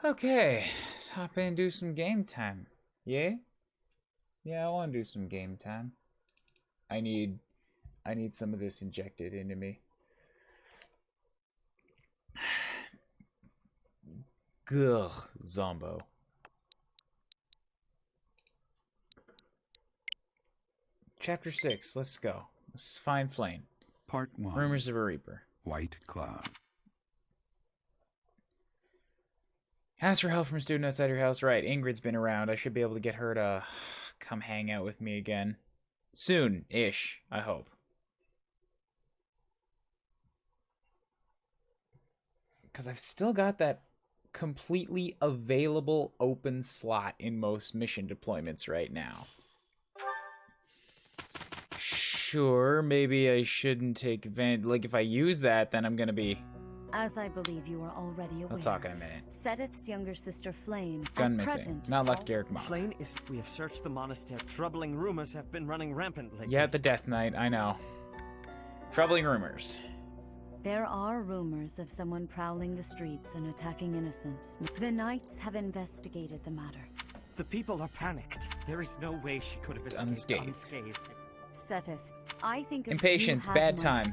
Okay, let's hop in and do some game time. Yeah? Yeah, I want to do some game time. I need some of this injected into me. Gugh, Zombo. Chapter 6, let's go. Let's find Flame. Part 1. Rumors of a Reaper. White Cloud. Ask for help from a student outside your house. Right, Ingrid's been around. I should be able to get her to come hang out with me again. Soon-ish, I hope. Because I've still got that completely available open slot in most mission deployments right now. Sure, maybe I shouldn't take advantage. Like, if I use that, then I'm gonna be... As I believe you are already aware, I'll talk in a minute. Seteth's younger sister Flame, Gun at missing. present, Not like Garrick Mock. Flame is... We have searched the monastery. Troubling rumors have been running rampant lately. Yeah, the Death Knight, I know. Troubling rumors. There are rumors of someone prowling the streets and attacking innocents. The Knights have investigated the matter. The people are panicked. There is no way she could have escaped unscathed. Seteth, I think of Impatience, bad time.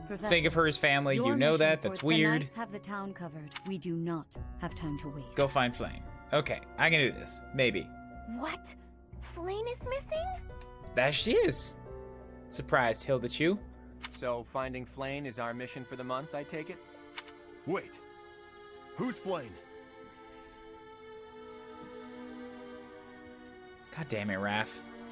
Professor, Think of her as family, you know that, that's weird. The Knights have the town covered. We do not have time to waste. Go find Flame. Okay, I can do this. Maybe. What? Flame is missing? There she is. Surprised, Hilda Chu. So finding Flame is our mission for the month, I take it? Wait. Who's Flame? God damn it, Raph.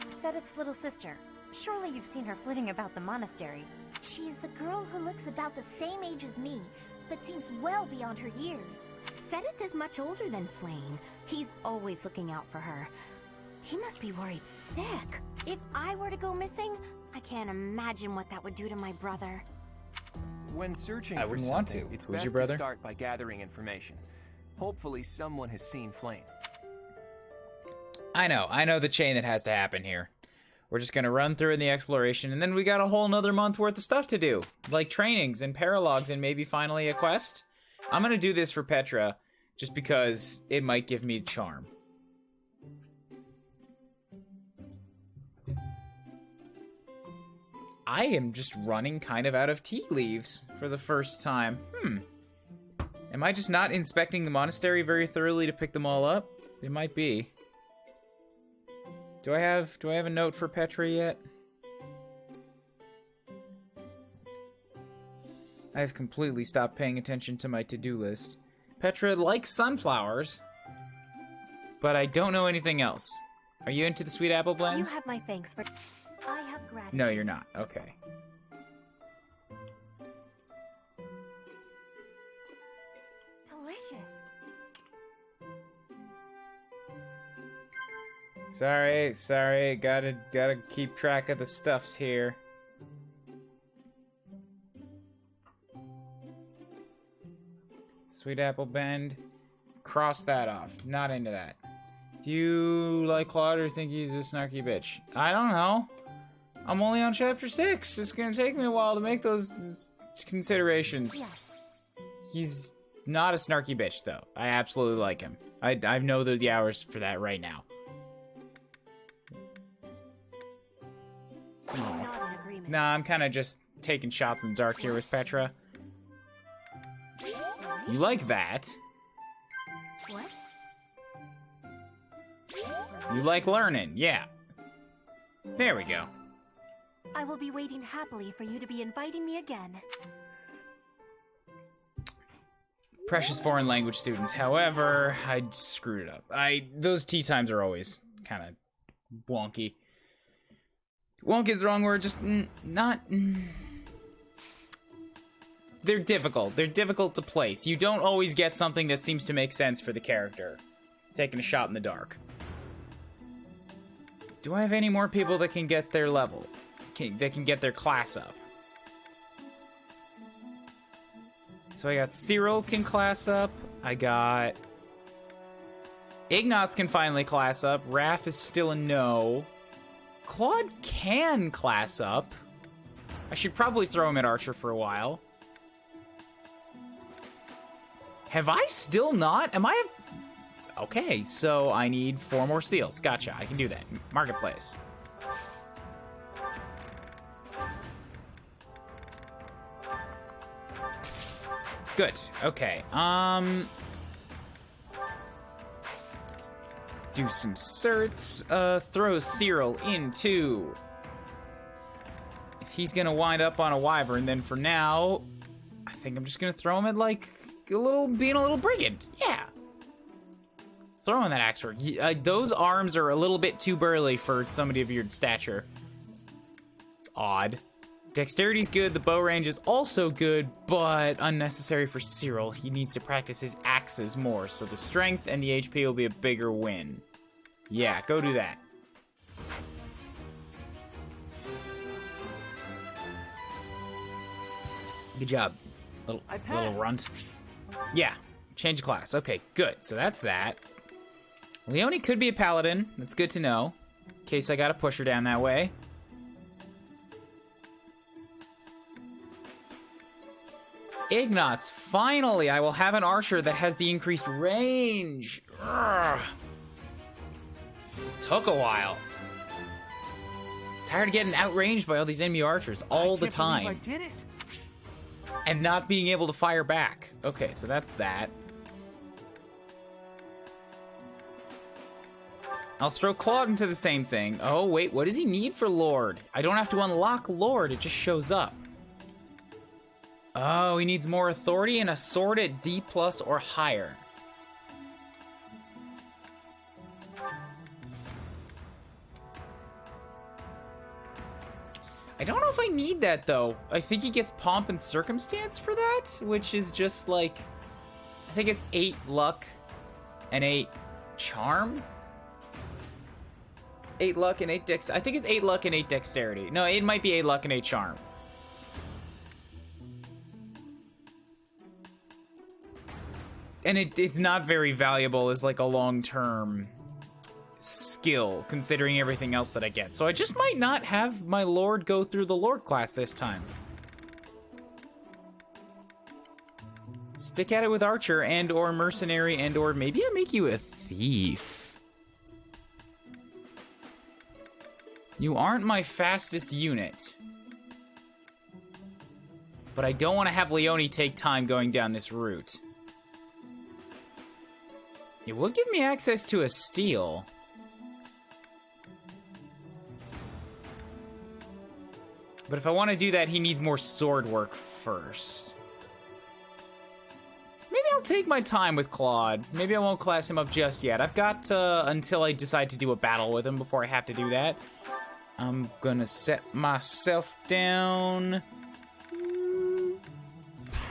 Seteth's little sister. Surely you've seen her flitting about the monastery. She is the girl who looks about the same age as me, but seems well beyond her years. Seteth is much older than Flame. He's always looking out for her. He must be worried sick. If I were to go missing, I can't imagine what that would do to my brother. When searching I for wouldn't want something, to. it's Who's best your brother? to start by gathering information. Hopefully someone has seen Flame. I know the chain that has to happen here. We're just gonna run through in the exploration, and then we got a whole nother month worth of stuff to do. Like trainings and paralogs and maybe finally a quest. I'm gonna do this for Petra, just because it might give me charm. I am just running kind of out of tea leaves for the first time. Am I just not inspecting the monastery very thoroughly to pick them all up? It might be. Do I have a note for Petra yet? I have completely stopped paying attention to my to-do list. Petra likes sunflowers, but I don't know anything else. Are you into the sweet apple blend? You have my thanks for... I have gratitude. No, you're not. Okay. Delicious. Sorry. Gotta keep track of the stuffs here. Sweet apple bend. Cross that off. Not into that. Do you like Claude or think he's a snarky bitch? I don't know. I'm only on chapter 6. It's gonna take me a while to make those considerations. Yes. He's not a snarky bitch, though. I absolutely like him. I know the hours for that right now. I'm not in agreement. Nah, I'm kind of just taking shots in the dark here with Petra. You like that. What? You like learning, yeah. There we go. I will be waiting happily for you to be inviting me again. Precious foreign language students. However, I screwed it up. Those tea times are always kind of wonky. Wonk is the wrong word, just not... They're difficult. They're difficult to place. You don't always get something that seems to make sense for the character. Taking a shot in the dark. Do I have any more people that can get their level? That can get their class up? So I got Cyril can class up. I got... Ignatz can finally class up. Raph is still a no. Claude can class up. I should probably throw him at Archer for a while. Have I still not? Am I Okay, so I need 4 more seals. Gotcha, I can do that. Marketplace. Good, okay. Do some certs. Throw Cyril into... If he's gonna wind up on a wyvern, then for now, I think I'm just gonna throw him at, like, being a little brigand. Yeah. Throw in that axe sword. Those arms are a little bit too burly for somebody of your stature. It's odd. Dexterity's good, the bow range is also good, but unnecessary for Cyril. He needs to practice his axes more, so the strength and the HP will be a bigger win. Yeah, go do that. Good job, little runt. Yeah, change class. Okay, good. So that's that. Leonie could be a paladin. That's good to know. In case I gotta push her down that way. Ignatz, finally, I will have an archer that has the increased range. Urgh. Took a while. Tired of getting outranged by all these enemy archers all the time. I did it. And not being able to fire back. Okay, so that's that. I'll throw Claude into the same thing. Oh, wait, what does he need for Lord? I don't have to unlock Lord, it just shows up. Oh, he needs more authority and a sword at D+ or higher. I don't know if I need that, though. I think he gets Pomp and Circumstance for that, which is just like... I think it's 8 luck and 8 charm? 8 luck and 8 dex... I think it's 8 luck and 8 dexterity. No, it might be 8 luck and 8 charm. And it's not very valuable as like a long-term skill, considering everything else that I get. So I just might not have my Lord go through the Lord class this time. Stick at it with Archer and or Mercenary and or maybe I make you a Thief. You aren't my fastest unit. But I don't want to have Leonie take time going down this route. It will give me access to a steal. But if I want to do that, he needs more sword work first. Maybe I'll take my time with Claude. Maybe I won't class him up just yet. I've got until I decide to do a battle with him before I have to do that. I'm gonna set myself down.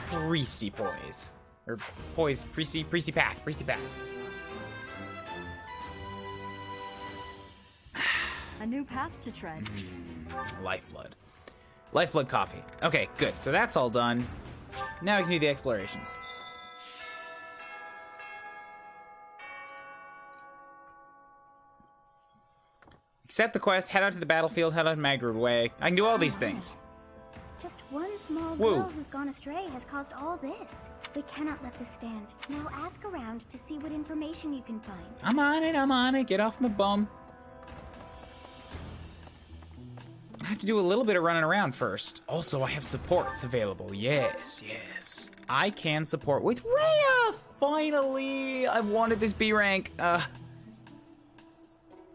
Priesty poise. Or poise, priesty path. A new path to tread. Lifeblood. Lifeblood coffee. Okay, good. So that's all done. Now we can do the explorations. Accept the quest, head out to the battlefield, head out to WAAAAY. I can do all these things. Just one small Whoa. girl who's gone astray has caused all this. We cannot let this stand. Now ask around to see what information you can find. I'm on it. Get off my bum. I have to do a little bit of running around first. Also, I have supports available. Yes. I can support with Rhea! Finally! I've wanted this B rank.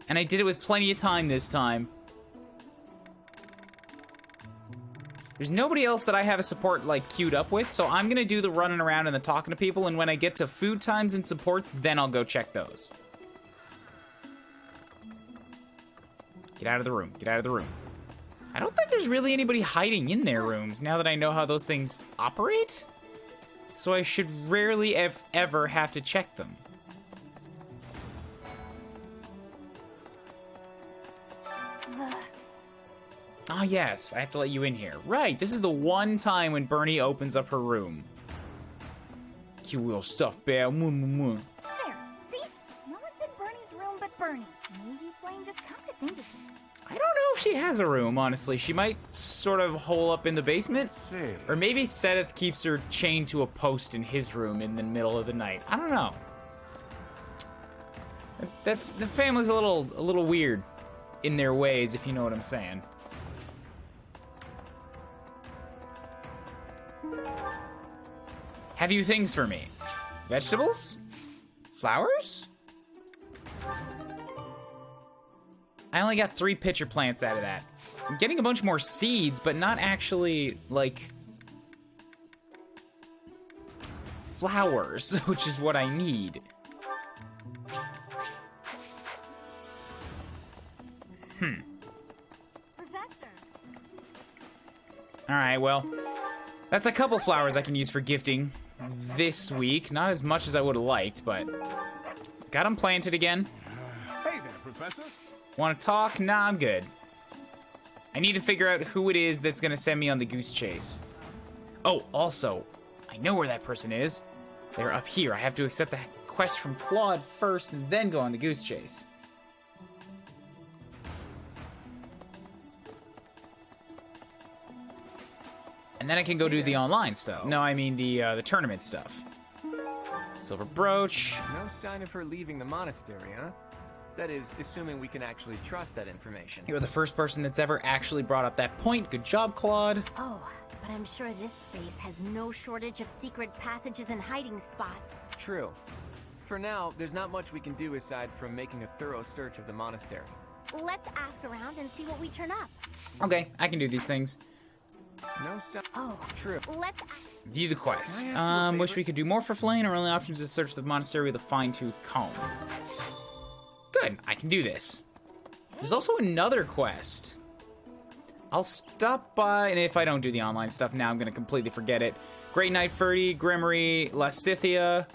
And I did it with plenty of time this time. There's nobody else that I have a support, like, queued up with, so I'm gonna do the running around and the talking to people, and when I get to food times and supports, then I'll go check those. Get out of the room. I don't think there's really anybody hiding in their rooms, now that I know how those things operate. So I should rarely, if ever, have to check them. Ah, yes, I have to let you in here. Right, this is the one time when Bernie opens up her room. Cute little stuff, bear. There, see? No one's in Bernie's room but Bernie. Maybe Flame just come to think of it. I don't know if she has a room, honestly. She might sort of hole up in the basement. Or maybe Seth keeps her chained to a post in his room in the middle of the night. I don't know. The family's a little weird in their ways, if you know what I'm saying. Have you things for me? Vegetables? Flowers? I only got 3 pitcher plants out of that. I'm getting a bunch more seeds, but not actually, like, flowers, which is what I need. Professor. Alright, well, that's a couple flowers I can use for gifting this week. Not as much as I would have liked, but got them planted again. Hey there, Professor. Want to talk? Nah, I'm good. I need to figure out who it is that's going to send me on the goose chase. Oh, also, I know where that person is. They're up here. I have to accept the quest from Claude first and then go on the goose chase. And then I can go do the online stuff. No, I mean the tournament stuff. Silver brooch. No sign of her leaving the monastery, huh? That is, assuming we can actually trust that information. You're the first person that's ever actually brought up that point. Good job, Claude. Oh, but I'm sure this space has no shortage of secret passages and hiding spots. True. For now, there's not much we can do aside from making a thorough search of the monastery. Let's ask around and see what we turn up. Okay, I can do these things. No sign. Oh, True. let's... View the quest. Can I ask you a Wish favor? we could do more for Flame. Our only option is to search the monastery with a fine-tooth comb. Good, I can do this. There's also another quest. I'll stop by, and if I don't do the online stuff now, I'm gonna completely forget it. Great Knight Ferdy, Gremory, Lasithia.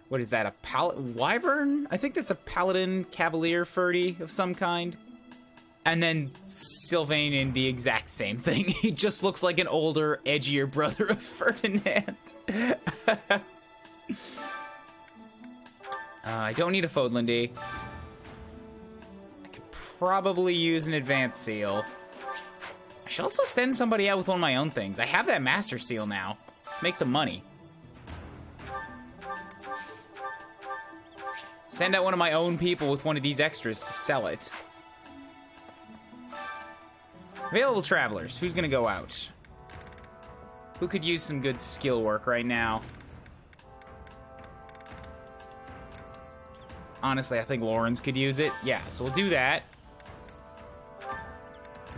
What is that, a wyvern? I think that's a paladin cavalier Ferdy of some kind. And then Sylvain in the exact same thing. He just looks like an older, edgier brother of Ferdinand. I don't need a Fodlandy. I could probably use an advanced seal. I should also send somebody out with one of my own things. I have that master seal now. Let's make some money. Send out one of my own people with one of these extras to sell it. Available travelers. Who's gonna go out? Who could use some good skill work right now? Honestly, I think Lawrence could use it. Yeah, so we'll do that.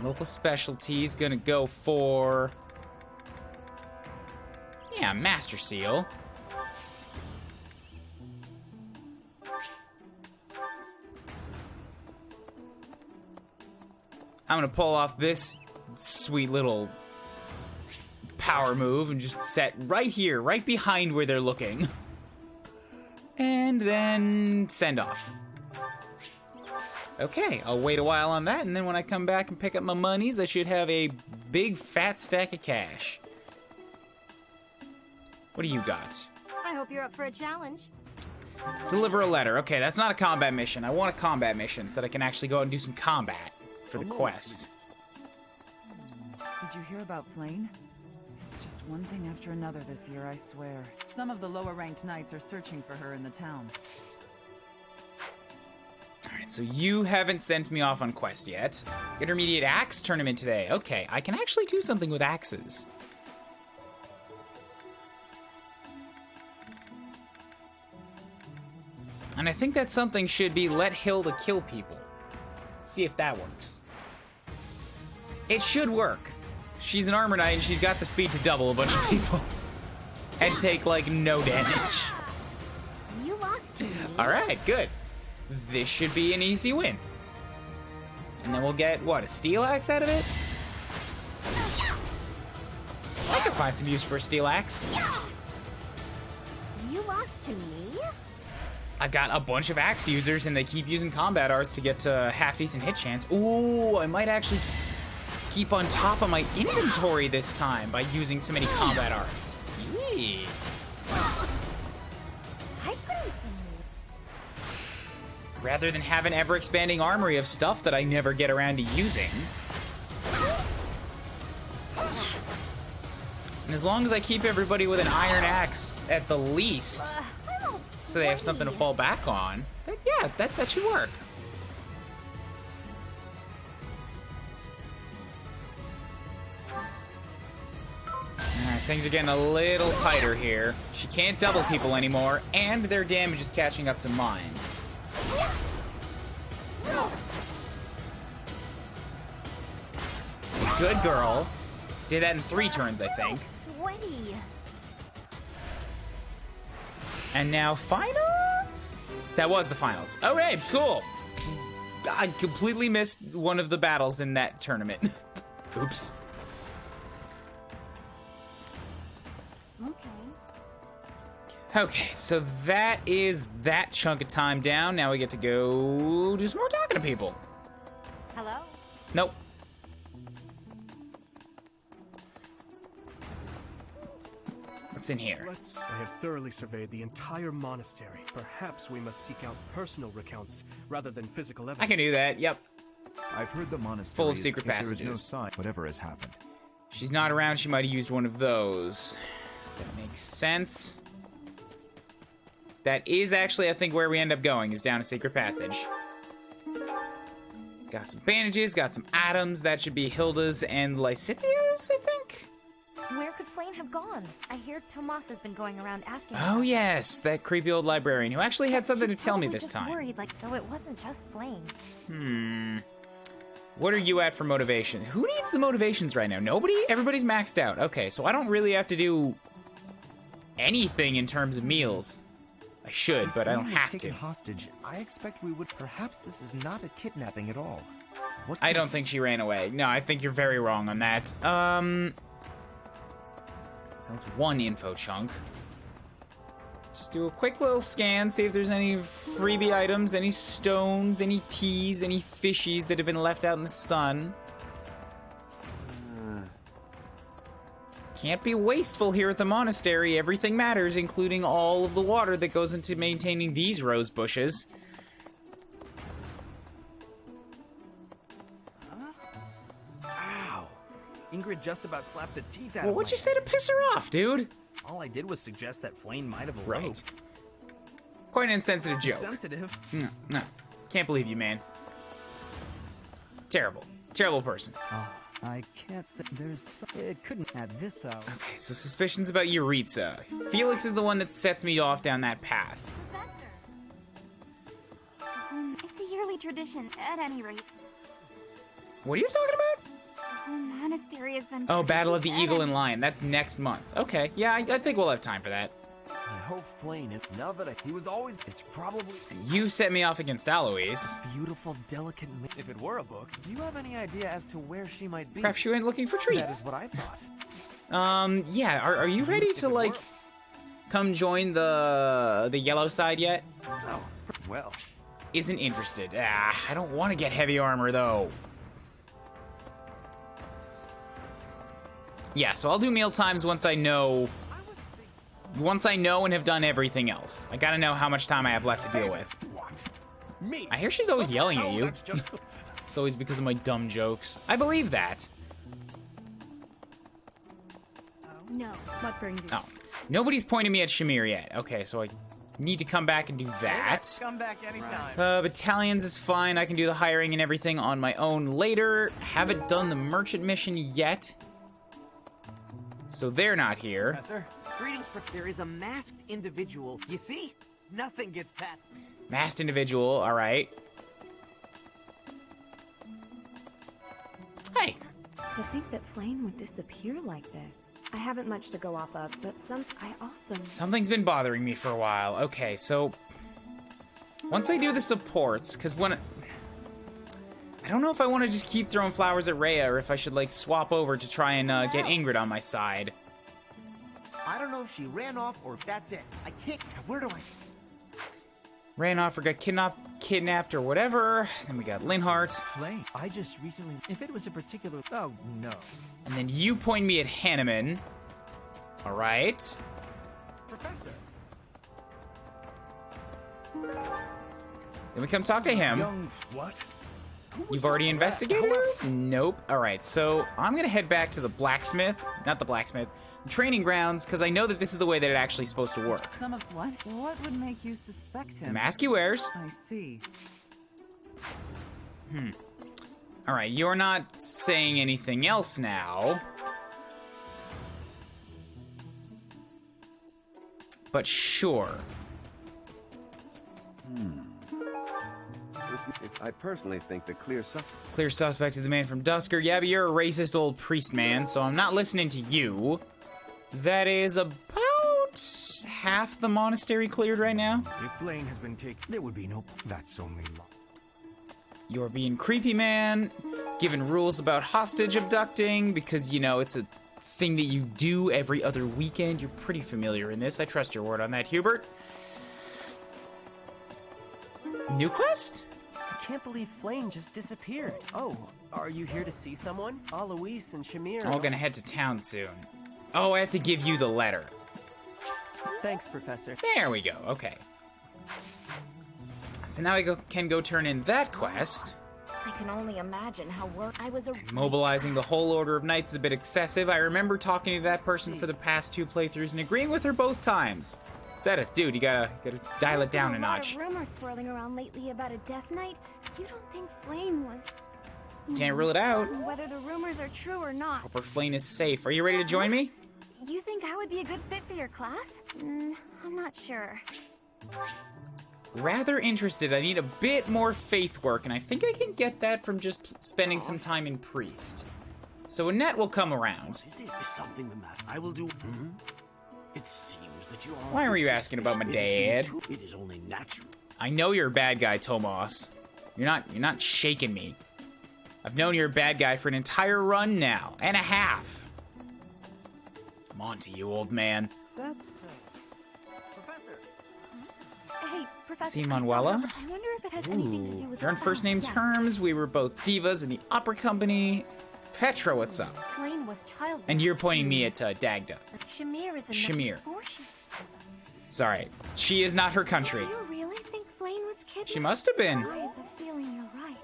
Local specialties gonna go for... yeah, Master Seal. I'm gonna pull off this sweet little power move and just set right here, right behind where they're looking. And then send off. Okay, I'll wait a while on that, and then when I come back and pick up my monies, I should have a big fat stack of cash. What do you got? I hope you're up for a challenge. Deliver a letter. Okay, that's not a combat mission. I want a combat mission so that I can actually go out and do some combat for the quest. Did you hear about Flame? It's just one thing after another this year, I swear. Some of the lower-ranked knights are searching for her in the town. Alright, so you haven't sent me off on quest yet. Intermediate axe tournament today. Okay, I can actually do something with axes. And I think that something should be let Hilda kill people. Let's see if that works. It should work. She's an armor knight and she's got the speed to double a bunch of people. And take, like, no damage. You lost to me. Alright, good. This should be an easy win. And then we'll get, what, a steel axe out of it? I can find some use for a steel axe. You lost to me? I've got a bunch of axe users and they keep using combat arts to get to half-decent hit chance. Ooh, I might actually keep on top of my inventory this time by using so many combat arts. Yee. I put in some... Rather than have an ever-expanding armory of stuff that I never get around to using. And as long as I keep everybody with an iron axe at the least, so so they have something to fall back on. But yeah, that should work. Alright, things are getting a little tighter here. She can't double people anymore, and their damage is catching up to mine. Good girl. Did that in 3 turns, I think. Sweaty. And now finals? That was the finals. Okay, cool. I completely missed one of the battles in that tournament. Oops. Okay, so that is that chunk of time down. Now we get to go do some more talking to people. Hello? Nope. What's in here? I have thoroughly surveyed the entire monastery. Perhaps we must seek out personal recounts rather than physical evidence. I can do that, yep. I've heard the monastery full of secret passages. There is no sign whatever has happened. She's not around, she might have used one of those. That makes sense. That is actually, I think, where we end up going, is down a secret passage. Got some bandages, got some atoms. That should be Hilda's and Lysithia's, I think? Where could Flame have gone? I hear Tomas has been going around asking. Oh, yes, that creepy old librarian who actually had something to tell me this just time. Worried, like, though it wasn't just Flame. What are you at for motivation? Who needs the motivations right now? Nobody? Everybody's maxed out. Okay, so I don't really have to do anything in terms of meals. I should, but I don't have to. Hostage, I expect we would. Perhaps this is not a kidnapping at all. I don't think she ran away. No, I think you're very wrong on that. Sounds one info chunk. Just do a quick little scan, see if there's any freebie items, any stones, any teas, any fishies that have been left out in the sun. Can't be wasteful here at the monastery. Everything matters, including all of the water that goes into maintaining these rose bushes. Ow. Ingrid just about slapped the teeth out Well, of what'd my you say to piss her off, dude? All I did was suggest that Flame might have eloped. Right. Quite an insensitive joke. Sensitive. No. Can't believe you, man. Terrible. Terrible person. I can't say it couldn't add this out. Okay, so suspicions about Yuritsa. Felix is the one that sets me off down that path. Professor. It's a yearly tradition, at any rate. What are you talking about? The whole monastery has been... Oh, Battle of the Eagle and Lion. That's next month. Okay, yeah, I think we'll have time for that. I hope Flame is. Now that he was always. It's probably. You set me off against Eloise. Beautiful, delicate. If it were a book, do you have any idea as to where she might be? Perhaps you ain't looking for treats. That is what I thought. Yeah, are you ready to, like, come join the yellow side yet? Oh, well. Isn't interested. I don't want to get heavy armor, though. Yeah, so I'll do meal times once I know and have done everything else. I gotta know how much time I have left to deal with. What? Me? I hear she's always yelling at you. That's just... It's always because of my dumb jokes. I believe that. No. What brings you? Oh. Nobody's pointing me at Shamir yet. Okay, so I need to come back and do that. Come back anytime. Battalions is fine. I can do the hiring and everything on my own later. Haven't done the merchant mission yet. So they're not here. Professor, greetings. There is a masked individual. You see? Nothing gets past. Masked individual, alright. Hey. To think that Flame would disappear like this. I haven't much to go off of, but Something's been bothering me for a while. Okay, so once I do the supports, because when I don't know if I want to just keep throwing flowers at Rhea or if I should, like, swap over to try and get Ingrid on my side. I don't know if she ran off or if that's it. I can't. Where do I? Ran off or got kidnapped or whatever. Then we got Linhart. Flame. I just recently. If it was a particular. Oh no. And then you point me at Hanneman. All right. Professor. Then we come talk to him. What? You've already investigated her? Nope. All right, so I'm gonna head back to the blacksmith. Not the blacksmith. training grounds because I know that this is the way that it's actually supposed to work. Some of what? What would make you suspect him? The mask he wears. I see. Alright, you're not saying anything else now. But sure. I personally think the clear suspect. Clear suspect is the man from Dusker. Yeah, but you're a racist old priest man, so I'm not listening to you. That is about half the monastery cleared right now. If Flane has been taken, there would be no. That's only law. You're being creepy, man. Given rules about hostage abducting because, you know, it's a thing that you do every other weekend. You're pretty familiar in this. I trust your word on that, Hubert. New quest? I can't believe Flane just disappeared. Oh, are you here to see someone? Alois and Shamir. I'm all gonna head to town soon. Oh, I have to give you the letter. Thanks, Professor. There we go. Okay. So now I can go turn in that quest. I can only imagine how I was Mobilizing the whole Order of Knights is a bit excessive. I remember talking to that person for the past 2 playthroughs and agreeing with her both times. Sedith, dude, you gotta dial it down a notch. There are rumors swirling around lately about a Death Knight. You don't think Flane was... Can't rule it out. Whether the rumors are true or not. Hope our Flane is safe. Are you ready to join me? You think I would be a good fit for your class? I'm not sure. Rather interested. I need a bit more faith work, and I think I can get that from just spending some time in Priest. So Annette will come around. Is something the matter? I will do... It seems that you are... Why were you asking about my dad? It is only natural. I know you're a bad guy, Tomas. You're not shaking me. I've known you're a bad guy for an entire run now, and a half. I'm on to you, old man. That's... Professor. Hey, Professor. See Manuela? I wonder if it has anything to do with... You're on first name terms. We were both divas in the opera company. Petra, what's up? Flane was child. And you're pointing me at Dagda. Shamir is Shamir. Sorry, she is not her country. Do you really think Flane was kidnapped? She must have been. I have a feeling you're right.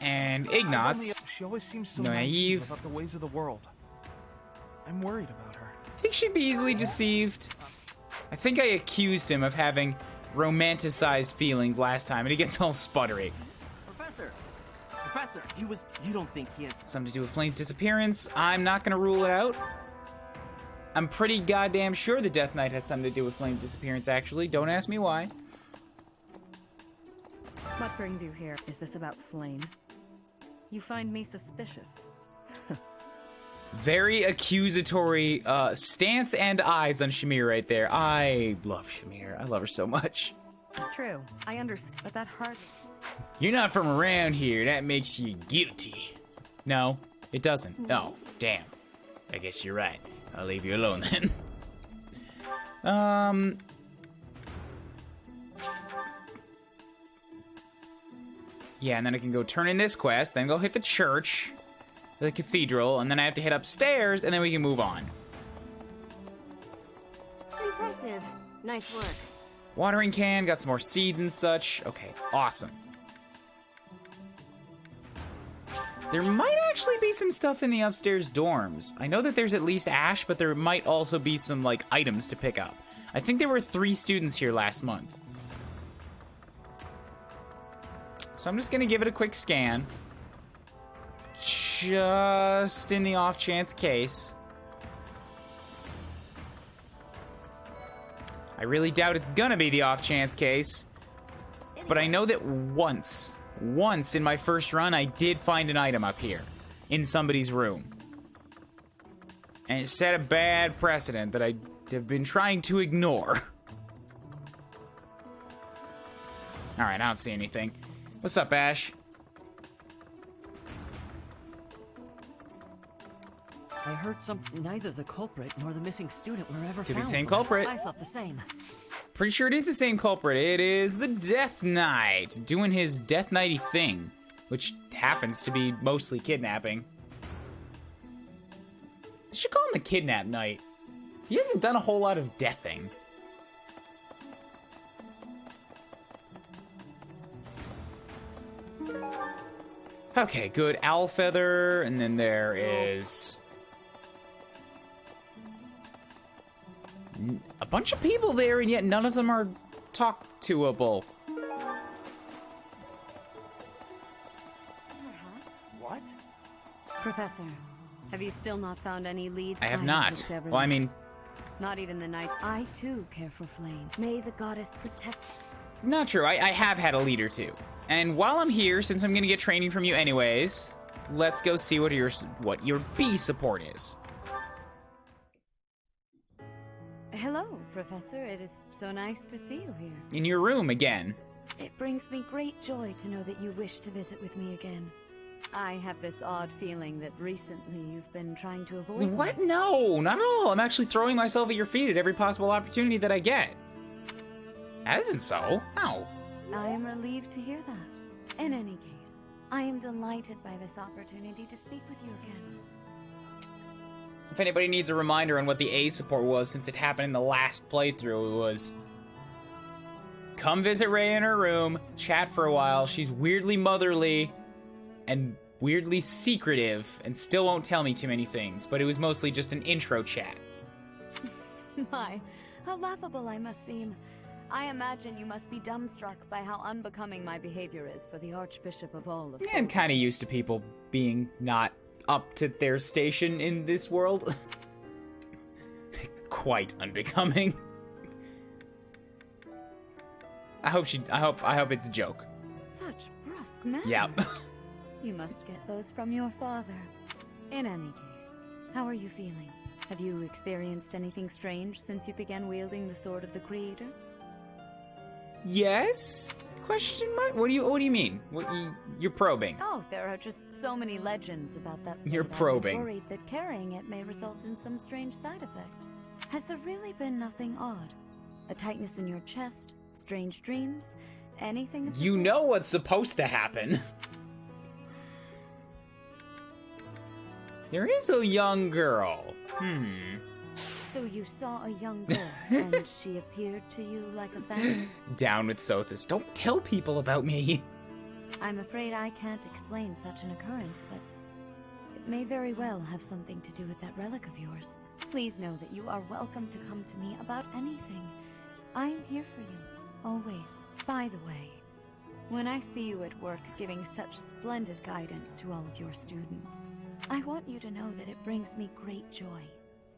And Ignatz, She always seems so naive about the ways of the world. I'm worried about her. I think she'd be easily deceived. I think I accused him of having romanticized feelings last time, and he gets all sputtery. Professor, you don't think he has... Something to do with Flane's disappearance. I'm not gonna rule it out. I'm pretty goddamn sure the Death Knight has something to do with Flane's disappearance, actually. Don't ask me why. What brings you here? Is this about Flane? You find me suspicious. Very accusatory stance and eyes on Shamir right there. I love Shamir. I love her so much. True, I understand, but that heart... You're not from around here. That makes you guilty. No, it doesn't. No, damn. I guess you're right. I'll leave you alone then. Yeah, and then I can go turn in this quest, then go hit the church, the cathedral, and then I have to head upstairs, and then we can move on. Impressive. Nice work. Watering can, got some more seeds and such. Okay, awesome. There might actually be some stuff in the upstairs dorms. I know that there's at least ash, but there might also be some, like, items to pick up. I think there were 3 students here last month. So I'm just gonna give it a quick scan. Just in the off chance case. I really doubt it's gonna be the off chance case. But I know that once in my first run, I did find an item up here in somebody's room. And it set a bad precedent that I have been trying to ignore. Alright, I don't see anything. What's up, Ash? I heard neither the culprit nor the missing student were ever Could be found. the same culprit. I thought the same. Pretty sure it is the same culprit. It is the Death Knight doing his Death Knighty thing, which happens to be mostly kidnapping. I should call him a Kidnap Knight. He hasn't done a whole lot of deathing. Okay, good. Owl Feather, and then there is bunch of people there, and yet none of them are talk-to-able. Perhaps. What? Professor, have you still not found any leads? I have not. Well, I mean... Not even the night. I, too, care for Flame. May the goddess protect... Not true. I have had a lead or two. And while I'm here, since I'm gonna get training from you anyways, let's go see what your bee support is. Hello, Professor. It is so nice to see you here. In your room again. It brings me great joy to know that you wish to visit with me again. I have this odd feeling that recently you've been trying to avoid What? me. No, not at all. I'm actually throwing myself at your feet at every possible opportunity that I get. That isn't so. No. I am relieved to hear that. In any case, I am delighted by this opportunity to speak with you again. If anybody needs a reminder on what the A support was, since it happened in the last playthrough, it was... Come visit Ray in her room, chat for a while, she's weirdly motherly, and weirdly secretive, and still won't tell me too many things, but it was mostly just an intro chat. My, how laughable I must seem. I imagine you must be dumbstruck by how unbecoming my behavior is for the Archbishop of all of Yeah, I'm kind of used to people being not up to their station in this world. Quite unbecoming. I hope it's a joke. Such brusque manners. Yeah. You must get those from your father. In any case, how are you feeling? Have you experienced anything strange since you began wielding the Sword of the Creator? Yes? Question mark? What do you mean? You're probing. Oh, there are just so many legends about that blade. You're probing. I was worried that carrying it may result in some strange side effect. Has there really been nothing odd? A tightness in your chest? Strange dreams? Anything of the You sort? know what's supposed to happen. There is a young girl. So you saw a young girl, and she appeared to you like a phantom? Down with Sothis. Don't tell people about me. I'm afraid I can't explain such an occurrence, but it may very well have something to do with that relic of yours. Please know that you are welcome to come to me about anything. I'm here for you, always. By the way, when I see you at work giving such splendid guidance to all of your students, I want you to know that it brings me great joy,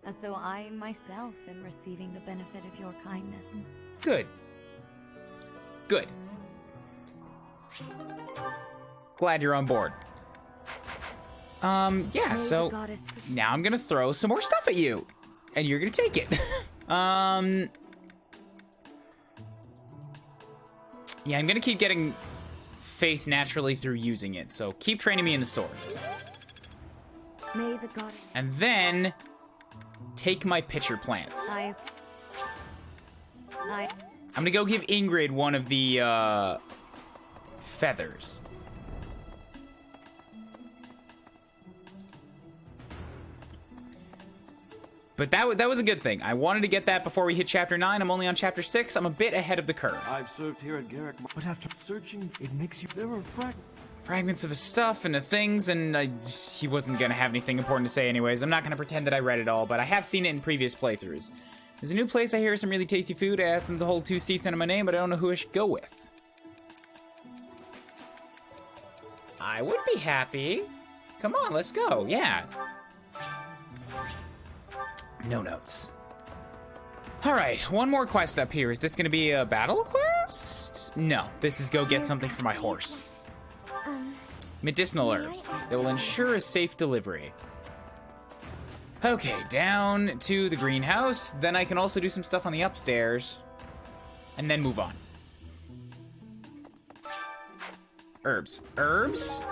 as though I myself am receiving the benefit of your kindness. Good. Good. Glad you're on board. Yeah, so now I'm gonna throw some more stuff at you, and you're gonna take it. Yeah, I'm gonna keep getting faith naturally through using it, so keep training me in the swords. May the goddess... And then take my pitcher plants. I'm gonna go give Ingrid one of the feathers. But that was a good thing. I wanted to get that before we hit Chapter 9. I'm only on Chapter 6. I'm a bit ahead of the curve. I've served here at Garrick, but after searching, it makes you... There were fragments of his stuff and the things, and he wasn't gonna have anything important to say anyways. I'm not gonna pretend that I read it all, but I have seen it in previous playthroughs. There's a new place I hear some really tasty food. I asked them to hold 2 seats under my name, but I don't know who I should go with. I would be happy. Come on, let's go. Yeah. No notes. Alright, one more quest up here. Is this gonna be a battle quest? No, this is go get something for my horse. Medicinal herbs that will ensure a safe delivery. Okay, down to the greenhouse. Then I can also do some stuff on the upstairs. And then move on. Herbs. Herbs?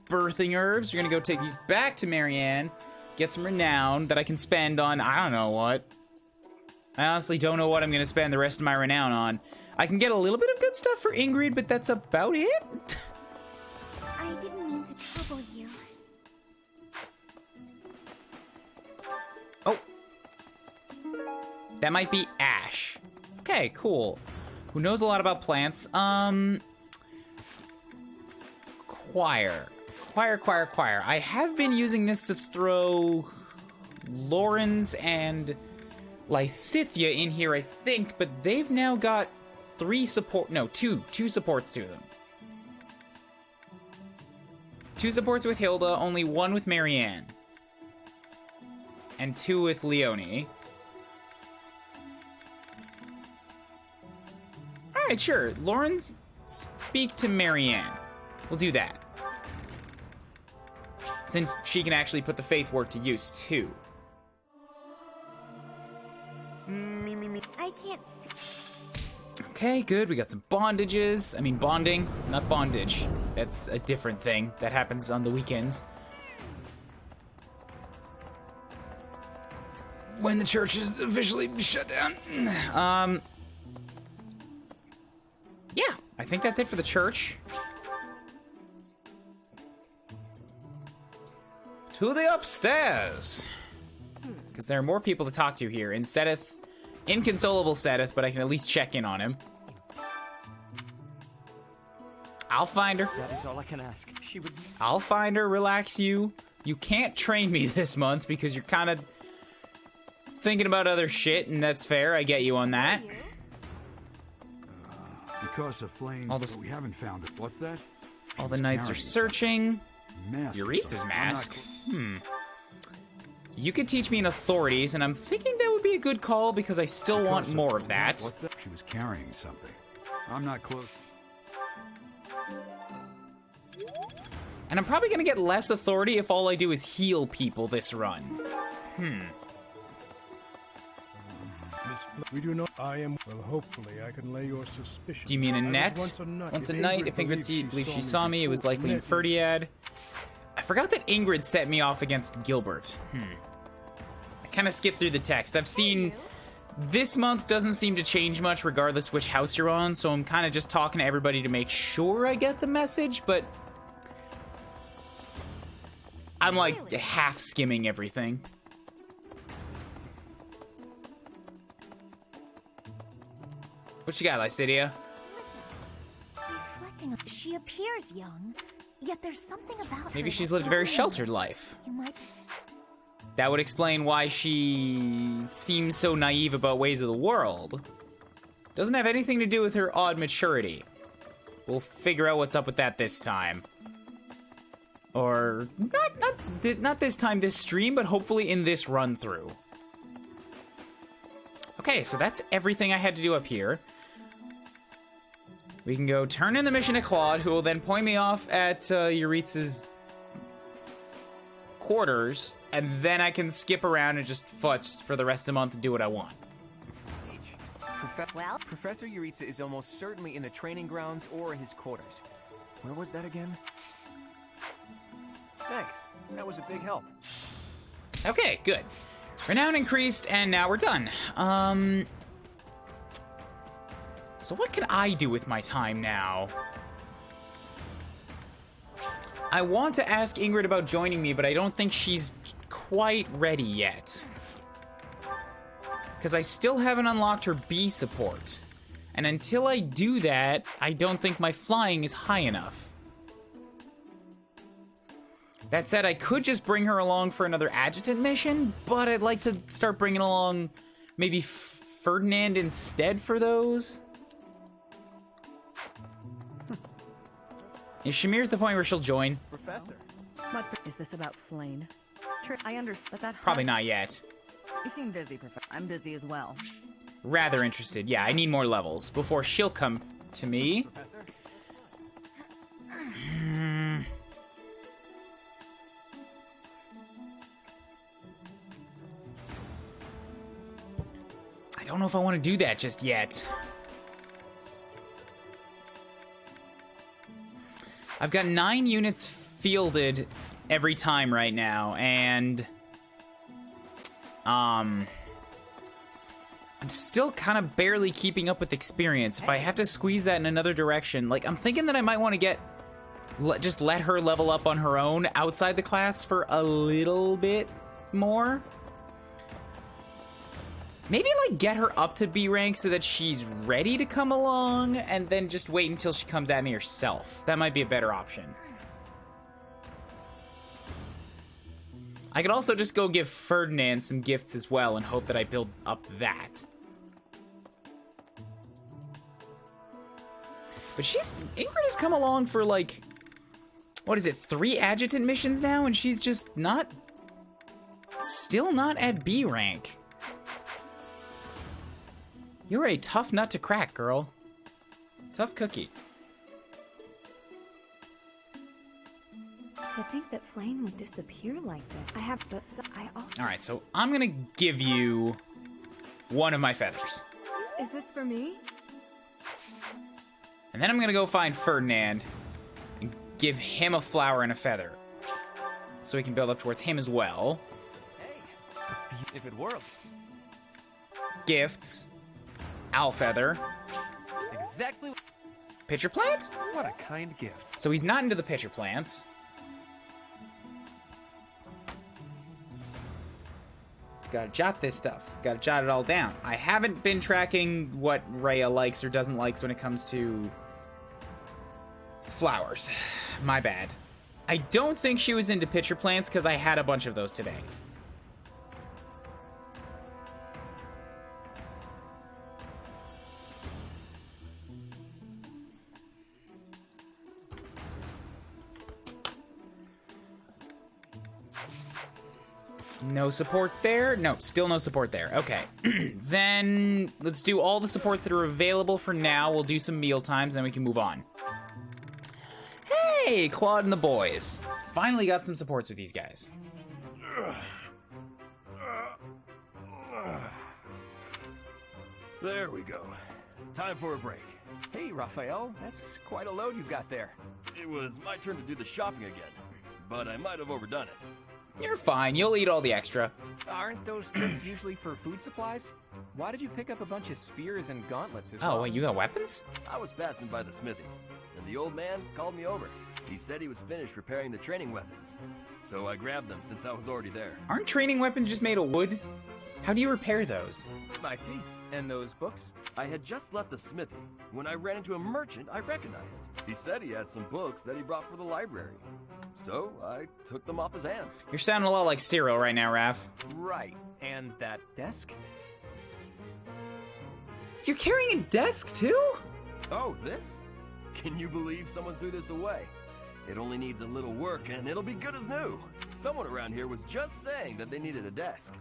Birthing herbs. We're gonna go take these back to Marianne. Get some renown that I can spend on, I don't know what. I honestly don't know what I'm gonna spend the rest of my renown on. I can get a little bit of good stuff for Ingrid, but that's about it. I didn't mean to trouble you. Oh. That might be Ash. Okay, cool. Who knows a lot about plants? Choir. Choir. I have been using this to throw Laurens and Lysithia in here, I think, but they've now got two supports to them. 2 supports with Hilda, only 1 with Marianne. And 2 with Leonie. Alright, sure. Lawrence, speak to Marianne. We'll do that. Since she can actually put the faith work to use, too. I can't see. Okay, good. We got some bondages. I mean, bonding, not bondage. That's a different thing. That happens on the weekends. When the church is officially shut down. Yeah, I think that's it for the church. To the upstairs. Because there are more people to talk to here. And Sedith, inconsolable Sedith, but I can at least check in on him. I'll find her. That is all I can ask. She would. I'll find her, relax you. You can't train me this month because you're kind of thinking about other shit, and that's fair. I get you on that. Because of flames, we haven't found it. What's that? All the knights are searching. Eurethe's mask. You could teach me in authorities, and I'm thinking that would be a good call because I still want more of that. What's that? She was carrying something. I'm not close. And I'm probably gonna get less authority if all I do is heal people this run. We do not. I am. Well, hopefully, I can lay your suspicion. Do you mean a net? Once a night, if Ingrid believed she saw me, it was likely in Ferdiad. I forgot that Ingrid set me off against Gilbert. I kind of skipped through the text. I've seen this month doesn't seem to change much regardless which house you're on, so I'm kind of just talking to everybody to make sure I get the message, but I'm like half skimming everything. What you got, Lycidia? Reflecting, she appears young, yet there's something about her. Maybe she's lived a very sheltered life. You might. That would explain why she seems so naive about ways of the world. Doesn't have anything to do with her odd maturity. We'll figure out what's up with that this time. Or not this time, this stream, but hopefully in this run through. Okay, so that's everything I had to do up here. We can go turn in the mission to Claude, who will then point me off at Eurethe's quarters, and then I can skip around and just futz for the rest of the month and do what I want. Well, Professor Eurethe is almost certainly in the training grounds or his quarters. Where was that again? Thanks. That was a big help. Okay, good. Renown increased, and now we're done. So what can I do with my time now? I want to ask Ingrid about joining me, but I don't think she's quite ready yet. Because I still haven't unlocked her B support. And until I do that, I don't think my flying is high enough. That said, I could just bring her along for another adjutant mission, but I'd like to start bringing along maybe Ferdinand instead for those. Is Shamir at the point where she'll join? Professor. What is this about Flane? I understand, but that hurts. Probably not yet. You seem busy, Professor. I'm busy as well. Rather interested. Yeah, I need more levels before she'll come to me. Professor? I don't know if I want to do that just yet. I've got 9 units fielded every time right now, and I'm still kind of barely keeping up with experience. If I have to squeeze that in another direction, like, I'm thinking that I might want to just let her level up on her own outside the class for a little bit more. Maybe, like, get her up to B rank so that she's ready to come along, and then just wait until she comes at me herself. That might be a better option. I could also just go give Ferdinand some gifts as well and hope that I build up that. But Ingrid has come along for like, what is it, 3 adjutant missions now? And she's just still not at B rank. You're a tough nut to crack, girl. Tough cookie. To think that Flame would disappear like that. I also... All right, so I'm gonna give you one of my feathers. Is this for me? And then I'm gonna go find Ferdinand and give him a flower and a feather. So we can build up towards him as well. Hey, if it works. Gifts. Owl feather. Exactly. Pitcher plant? What a kind gift. So he's not into the pitcher plants. Gotta jot this stuff. Gotta jot it all down. I haven't been tracking what Rhea likes or doesn't like when it comes to flowers. My bad. I don't think she was into pitcher plants because I had a bunch of those today. No support there? No, still no support there. Okay. Then let's do all the supports that are available for now. We'll do some meal times, then we can move on. Hey, Claude and the boys. Finally got some supports with these guys. There we go. Time for a break. Hey, Raphael, that's quite a load you've got there. It was my turn to do the shopping again, but I might have overdone it. You're fine. You'll eat all the extra. Aren't those trips usually for food supplies? Why did you pick up a bunch of spears and gauntlets as well? Oh, wait, you got weapons? I was passing by the smithy, and the old man called me over. He said he was finished repairing the training weapons, so I grabbed them since I was already there. Aren't training weapons just made of wood? How do you repair those? I see. And those books? I had just left the smithy when I ran into a merchant I recognized. He said he had some books that he brought for the library. So I took them off his hands. You're sounding a lot like Cyril right now, Raph. Right. And that desk? You're carrying a desk too? Oh, this? Can you believe someone threw this away? It only needs a little work and it'll be good as new. Someone around here was just saying that they needed a desk.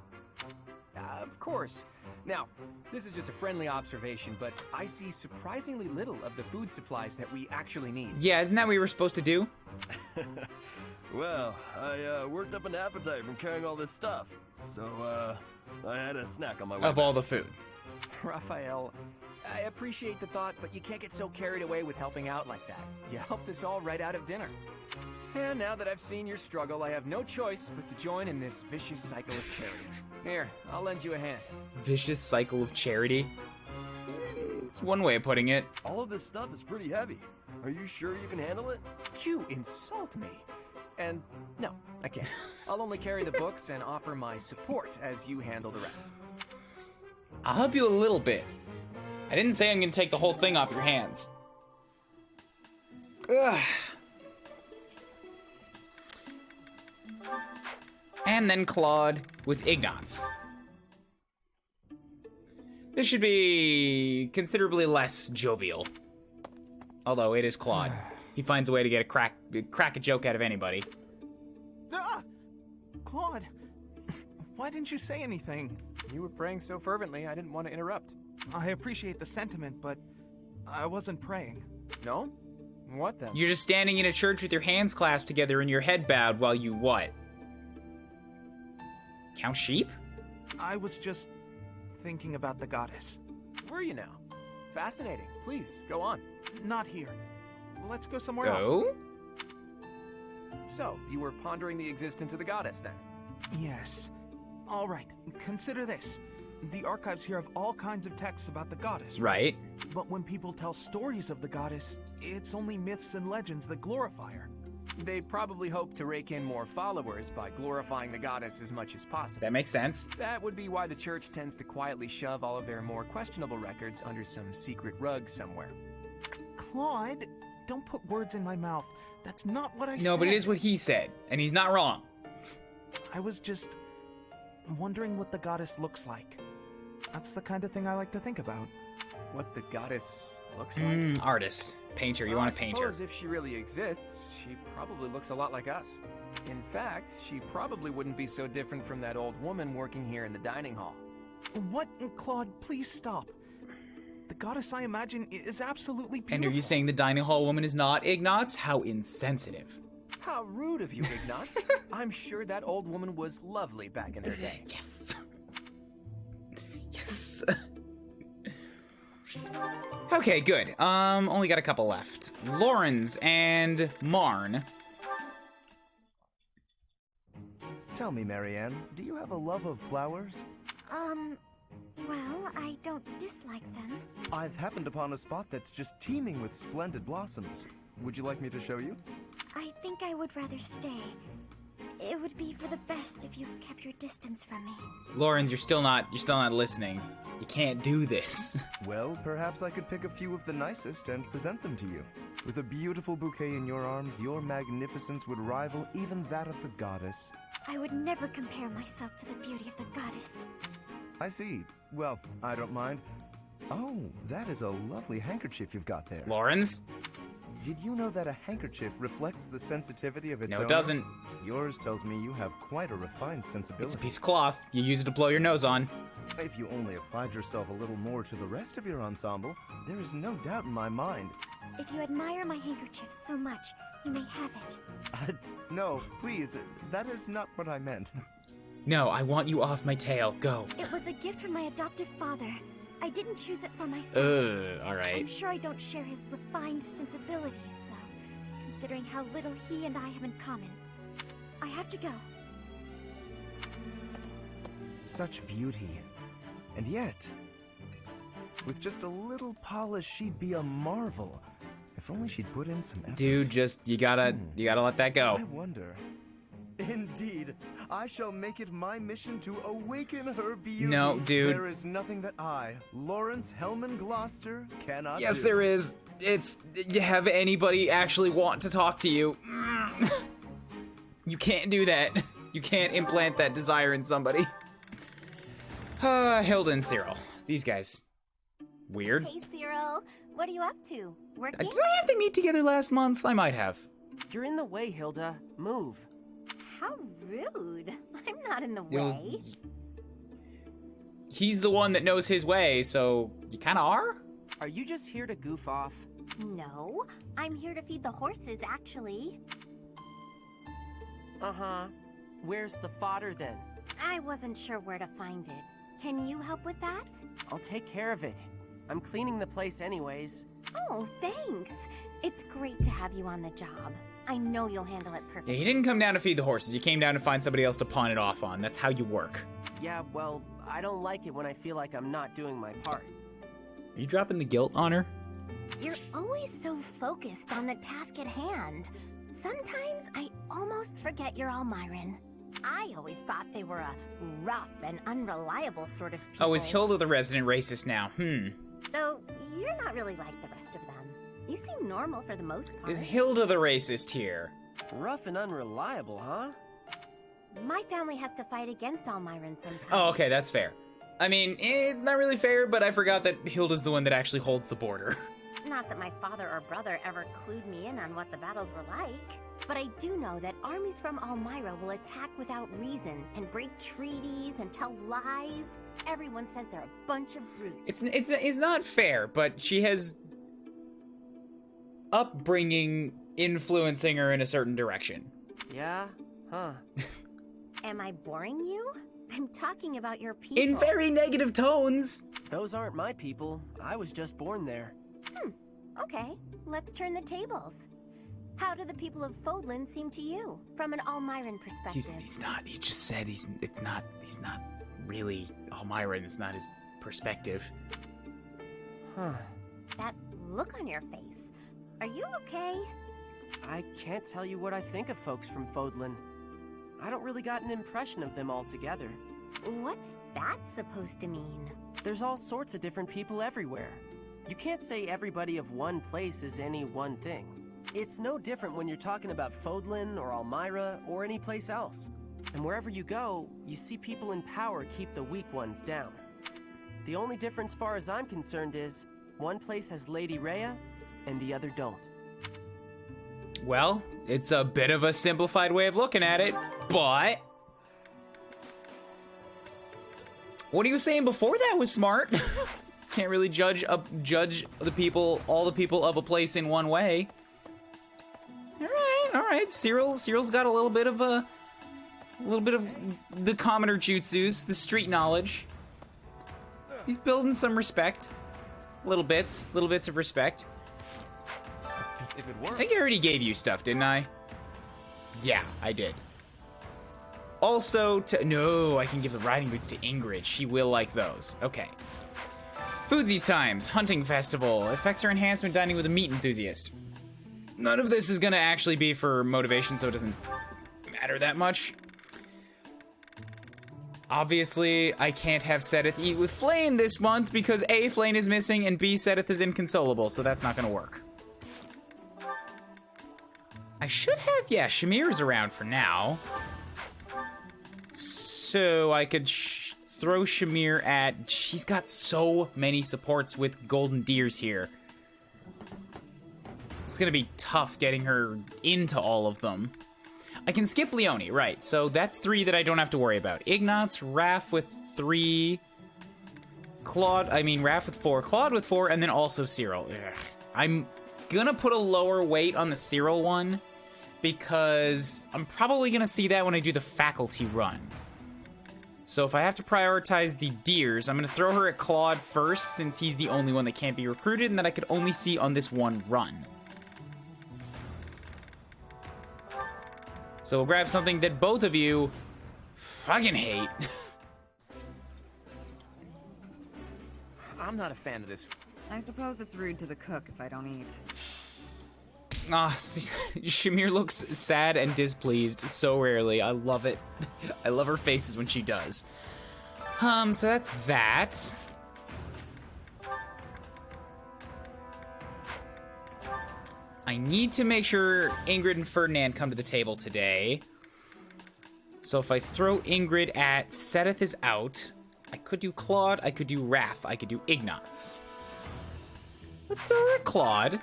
Of course. Now, this is just a friendly observation, but I see surprisingly little of the food supplies that we actually need. Yeah, isn't that what you were supposed to do? Well, I worked up an appetite from carrying all this stuff, so I had a snack on my way Of all the food. Raphael, I appreciate the thought, but you can't get so carried away with helping out like that. You helped us all right out of dinner. And now that I've seen your struggle, I have no choice but to join in this vicious cycle of charity. Here, I'll lend you a hand. Vicious cycle of charity? It's one way of putting it. All of this stuff is pretty heavy. Are you sure you can handle it? You insult me. And no, I can't. I'll only carry the books and offer my support as you handle the rest. I'll help you a little bit. I didn't say I'm gonna take the whole thing off your hands. Ugh. And then Claude with Ignatz. This should be considerably less jovial. Although it is Claude. He finds a way to get crack a joke out of anybody. Ah! Claude, why didn't you say anything? You were praying so fervently, I didn't want to interrupt. I appreciate the sentiment, but I wasn't praying. No? What then? You're just standing in a church with your hands clasped together and your head bowed while you what? Count sheep? I was just thinking about the goddess. Were you now? Fascinating. Please, go on. Not here. Let's go somewhere else. Go? So, you were pondering the existence of the goddess, then? Yes. All right, consider this. The archives here have all kinds of texts about the goddess. Right. But when people tell stories of the goddess, it's only myths and legends that glorify her. They probably hope to rake in more followers by glorifying the goddess as much as possible. That makes sense. That would be why the church tends to quietly shove all of their more questionable records under some secret rug somewhere. Claude, don't put words in my mouth. That's not what I said. No, but it is what he said, and he's not wrong. I was just wondering what the goddess looks like. That's the kind of thing I like to think about. What the goddess looks like? Artist. Painter. You want to paint her. I suppose if she really exists, she probably looks a lot like us. In fact, she probably wouldn't be so different from that old woman working here in the dining hall. What? Claude, please stop. The goddess I imagine is absolutely beautiful. And are you saying the dining hall woman is not Ignatz? How insensitive. How rude of you, Ignatz. I'm sure that old woman was lovely back in her day. Yes. Yes. Okay, good. Only got a couple left. Lawrence and Marn. Tell me, Marianne, do you have a love of flowers? Well, I don't dislike them. I've happened upon a spot that's just teeming with splendid blossoms. Would you like me to show you? I think I would rather stay. It would be for the best if you kept your distance from me. Lawrence, you're still not listening. You can't do this. Well, perhaps I could pick a few of the nicest and present them to you. With a beautiful bouquet in your arms, your magnificence would rival even that of the goddess. I would never compare myself to the beauty of the goddess. I see. Well, I don't mind. Oh, that is a lovely handkerchief you've got there. Lawrence? Did you know that a handkerchief reflects the sensitivity of its owner? No, it doesn't. Yours tells me you have quite a refined sensibility. It's a piece of cloth. You use it to blow your nose on. If you only applied yourself a little more to the rest of your ensemble, there is no doubt in my mind. If you admire my handkerchief so much, you may have it. No, please. That is not what I meant. No, I want you off my tail. Go. It was a gift from my adoptive father. I didn't choose it for myself. Alright. I'm sure I don't share his refined sensibilities, though, considering how little he and I have in common. I have to go. Such beauty. And yet, with just a little polish, she'd be a marvel. If only she'd put in some effort. Dude, you gotta let that go. I wonder. Indeed, I shall make it my mission to awaken her beauty. No, dude. There is nothing that I, Lawrence Hellman Gloucester, cannot Yes, do. there is. You have anybody actually want to talk to you. You can't do that. You can't implant that desire in somebody. Hilda and Cyril. These guys. Weird. Hey, Cyril. What are you up to? Working? Did I have to meet together last month? I might have. You're in the way, Hilda. Move. How rude. I'm not in the way. He's the one that knows his way, so you kind of are? Are you just here to goof off? No, I'm here to feed the horses, actually. Uh-huh. Where's the fodder, then? I wasn't sure where to find it. Can you help with that? I'll take care of it. I'm cleaning the place anyways. Oh, thanks. It's great to have you on the job. I know you'll handle it perfectly. Yeah, he didn't come down to feed the horses. You came down to find somebody else to pawn it off on. That's how you work. Yeah, well, I don't like it when I feel like I'm not doing my part. Are you dropping the guilt on her? You're always so focused on the task at hand. Sometimes I almost forget you're Almiran. I always thought they were a rough and unreliable sort of people. Oh, is Hilda the resident racist now? Though, you're not really like the rest of them. You seem normal for the most part. Is Hilda the racist here? Rough and unreliable, huh? My family has to fight against Almiran sometimes. Oh, okay, that's fair. I mean, it's not really fair, but I forgot that Hilda's the one that actually holds the border. Not that my father or brother ever clued me in on what the battles were like. But I do know that armies from Almyra will attack without reason and break treaties and tell lies. Everyone says they're a bunch of brutes. It's not fair, but she has upbringing influencing her in a certain direction. Yeah? Huh. Am I boring you? I'm talking about your people. In very negative tones. Those aren't my people. I was just born there. Okay, let's turn the tables. How do the people of Fodlan seem to you, from an Almiran perspective? He's not. He just said he's not really Almiran. It's not his perspective. Huh. That look on your face. Are you okay? I can't tell you what I think of folks from Fodlan. I don't really got an impression of them altogether. What's that supposed to mean? There's all sorts of different people everywhere. You can't say everybody of one place is any one thing. It's no different when you're talking about Fodlan or Almyra or any place else. And wherever you go, you see people in power keep the weak ones down. The only difference, far as I'm concerned, is one place has Lady Rhea, and the other don't. Well, it's a bit of a simplified way of looking at it, but what he was saying before that was smart. Can't really judge the people, all the people of a place in one way. All right. Cyril's got a little bit of the commoner jutsus, the street knowledge. He's building some respect. Little bits of respect. If it works. I think I already gave you stuff, didn't I? Yeah, I did. Also, no, I can give the riding boots to Ingrid. She will like those. Okay. Foodsies times, hunting festival. Affects her enhancement dining with a meat enthusiast. None of this is gonna actually be for motivation, so it doesn't matter that much. Obviously, I can't have Sedith eat with Flane this month because A, Flane is missing, and B, Sedith is inconsolable, so that's not gonna work. I should have, yeah, Shamir's around for now. So I could throw Shamir at... She's got so many supports with Golden Deers here. It's gonna be tough getting her into all of them. I can skip Leonie, right. So that's 3 that I don't have to worry about. Ignatz, Raph with 3. Raph with 4. Claude with 4, and then also Cyril. Ugh. I'm gonna put a lower weight on the Cyril one because I'm probably gonna see that when I do the faculty run. So if I have to prioritize the Deers, I'm gonna throw her at Claude first since he's the only one that can't be recruited and that I could only see on this one run. So we'll grab something that both of you fucking hate. I'm not a fan of this. I suppose it's rude to the cook if I don't eat. Shamir looks sad and displeased so rarely. I love it. I love her faces when she does. So that's that. I need to make sure Ingrid and Ferdinand come to the table today. So if I throw Ingrid at Sedith is out, I could do Claude, I could do Raph, I could do Ignatz. Let's throw her at Claude,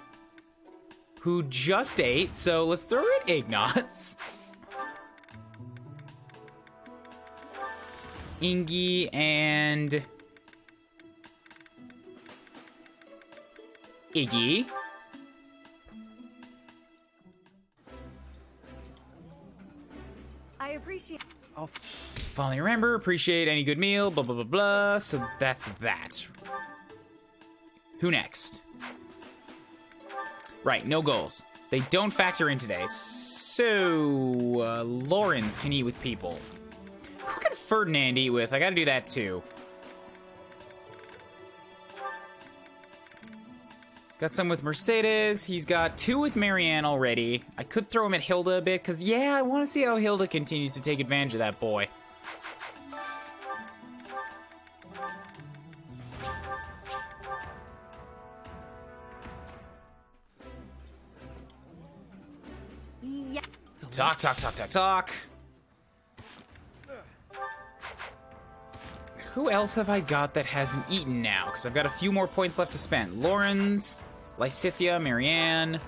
who just ate, so let's throw her at Ignatz. Ingy and Iggy. I appreciate. Finally remember, appreciate any good meal, blah, blah, blah, blah. So that's that. Who next? Right, no goals. They don't factor in today. So, Lawrence can eat with people. Who can Ferdinand eat with? I gotta do that too. He's got some with Mercedes. He's got 2 with Marianne already. I could throw him at Hilda a bit, because, yeah, I want to see how Hilda continues to take advantage of that boy. Yeah. Talk. Who else have I got that hasn't eaten now? Because I've got a few more points left to spend. Lawrence, Lysithia, Marianne.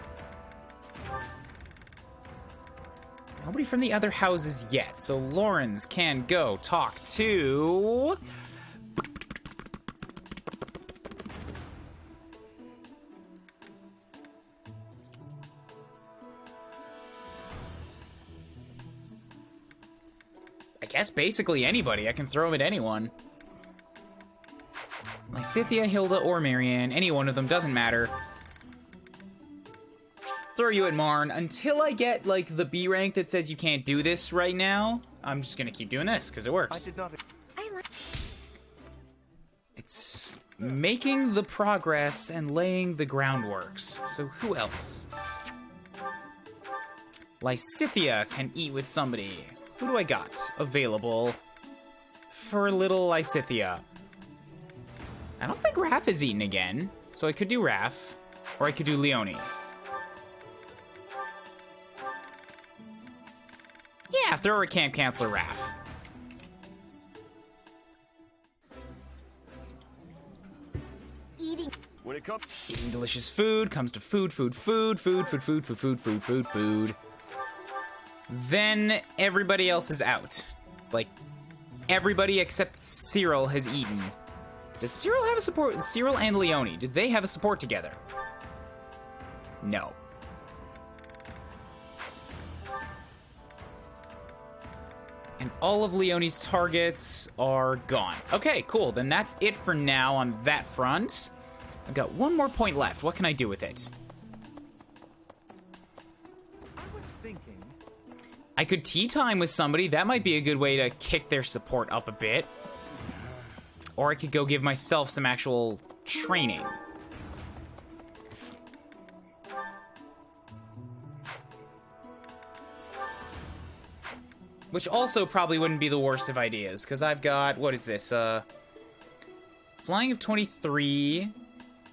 Nobody from the other houses yet. So Lawrence can go talk to... I guess basically anybody. I can throw him at anyone. Lysithia, Hilda, or Marianne. Any one of them, doesn't matter. Let's throw you at Marn. Until I get, like, the B rank that says you can't do this right now, I'm just gonna keep doing this, because it works. It's making the progress and laying the groundworks. So who else? Lysithia can eat with somebody. Who do I got available for little Lysithia? I don't think Raph is eaten again, so I could do Raph, or I could do Leonie. Yeah, throw her a Camp Counselor Raph. When it comes Eating delicious food comes to food. Then everybody else is out. Like, everybody except Cyril has eaten. Does Cyril have a support? Cyril and Leonie, did they have a support together? No. And all of Leonie's targets are gone. Okay, cool. Then that's it for now on that front. I've got one more point left. What can I do with it? I was thinking... I could tea time with somebody. That might be a good way to kick their support up a bit. Or I could go give myself some actual training. Which also probably wouldn't be the worst of ideas, because I've got, what is this? Flying of 23,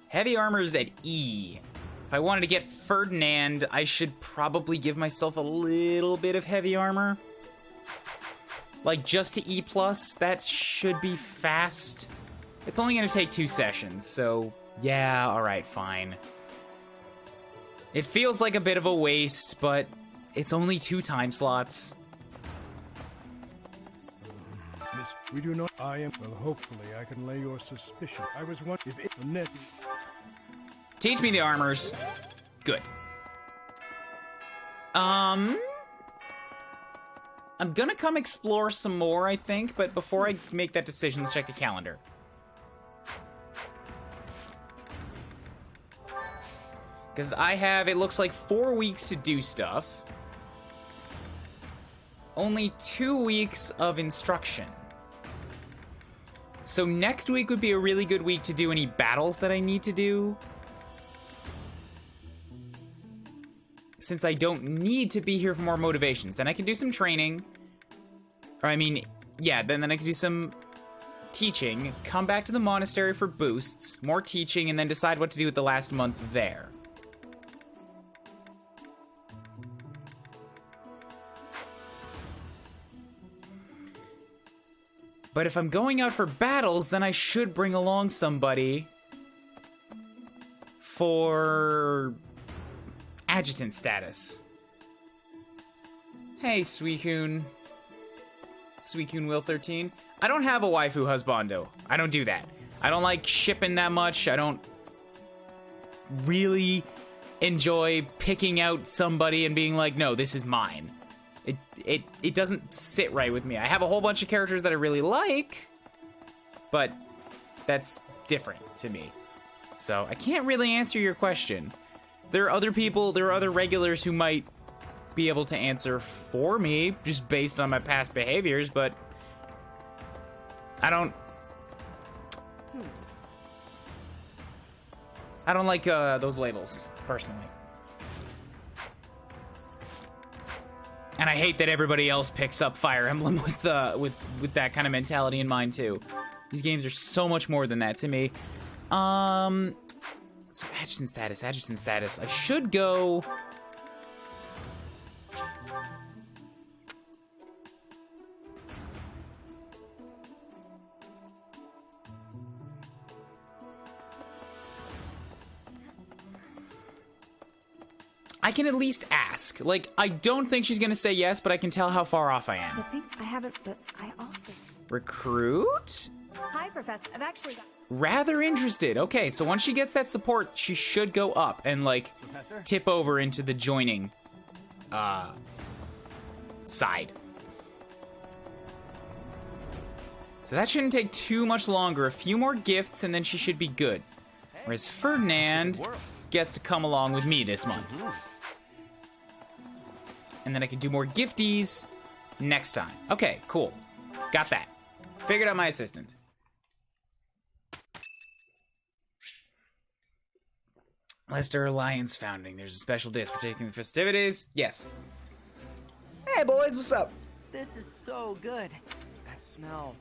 heavy armor's at E. If I wanted to get Ferdinand, I should probably give myself a little bit of heavy armor. Like, just to E+, that should be fast. It's only going to take 2 sessions, so yeah, alright, fine. It feels like a bit of a waste, but it's only 2 time slots. Miss, we do not. I am. Well, hopefully, I can lay your suspicion. I was wondering if the net. Teach me the armors. Good. I'm gonna come explore some more, I think, but before I make that decision, let's check the calendar. Because I have, it looks like 4 weeks to do stuff. Only 2 weeks of instruction. So next week would be a really good week to do any battles that I need to do. Since I don't need to be here for more motivations. Then I can do some training. Or I mean, yeah, then I can do some teaching. Come back to the monastery for boosts. More teaching, and then decide what to do with the last month there. But if I'm going out for battles, then I should bring along somebody for adjutant status. Hey, Suicune. Suicune Will 13. I don't have a waifu husbando. I don't do that. I don't like shipping that much. I don't really enjoy picking out somebody and being like, no, this is mine. It doesn't sit right with me. I have a whole bunch of characters that I really like, but that's different to me. So I can't really answer your question. There are other people, there are other regulars who might be able to answer for me just based on my past behaviors, but I don't like those labels personally. And I hate that everybody else picks up Fire Emblem with that kind of mentality in mind too. These games are so much more than that to me. So adjutant status. I should go. I can at least ask. Like, I don't think she's gonna say yes, but I can tell how far off I am. I think I haven't, but I also... Recruit? Hi, Professor. I've actually got... Rather interested. Okay, so once she gets that support, she should go up and, like, Professor? tip over into the joining, side. So that shouldn't take too much longer. A few more gifts, and then she should be good. Whereas Ferdinand gets to come along with me this month. And then I can do more gifties next time. Okay, cool. Got that. Figured out my assistant. Leicester Alliance founding. There's a special disc protecting the festivities. Yes. Hey, boys, what's up? This is so good. That smell.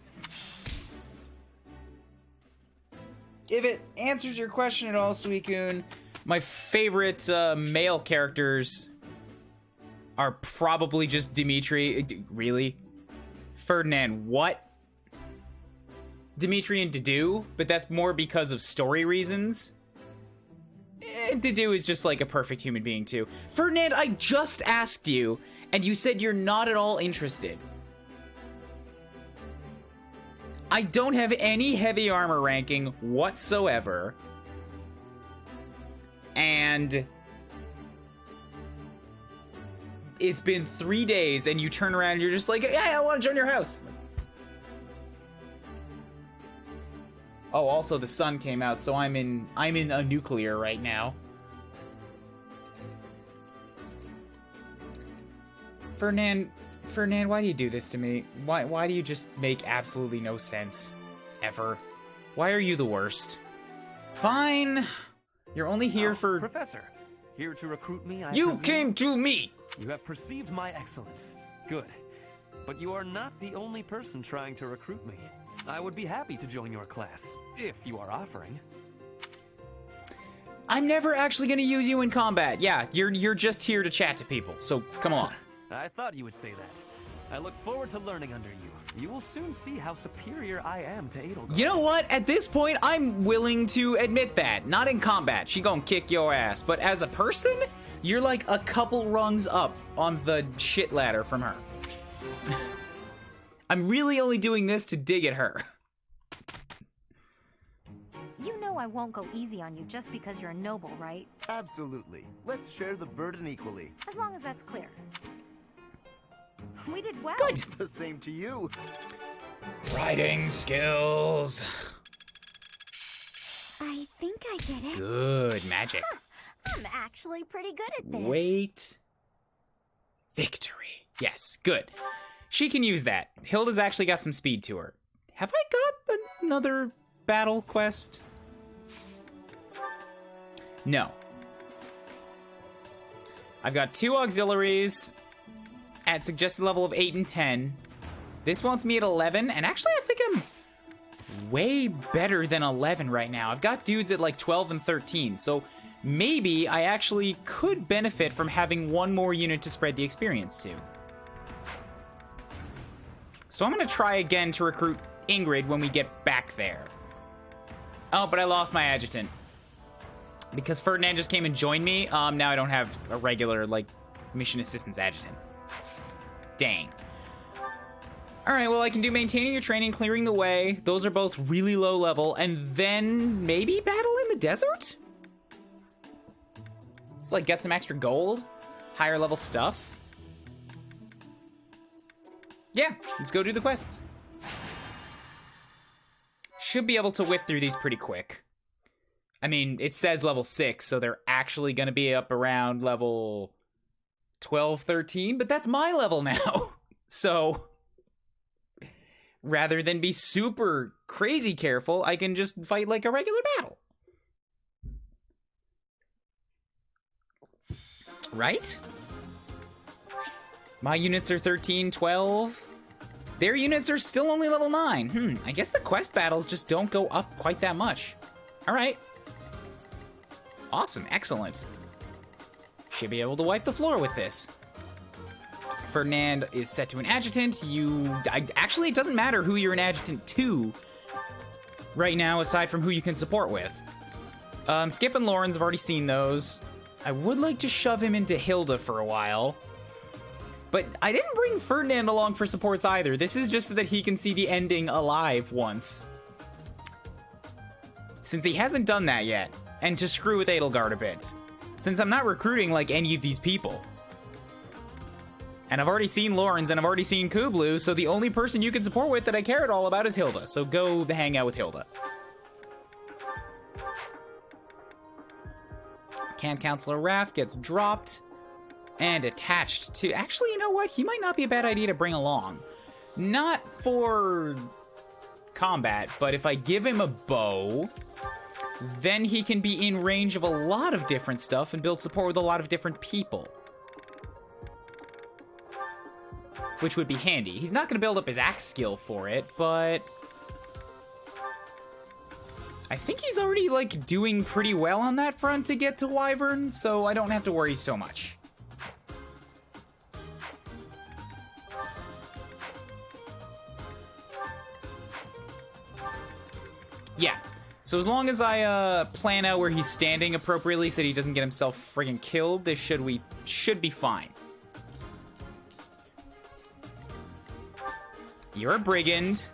If it answers your question at all, Suicune, my favorite male characters are probably just Dimitri. Really? Ferdinand, what? Dimitri and Dedue, but that's more because of story reasons. Dedue is just like a perfect human being too. Ferdinand, I just asked you, and you said you're not at all interested. I don't have any heavy armor ranking whatsoever. And it's been 3 days, and you turn around and you're just like, yeah, I want to join your house. Oh, also the sun came out, so I'm in a nuclear right now. Ferdinand, why do you do this to me? Why do you just make absolutely no sense ever? Why are you the worst? Fine. You're only here for... Professor, here to recruit me, I You presume? came to me! You have perceived my excellence. Good. But you are not the only person trying to recruit me. I would be happy to join your class, if you are offering. I'm never actually gonna use you in combat. Yeah, you're just here to chat to people, so come along. I thought you would say that. I look forward to learning under you. You will soon see how superior I am to Edelgard. You know what? At this point, I'm willing to admit that. Not in combat, she gonna kick your ass. But as a person, you're like a couple rungs up on the shit ladder from her. I'm really only doing this to dig at her. You know I won't go easy on you just because you're a noble, right? Absolutely. Let's share the burden equally. As long as that's clear. We did well. Good. The same to you. Writing skills. I think I get it. Good magic. Huh. I'm actually pretty good at this. Wait. Victory. Yes, good. She can use that. Hilda's actually got some speed to her. Have I got another battle quest? No. I've got 2 auxiliaries at suggested level of 8 and 10. This wants me at 11, and actually I think I'm way better than 11 right now. I've got dudes at like 12 and 13, so maybe I actually could benefit from having 1 more unit to spread the experience to. So I'm gonna try again to recruit Ingrid when we get back there. Oh, but I lost my adjutant. Because Ferdinand just came and joined me, now I don't have a regular, like, mission assistance adjutant. Dang. Alright, well I can do maintaining your training, clearing the way. Those are both really low level. And then maybe battle in the desert? Let's, like, get some extra gold. Higher level stuff. Yeah, let's go do the quests. Should be able to whip through these pretty quick. I mean, it says level 6, so they're actually going to be up around level 12, 13, but that's my level now. So, rather than be super crazy careful, I can just fight like a regular battle. Right? My units are 13, 12. Their units are still only level 9. I guess the quest battles just don't go up quite that much. All right. Awesome, excellent. Should be able to wipe the floor with this. Ferdinand is set to an adjutant. Actually, it doesn't matter who you're an adjutant to right now, aside from who you can support with. Skip and Lawrence, I've already seen those. I would like to shove him into Hilda for a while. But I didn't bring Ferdinand along for supports either. This is just so that he can see the ending alive once. Since he hasn't done that yet. And to screw with Edelgard a bit. Since I'm not recruiting like any of these people. And I've already seen Lawrence and I've already seen Kublu, so the only person you can support with that I care at all about is Hilda. So go hang out with Hilda. Camp Counselor Raph gets dropped and attached to... Actually, you know what? He might not be a bad idea to bring along. Not for combat, but if I give him a bow, then he can be in range of a lot of different stuff and build support with a lot of different people. Which would be handy. He's not going to build up his axe skill for it, but... I think he's already, like, doing pretty well on that front to get to Wyvern, so I don't have to worry so much. Yeah. So as long as I plan out where he's standing appropriately so that he doesn't get himself friggin' killed, this should be fine. You're a brigand.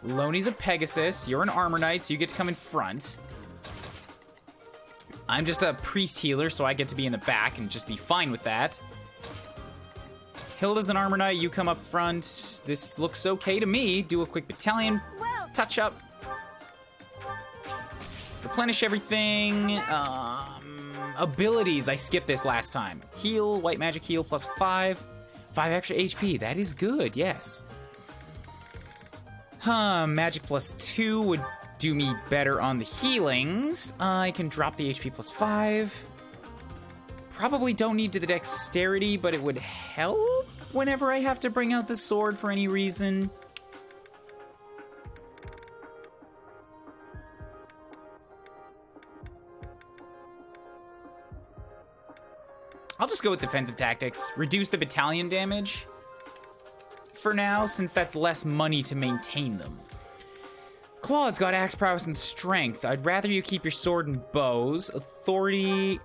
Loney's a Pegasus. You're an armor knight, so you get to come in front. I'm just a priest healer, so I get to be in the back and just be fine with that. Hilda's an armor knight. You come up front. This looks okay to me. Do a quick battalion touch up. Replenish everything. Abilities. I skipped this last time. Heal. White magic heal plus 5. 5 extra HP. That is good. Yes. Magic plus 2 would do me better on the healings. I can drop the HP plus 5. Probably don't need to the dexterity, but it would help whenever I have to bring out the sword for any reason. I'll just go with defensive tactics. Reduce the battalion damage for now, since that's less money to maintain them. Claude's got axe prowess and strength. I'd rather you keep your sword and bows. Authority,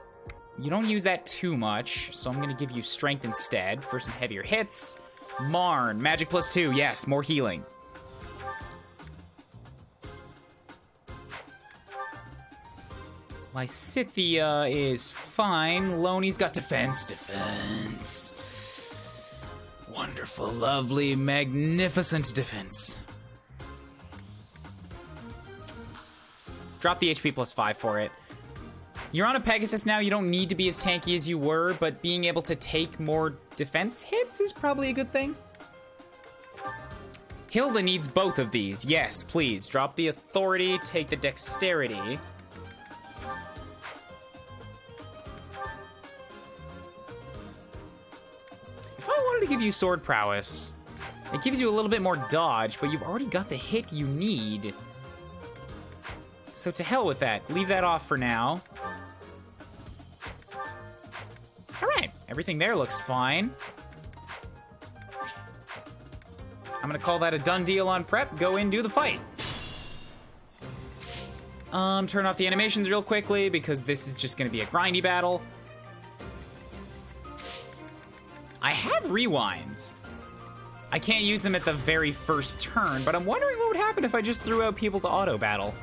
you don't use that too much, so I'm gonna give you strength instead for some heavier hits. Marn, magic plus 2, yes, more healing. Lysithia is fine. Loney's got defense. Defense. Wonderful, lovely, magnificent defense. Drop the HP plus 5 for it. You're on a Pegasus now. You don't need to be as tanky as you were, but being able to take more defense hits is probably a good thing. Hilda needs both of these. Yes, please. Drop the authority, take the dexterity. If I wanted to give you sword prowess, it gives you a little bit more dodge, but you've already got the hit you need. So to hell with that. Leave that off for now. Alright, everything there looks fine. I'm gonna call that a done deal on prep. Go in, do the fight. Turn off the animations real quickly because this is just gonna be a grindy battle. I have rewinds. I can't use them at the very first turn, but I'm wondering what would happen if I just threw out people to auto battle.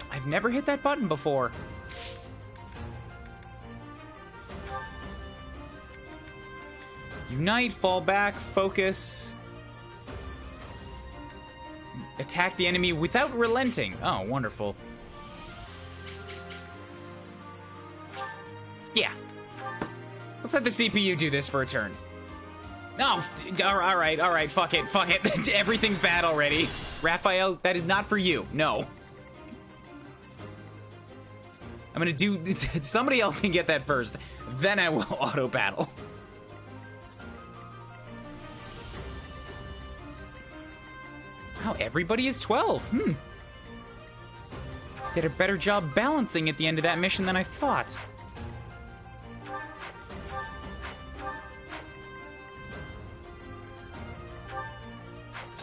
I've never hit that button before. Unite, fall back, focus. Attack the enemy without relenting. Oh, wonderful. Yeah. Let's let the CPU do this for a turn. No, all right, fuck it. Everything's bad already. Raphael, that is not for you. No. I'm gonna do, somebody else can get that first. Then I will auto battle. Wow, everybody is 12. Did a better job balancing at the end of that mission than I thought.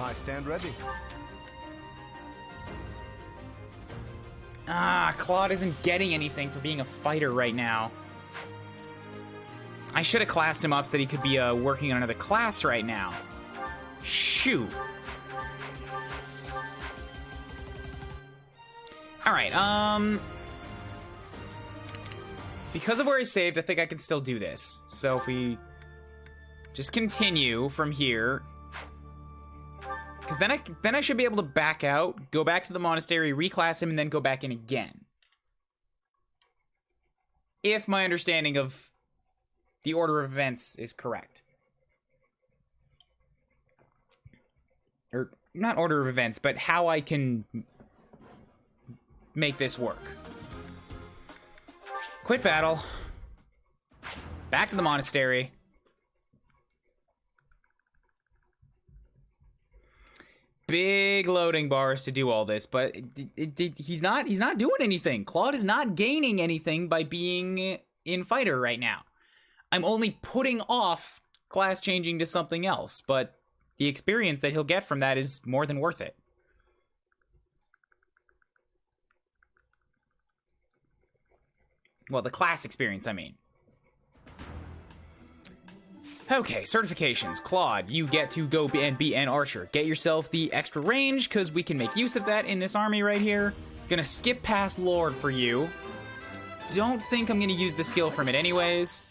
I stand ready. Claude isn't getting anything for being a fighter right now. I should have classed him up so that he could be working on another class right now. Shoot. Alright, because of where I saved, I think I can still do this. So if we just continue from here, because then I should be able to back out, go back to the monastery, reclass him, and then go back in again. If my understanding of the order of events is correct. Or, not order of events, but how I can make this work. Quit battle. Back to the monastery. Big loading bars to do all this, but he's not doing anything. Claude is not gaining anything by being in fighter right now. I'm only putting off class changing to something else, but the experience that he'll get from that is more than worth it. Well, the class experience, I mean. Okay, certifications. Claude, you get to go and be an archer. Get yourself the extra range, because we can make use of that in this army right here. Gonna skip past Lord for you. Don't think I'm gonna use the skill from it anyways.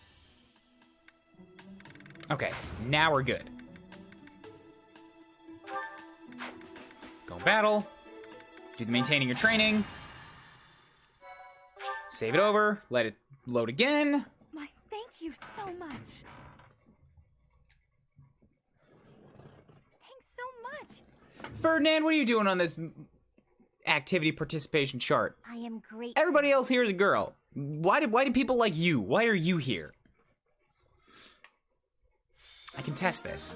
Okay, now we're good. Go battle. Do the maintaining your training. Save it over. Let it load again. My, thank you so much. Thanks so much. Ferdinand, what are you doing on this activity participation chart? I am great. Everybody else here is a girl. Why do people like you? Why are you here? I can test this.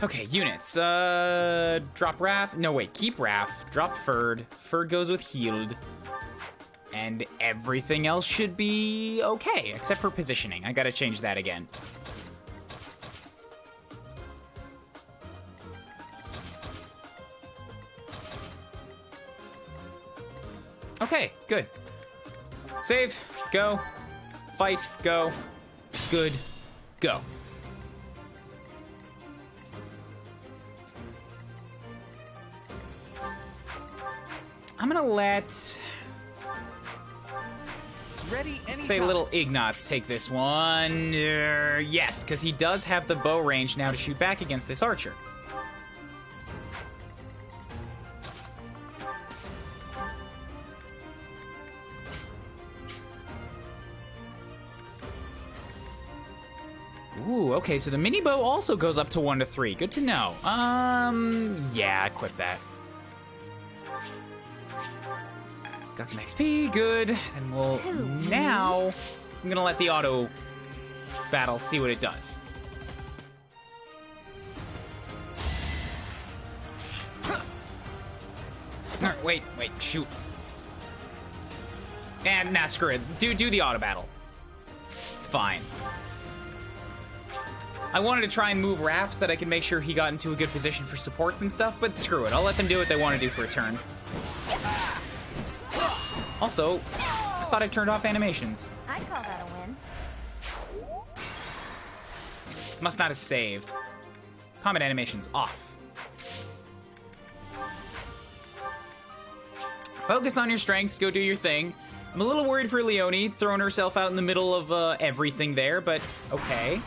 Okay, units. Drop Raph. No, wait, keep Raph. Drop Ferd. Ferd goes with healed. And everything else should be okay, except for positioning. I gotta change that again. Okay, good. Save, go. Fight, go. Good, go. I'm gonna let... say little Ignatz take this one. Yes, because he does have the bow range now to shoot back against this archer. Ooh, okay, so the mini bow also goes up to 1 to 3. Good to know. Yeah, equip that. Got some XP, good. And we'll now I'm gonna let the auto battle see what it does. Wait, shoot. And nah, screw it. Do the auto battle. It's fine. I wanted to try and move Raph so that I could make sure he got into a good position for supports and stuff, but screw it. I'll let them do what they want to do for a turn. Also, I thought I turned off animations. I call that a win. Must not have saved. Combat animations off. Focus on your strengths, go do your thing. I'm a little worried for Leonie, throwing herself out in the middle of everything there, but okay.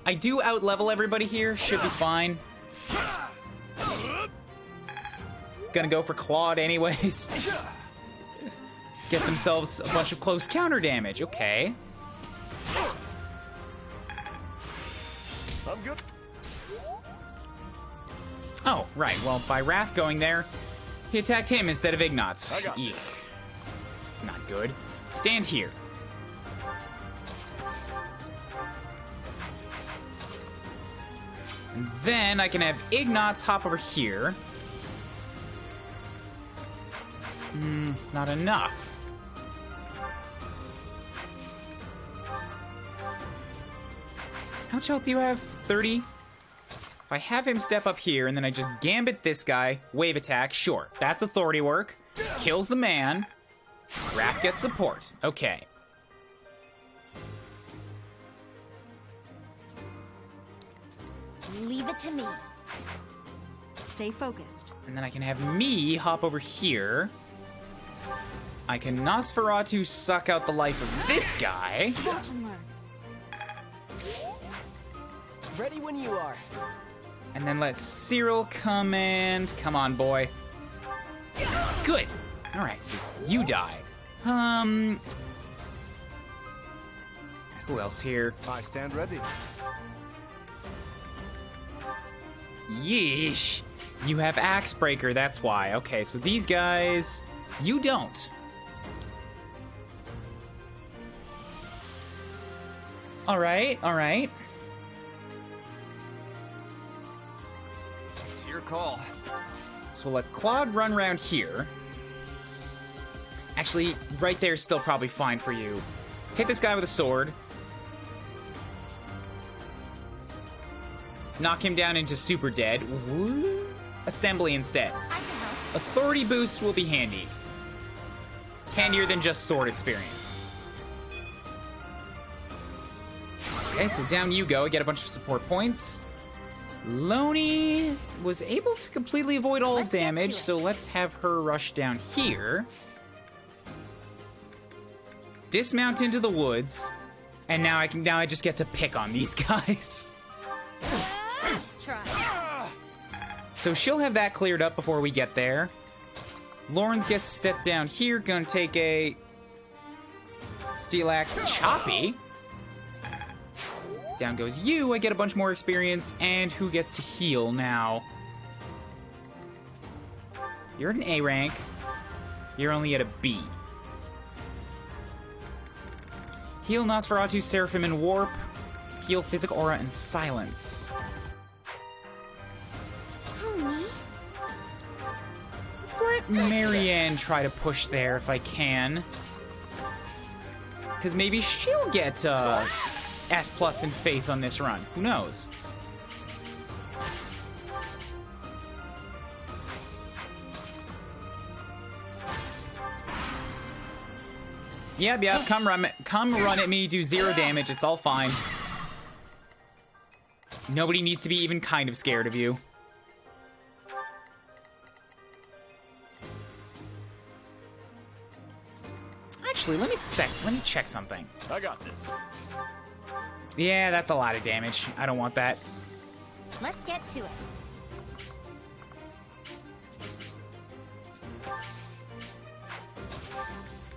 I do out-level everybody here, should be fine. Gonna go for Claude anyways. Get themselves a bunch of close counter damage, okay. I'm good. Oh, right, well, by Raph going there, he attacked him instead of Ignatz. Eek. It's not good. Stand here. And then I can have Ignatz hop over here. It's not enough. How much health do you have? 30? If I have him step up here and then I just gambit this guy, wave attack, sure. That's authority work. Kills the man. Raph gets support. Okay. Leave it to me. Stay focused. And then I can have me hop over here. I can Nosferatu suck out the life of this guy. Watch and learn. Ready when you are. And then let Cyril come and... Come on, boy. Good. Alright, so you die. Who else here? I stand ready. Yeesh. You have Axebreaker, that's why. Okay, so these guys... You don't. Alright, alright. It's your call. So we'll let Claude run around here. Actually, right there is still probably fine for you. Hit this guy with a sword. Knock him down into super dead. Woo. Assembly instead. Authority boosts will be handy. Handier than just sword experience. Okay, so down you go. I get a bunch of support points. Loney was able to completely avoid all damage, so let's have her rush down here. Dismount into the woods, and now I just get to pick on these guys. Nice try. So she'll have that cleared up before we get there. Lawrence gets to step down here, gonna take a Steel Axe Choppy. Down goes you, I get a bunch more experience, and who gets to heal now? You're at an A rank. You're only at a B. Heal Nosferatu, Seraphim, and Warp. Heal Physic Aura and Silence. Let's let Marianne try to push there if I can. Because maybe she'll get S+ in Faith on this run. Who knows? Yep. Come run at me. Do 0 damage. It's all fine. Nobody needs to be even kind of scared of you. Actually, let me check something. I got this. Yeah, that's a lot of damage. I don't want that. Let's get to it.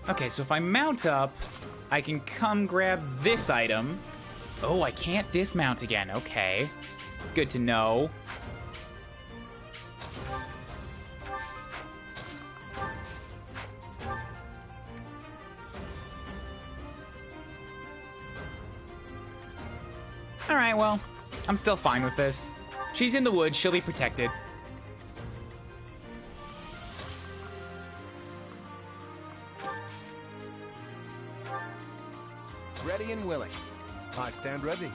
Okay, so if I mount up, I can come grab this item. Oh, I can't dismount again. Okay. It's good to know. Alright, well, I'm still fine with this. She's in the woods, she'll be protected. Ready and willing. I stand ready.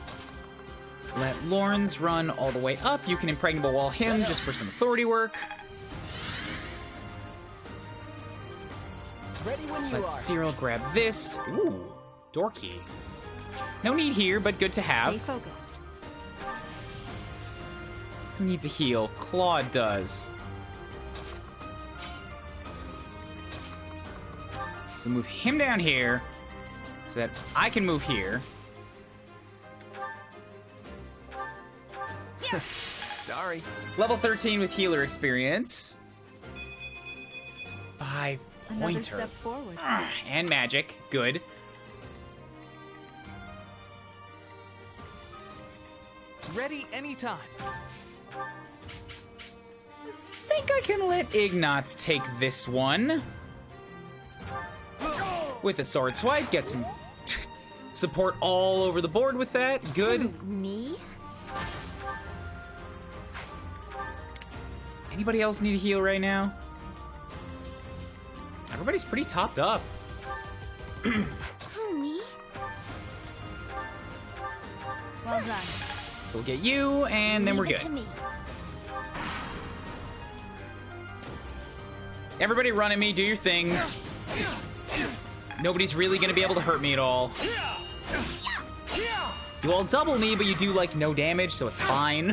Let Lawrence run all the way up. You can impregnable wall him just for some authority work. Ready when you Let are. Cyril grab this. Ooh, door key. No need here, but good to have. Stay focused. Who needs a heal? Claude does. So move him down here so that I can move here. Sorry. Level 13 with healer experience. 5 Another pointer. step forward. And magic. Good. Ready anytime. I think I can let Ignatz take this one. With a sword swipe, get some support all over the board with that. Good. Me? Anybody else need a heal right now? Everybody's pretty topped up. Who, me? Well done. So we'll get you, and then we're Leave it good. to me. Everybody run at me, do your things. Nobody's really gonna be able to hurt me at all. You all double me, but you do, like, no damage, so it's fine.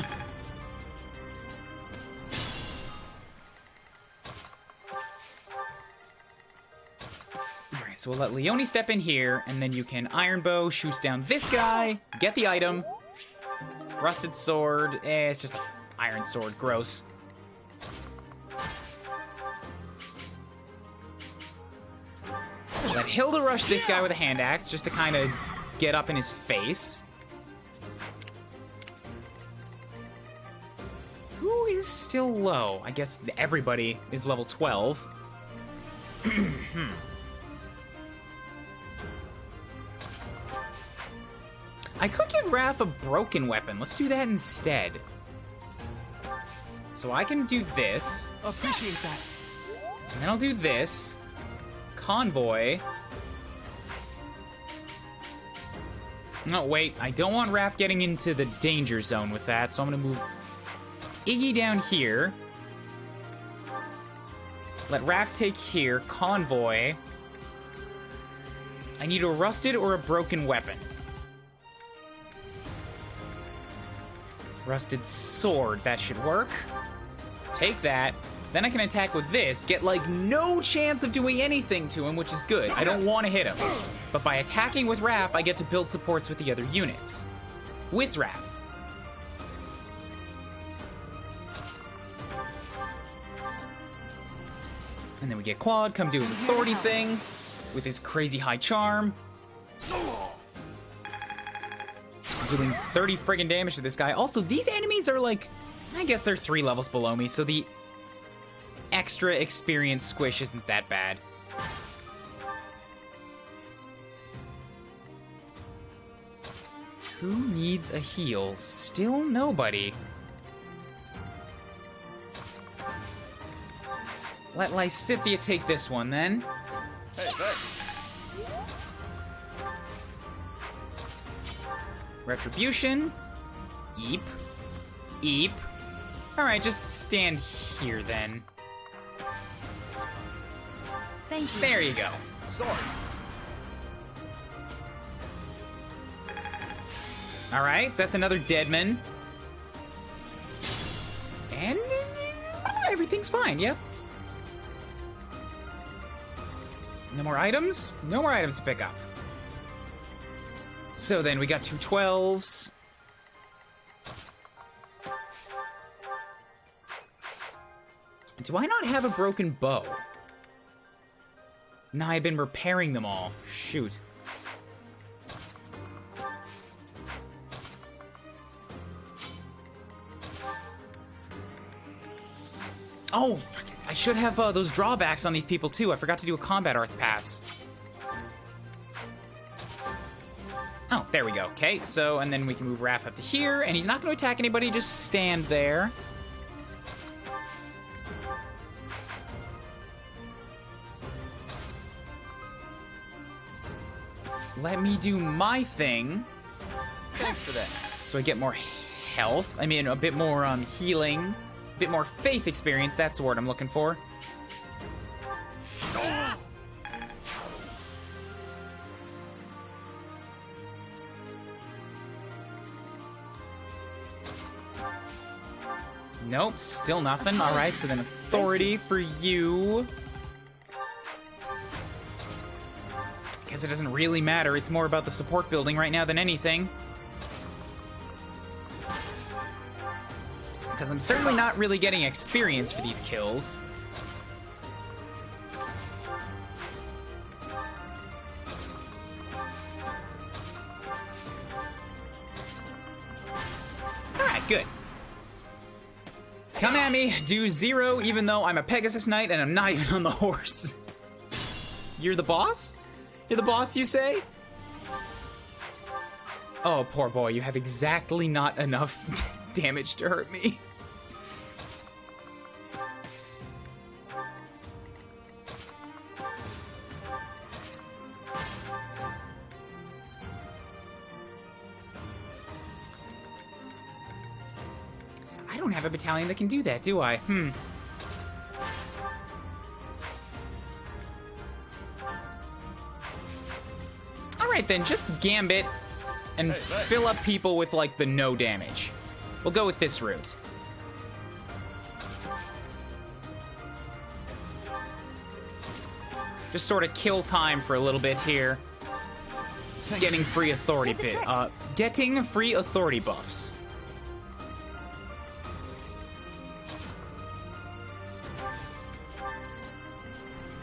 Alright, so we'll let Leone step in here, and then you can Iron Bow, shoot down this guy, get the item. Rusted sword, it's just an iron sword, gross. Let Hilda rush this guy with a hand axe, just to kind of get up in his face. Who is still low? I guess everybody is level 12. I could give Raph a broken weapon. Let's do that instead. So I can do this. Appreciate that. And then I'll do this. Convoy. No, wait. I don't want Raph getting into the danger zone with that, so I'm going to move Iggy down here. Let Raph take here. Convoy. I need a rusted or a broken weapon. Rusted sword, that should work. Take that. Then I can attack with this, get like no chance of doing anything to him, which is good. I don't want to hit him. But by attacking with Raph, I get to build supports with the other units. With Raph. And then we get Claude come do his authority thing with his crazy high charm. Doing 30 friggin' damage to this guy. Also, these enemies are like, I guess they're 3 levels below me, so the extra experience squish isn't that bad. Who needs a heal? Still nobody. Let Lysithea take this one, then. Hey, hey. Retribution. Eep. Eep. Alright, just stand here, then. Thank you. There you go. Sorry. Alright, so that's another Deadman. And everything's fine, yep. No more items? No more items to pick up. So then we got 2 12s. Do I not have a broken bow? No, I've been repairing them all. Shoot. Oh, fuck it. I should have those drawbacks on these people too. I forgot to do a combat arts pass. Oh, there we go. Okay, so, and then we can move Raph up to here, and he's not going to attack anybody, just stand there. Let me do my thing. Thanks for that. So I get more health. I mean, a bit more healing. A bit more faith experience. That's the word I'm looking for. Nope, still nothing. All right, so then authority for you. Guess it doesn't really matter. It's more about the support building right now than anything. Because I'm certainly not really getting experience for these kills. Alright, good. Come at me, do 0, even though I'm a Pegasus Knight and I'm not even on the horse. You're the boss? You're the boss, you say? Oh, poor boy, you have exactly not enough damage to hurt me. I don't have a battalion that can do that, do I? Alright then, just gambit and fill up people with, like, the no damage. We'll go with this route. Just sort of kill time for a little bit here. Getting free authority getting free authority buffs.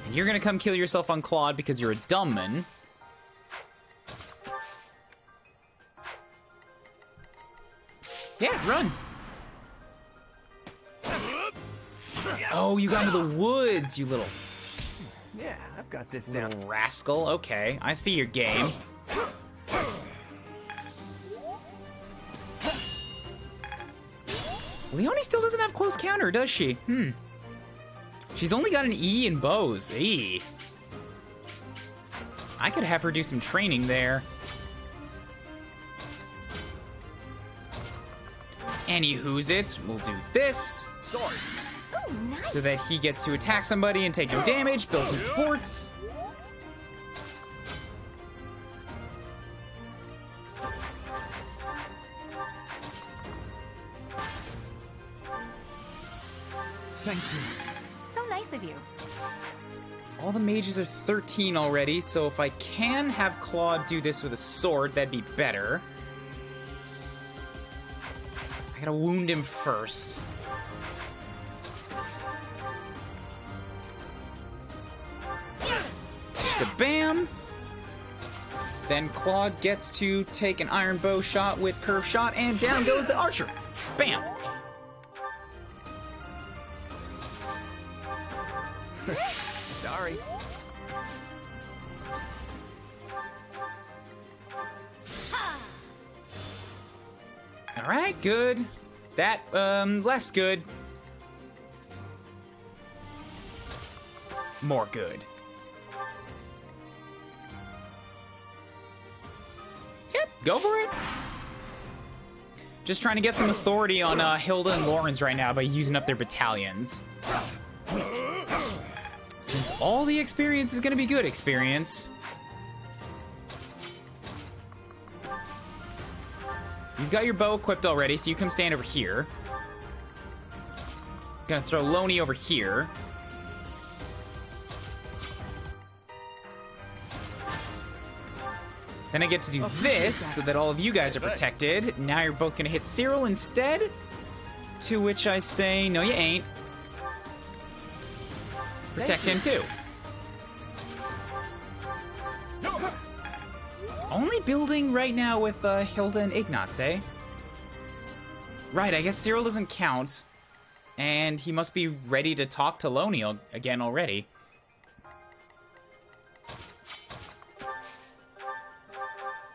And you're gonna come kill yourself on Claude because you're a dumbman. Yeah, run. Oh, you got into the woods, you little... Yeah, I've got this down. Little rascal. Okay, I see your game. Leonie still doesn't have close counter, does she? She's only got an E in bows. E. I could have her do some training there. Any-who's-its, we'll do this. Sorry. Oh, nice. So that he gets to attack somebody and take no damage, build some supports. Thank you. So nice of you. All the mages are 13 already, so if I can have Claude do this with a sword, that'd be better. I gotta wound him first. Just a bam. Then Claude gets to take an iron bow shot with curve shot, and down goes the archer. Bam. Sorry. All right, good. That, less good. More good. Yep, go for it. Just trying to get some authority on Hilda and Lawrence right now by using up their battalions. Since all the experience is gonna be good experience. You've got your bow equipped already, so you come stand over here. Gonna throw Loney over here. Then I get to do this, so that all of you guys are protected. Now you're both gonna hit Cyril instead. To which I say, no you ain't. Protect him too. Only building right now with Hilda and Ignatz, eh? Right, I guess Cyril doesn't count. And he must be ready to talk to Loney again already.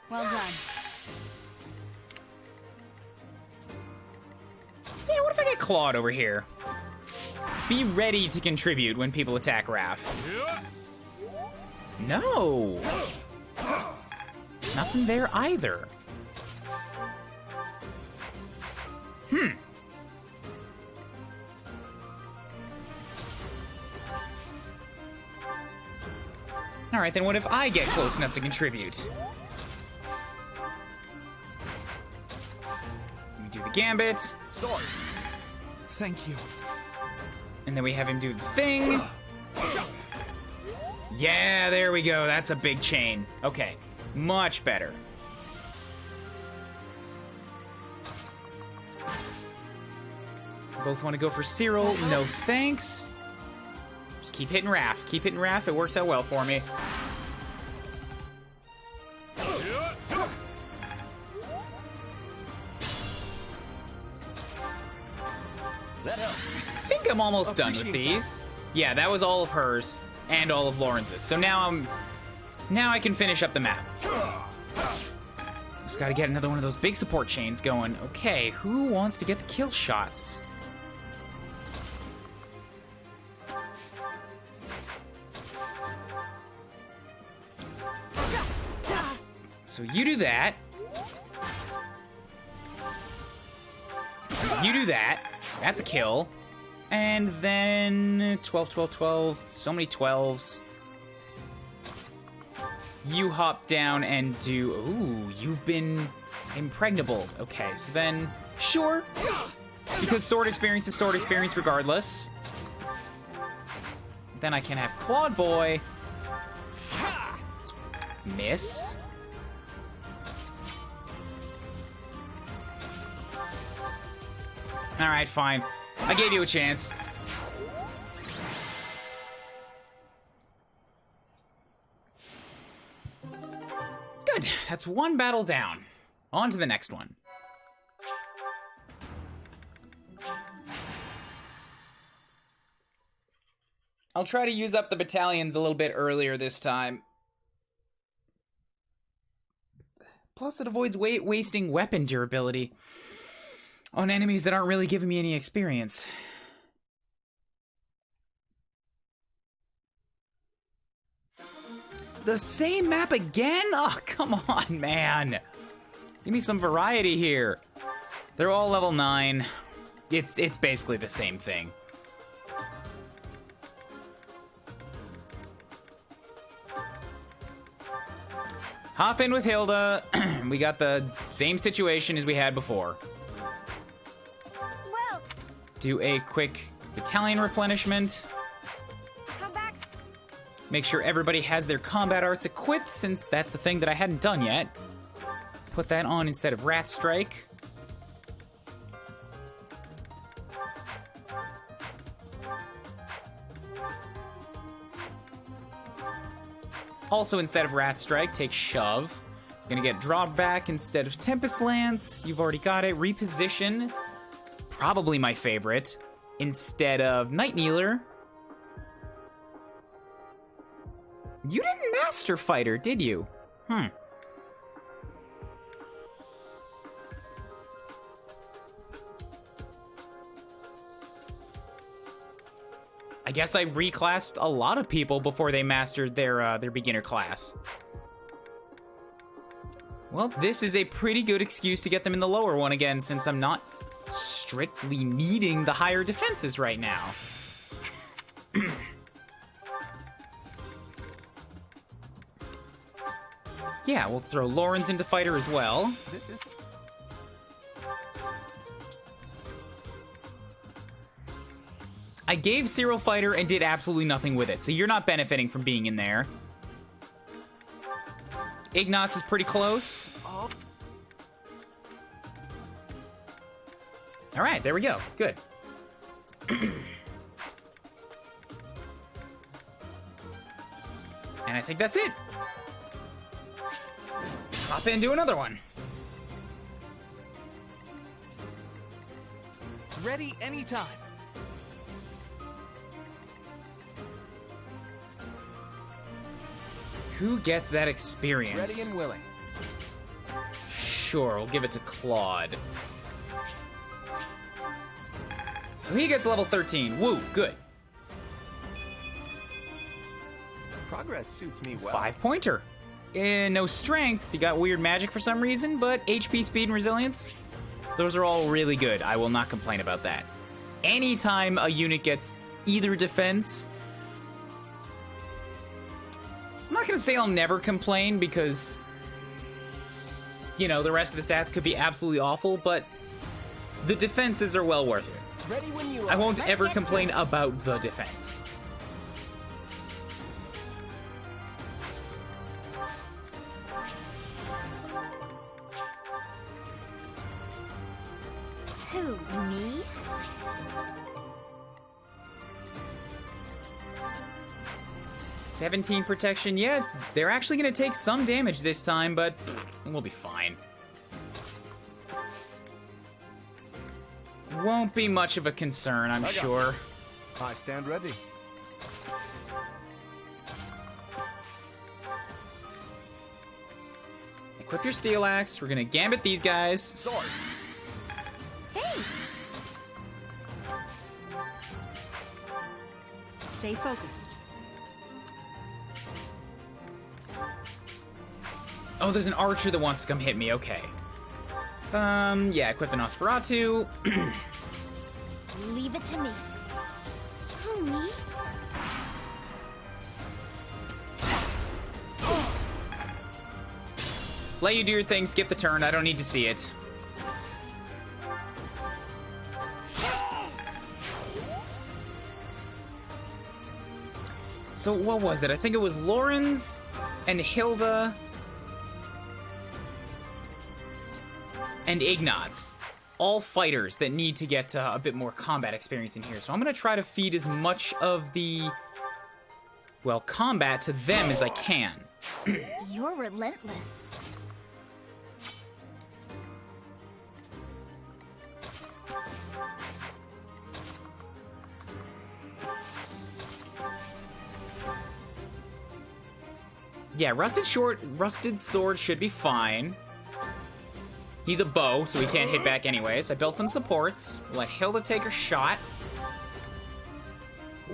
Well done. Yeah, what if I get Claude over here? Be ready to contribute when people attack Raph. No! Nothing there either. Alright, then what if I get close enough to contribute? Let me do the gambit. Sorry. Thank you. And then we have him do the thing. Yeah, there we go. That's a big chain. Okay, much better. Both want to go for Cyril. No thanks. Just keep hitting Raph. Keep hitting Raph. It works out well for me. That helps. I think I'm almost done with these. Yeah, that was all of hers and all of Lawrence's. So now I can finish up the map. Just gotta get another one of those big support chains going. Okay, who wants to get the kill shots? So you do that. You do that. That's a kill. And then 12, 12, 12. So many 12s. You hop down and do... Ooh, you've been impregnable. Okay, so then... Sure. Because sword experience is sword experience regardless. Then I can have Claude Boy. Miss. Alright, fine. I gave you a chance. Good. That's one battle down. On to the next one. I'll try to use up the battalions a little bit earlier this time. Plus, it avoids wasting weapon durability on enemies that aren't really giving me any experience. The same map again? Oh, come on, man. Give me some variety here. They're all level 9. It's basically the same thing. Hop in with Hilda. We got the same situation as we had before. Well, Do a quick Battalion replenishment. Come back. Make sure everybody has their combat arts equipped, since that's the thing that I hadn't done yet. Put that on instead of Rat Strike. Also, instead of Rat Strike, take Shove. Gonna get Drawback instead of Tempest Lance. You've already got it. Reposition. Probably my favorite. Instead of Night Kneeler. You didn't Master Fighter, did you? I guess I reclassed a lot of people before they mastered their beginner class. Well, this is a pretty good excuse to get them in the lower one again, since I'm not strictly needing the higher defenses right now. Yeah, we'll throw Lawrence into fighter as well. I gave Cyril fighter and did absolutely nothing with it, so you're not benefiting from being in there. Ignatz is pretty close. All right, there we go. Good. And I think that's it. Hop in, do another one. Ready anytime. Who gets that experience? Ready and willing. Sure, we'll give it to Claude. So he gets level 13. Woo, good. Progress suits me well. 5-pointer. No strength. You got weird magic for some reason, but HP, speed, and resilience, those are all really good. I will not complain about that. Anytime a unit gets either defense, I'm not going to say I'll never complain because, you know, the rest of the stats could be absolutely awful, but the defenses are well worth it. Ready when you are. I won't ever complain about the defense. Who, me? $17 protection. Yeah, they're actually going to take some damage this time, but we'll be fine. Won't be much of a concern, I'm sure. I stand ready. Equip your steel axe. We're going to gambit these guys. Sword. Stay focused. Oh, there's an archer that wants to come hit me. Okay. Yeah, equip the Nosferatu. Leave it to me. Who, me? Let you do your thing, skip the turn. I don't need to see it. So what was it? I think it was Lorenz and Hilda and Ignatz. All fighters that need to get a bit more combat experience in here. So I'm going to try to feed as much of the, well, combat to them as I can. You're relentless. Yeah, Rusted Sword should be fine. He's a bow, so he can't hit back anyways. I built some supports. Let Hilda take her shot.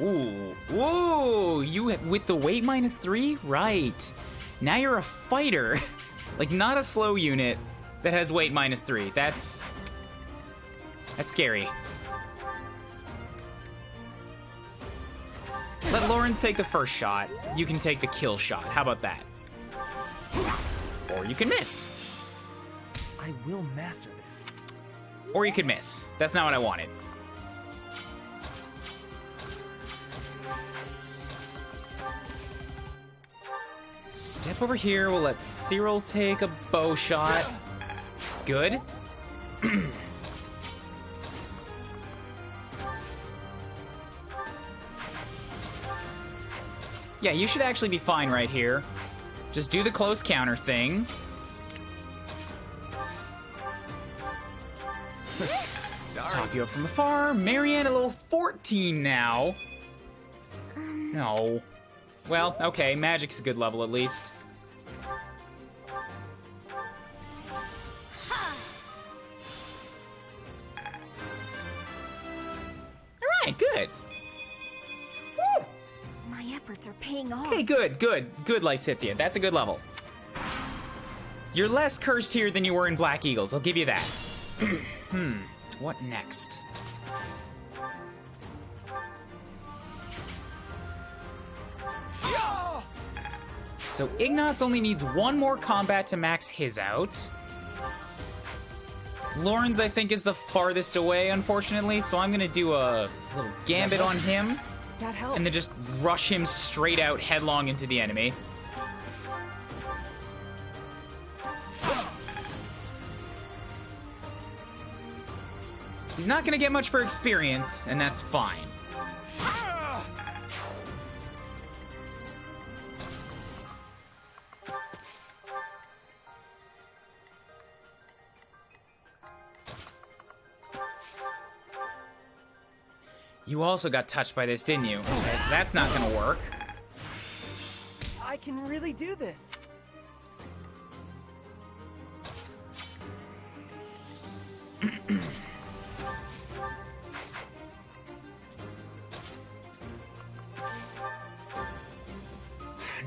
Ooh. Ooh! You with the weight -3? Right. Now you're a fighter. Like, not a slow unit that has weight -3. That's scary. Let Lawrence take the first shot. You can take the kill shot. How about that? Or you can miss. I will master this. Or you could miss. That's not what I wanted. Step over here. We'll let Cyril take a bow shot. Good. Yeah, you should actually be fine right here. Just do the close counter thing. Sorry. Top you up from afar. Marianne at level 14 now. No. Well, okay, magic's a good level at least. Alright, good. Woo! My efforts are paying off. Okay, good. Good, Lysithia. That's a good level. You're less cursed here than you were in Black Eagles, I'll give you that. What next? So Ignatz only needs one more combat to max his out. Lauren's, I think, is the farthest away, unfortunately, so I'm gonna do a little gambit on him. That helps. And then just rush him straight out headlong into the enemy. He's not gonna get much for experience, and that's fine. You also got touched by this, didn't you? Okay, so that's not gonna work. I can really do this.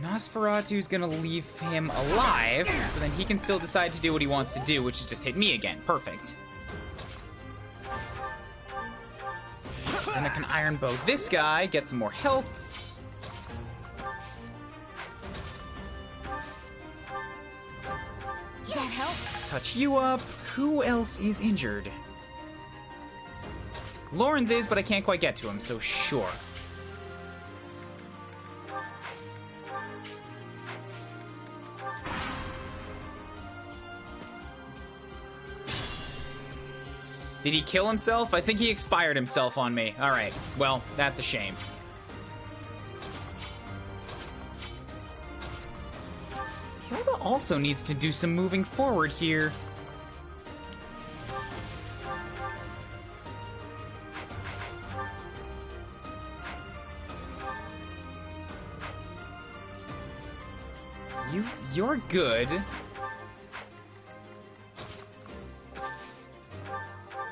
Nosferatu's gonna leave him alive, so then he can still decide to do what he wants to do, which is just hit me again. Perfect. Then I can Iron Bow this guy, get some more healths. That helps. Touch you up. Who else is injured? Lawrence is, but I can't quite get to him, so sure. Did he kill himself? I think he expired himself on me. All right, well, that's a shame. Hilda also needs to do some moving forward here. You're good.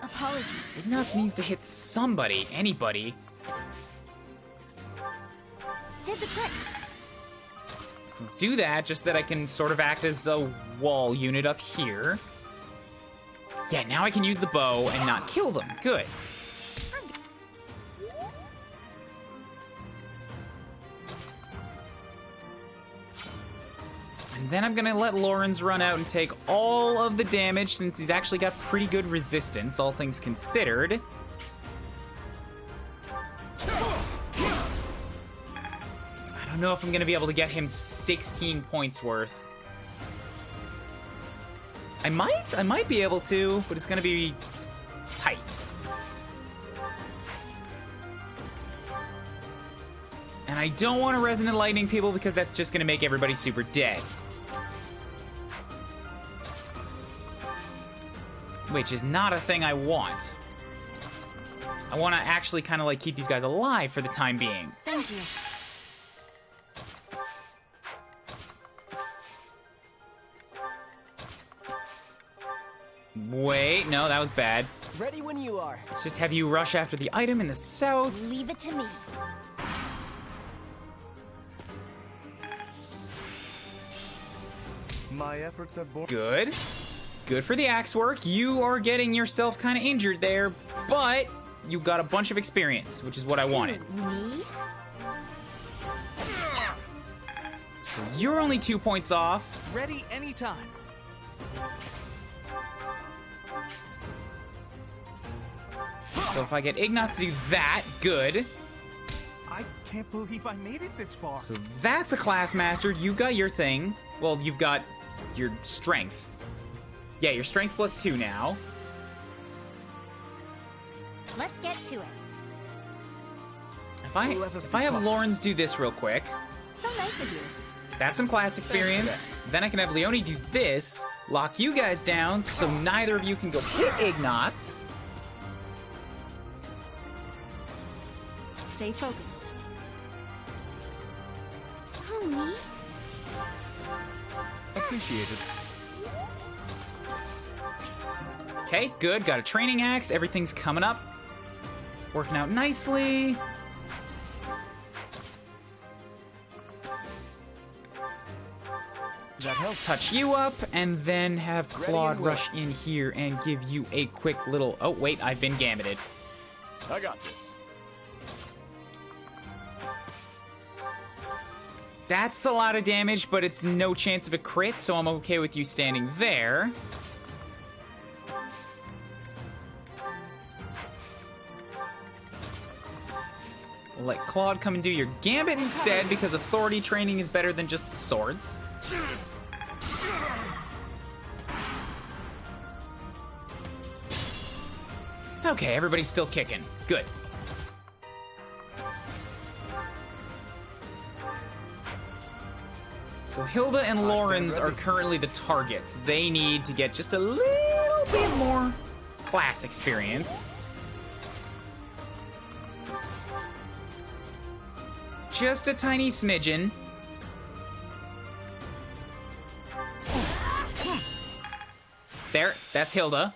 Apologies. Ignatz needs to hit somebody, anybody. Did the trick. So let's do that, just that I can sort of act as a wall unit up here. Yeah, now I can use the bow and not kill them. Good. And then I'm gonna let Lawrence run out and take all of the damage since he's actually got pretty good resistance, all things considered. I don't know if I'm gonna be able to get him 16 points worth. I might be able to, but it's gonna be tight. And I don't want to Resonant Lightning people because that's just gonna make everybody super dead. Which is not a thing I want. I want to actually kind of like keep these guys alive for the time being. Thank you. Wait, no, that was bad. Ready when you are. Let's just have you rush after the item in the south. Leave it to me. My efforts have borne. Good. Good for the axe work. You are getting yourself kind of injured there, but you got a bunch of experience, which is what I wanted. Me? So you're only 2 points off. Ready anytime. So if I get Ignatz to do that, good. I can't believe I made it this far. So that's a class mastered. You've got your thing. Well, you've got your strength. Yeah, your strength +2 now. Let's get to it. If I have Lawrence do this real quick. So nice of you. That's some class experience. Then I can have Leone do this, lock you guys down so neither of you can go hit Ignatz. Stay focused. Homie. Appreciated. Okay, good. Got a training axe. Everything's coming up. Working out nicely. That helps. Touch you up, and then have Claude rush in here and give you a quick little... Oh, wait, I've been gammeted. I got this. That's a lot of damage, but it's no chance of a crit, so I'm okay with you standing there. Let Claude come and do your gambit instead, because authority training is better than just swords. Okay, everybody's still kicking. Good. So Hilda and Lawrence are currently the targets. They need to get just a little bit more class experience. Just a tiny smidgen. There, that's Hilda.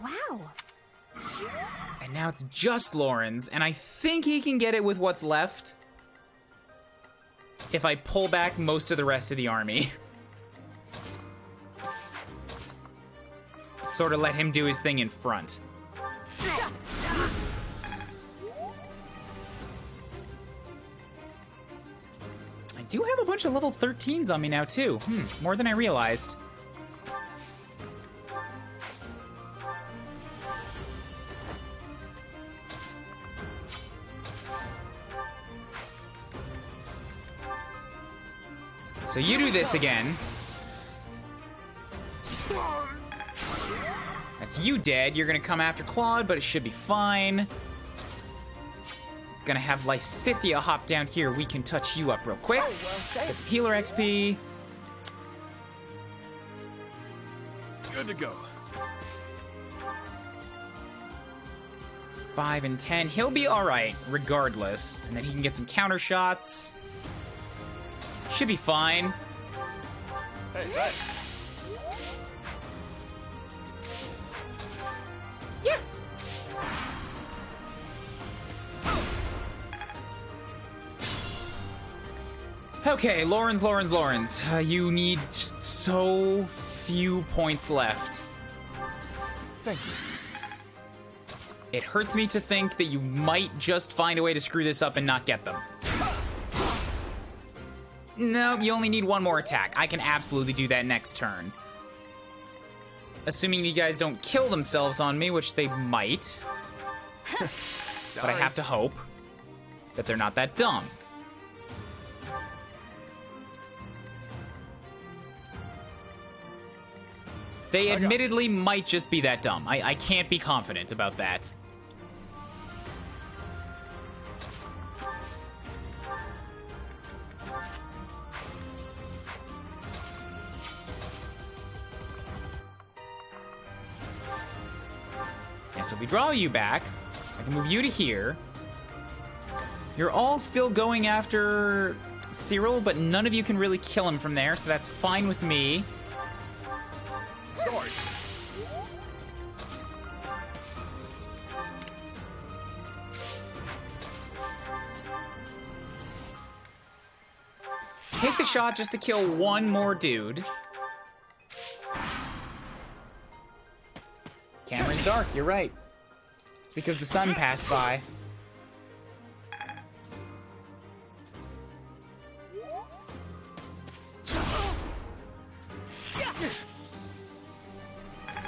Wow. And now it's just Lawrence, and I think he can get it with what's left if I pull back most of the rest of the army. Sort of let him do his thing in front. I do have a bunch of level 13s on me now, too. More than I realized. So you do this again. That's you dead. You're gonna come after Claude, but it should be fine. Gonna have Lysithea hop down here. We can touch you up real quick. Get some healer XP. Good to go. 5 and 10. He'll be alright, regardless. And then he can get some counter shots. Should be fine. Hey, hey. Yeah. Okay, Lawrence. You need just so few points left. Thank you. It hurts me to think that you might just find a way to screw this up and not get them. No, you only need one more attack. I can absolutely do that next turn. Assuming you guys don't kill themselves on me, which they might. But I have to hope that they're not that dumb. They admittedly might just be that dumb. I can't be confident about that. So if we draw you back, I can move you to here. You're all still going after Cyril, but none of you can really kill him from there, so that's fine with me. Sword. Take the shot just to kill one more dude. Cameron's dark, you're right. It's because the sun passed by.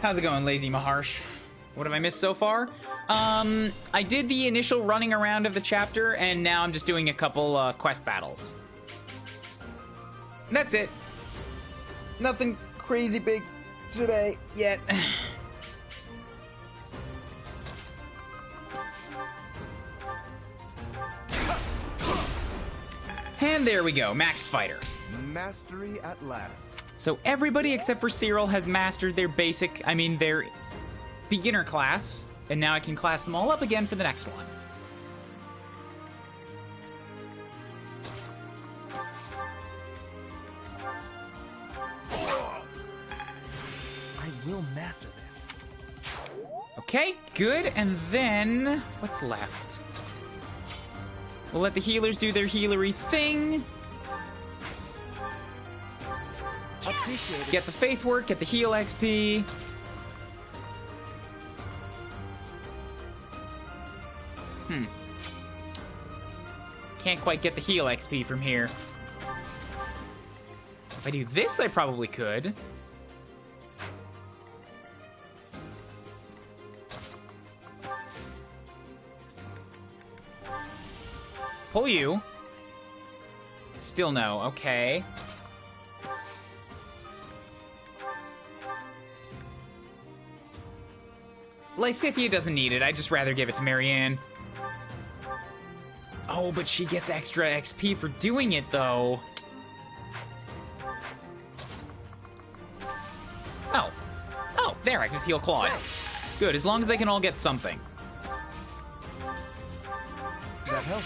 How's it going, Lazy Maharsh? What have I missed so far? I did the initial running around of the chapter, and now I'm just doing a couple quest battles. That's it. Nothing crazy big today yet. And there we go, maxed fighter. Mastery at last. So everybody except for Cyril has mastered their their beginner class, and now I can class them all up again for the next one. I will master this. Okay, good, and then what's left? We'll let the healers do their healery thing. Appreciate it. Get the faith work, get the heal XP. Can't quite get the heal XP from here. If I do this, I probably could. Pull you. Still no, okay. Lysithia doesn't need it, I'd just rather give it to Marianne. Oh, but she gets extra XP for doing it, though. Oh. Oh, there, I can just heal Claude. Good, as long as they can all get something. That helps.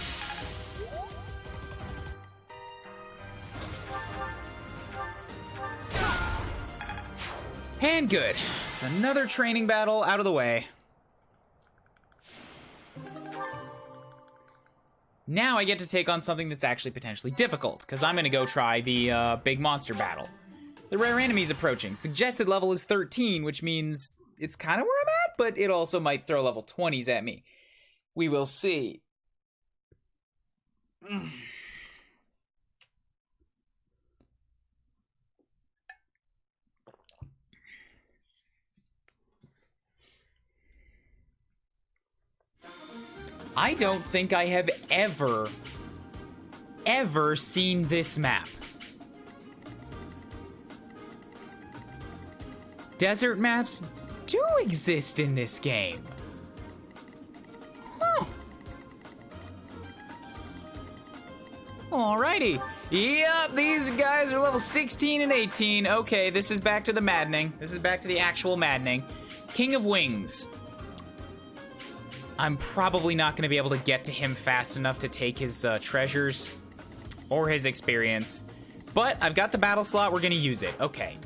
And good. It's another training battle out of the way. Now I get to take on something that's actually potentially difficult, because I'm going to go try the big monster battle. The rare enemy's approaching. Suggested level is 13, which means it's kind of where I'm at, but it also might throw level 20s at me. We will see. I don't think I have ever seen this map. Desert maps do exist in this game. Huh. Alrighty. Yep, these guys are level 16 and 18. Okay, this is back to the maddening. This is back to the actual maddening. King of Wings. I'm probably not going to be able to get to him fast enough to take his treasures or his experience. But I've got the battle slot. We're going to use it. Okay.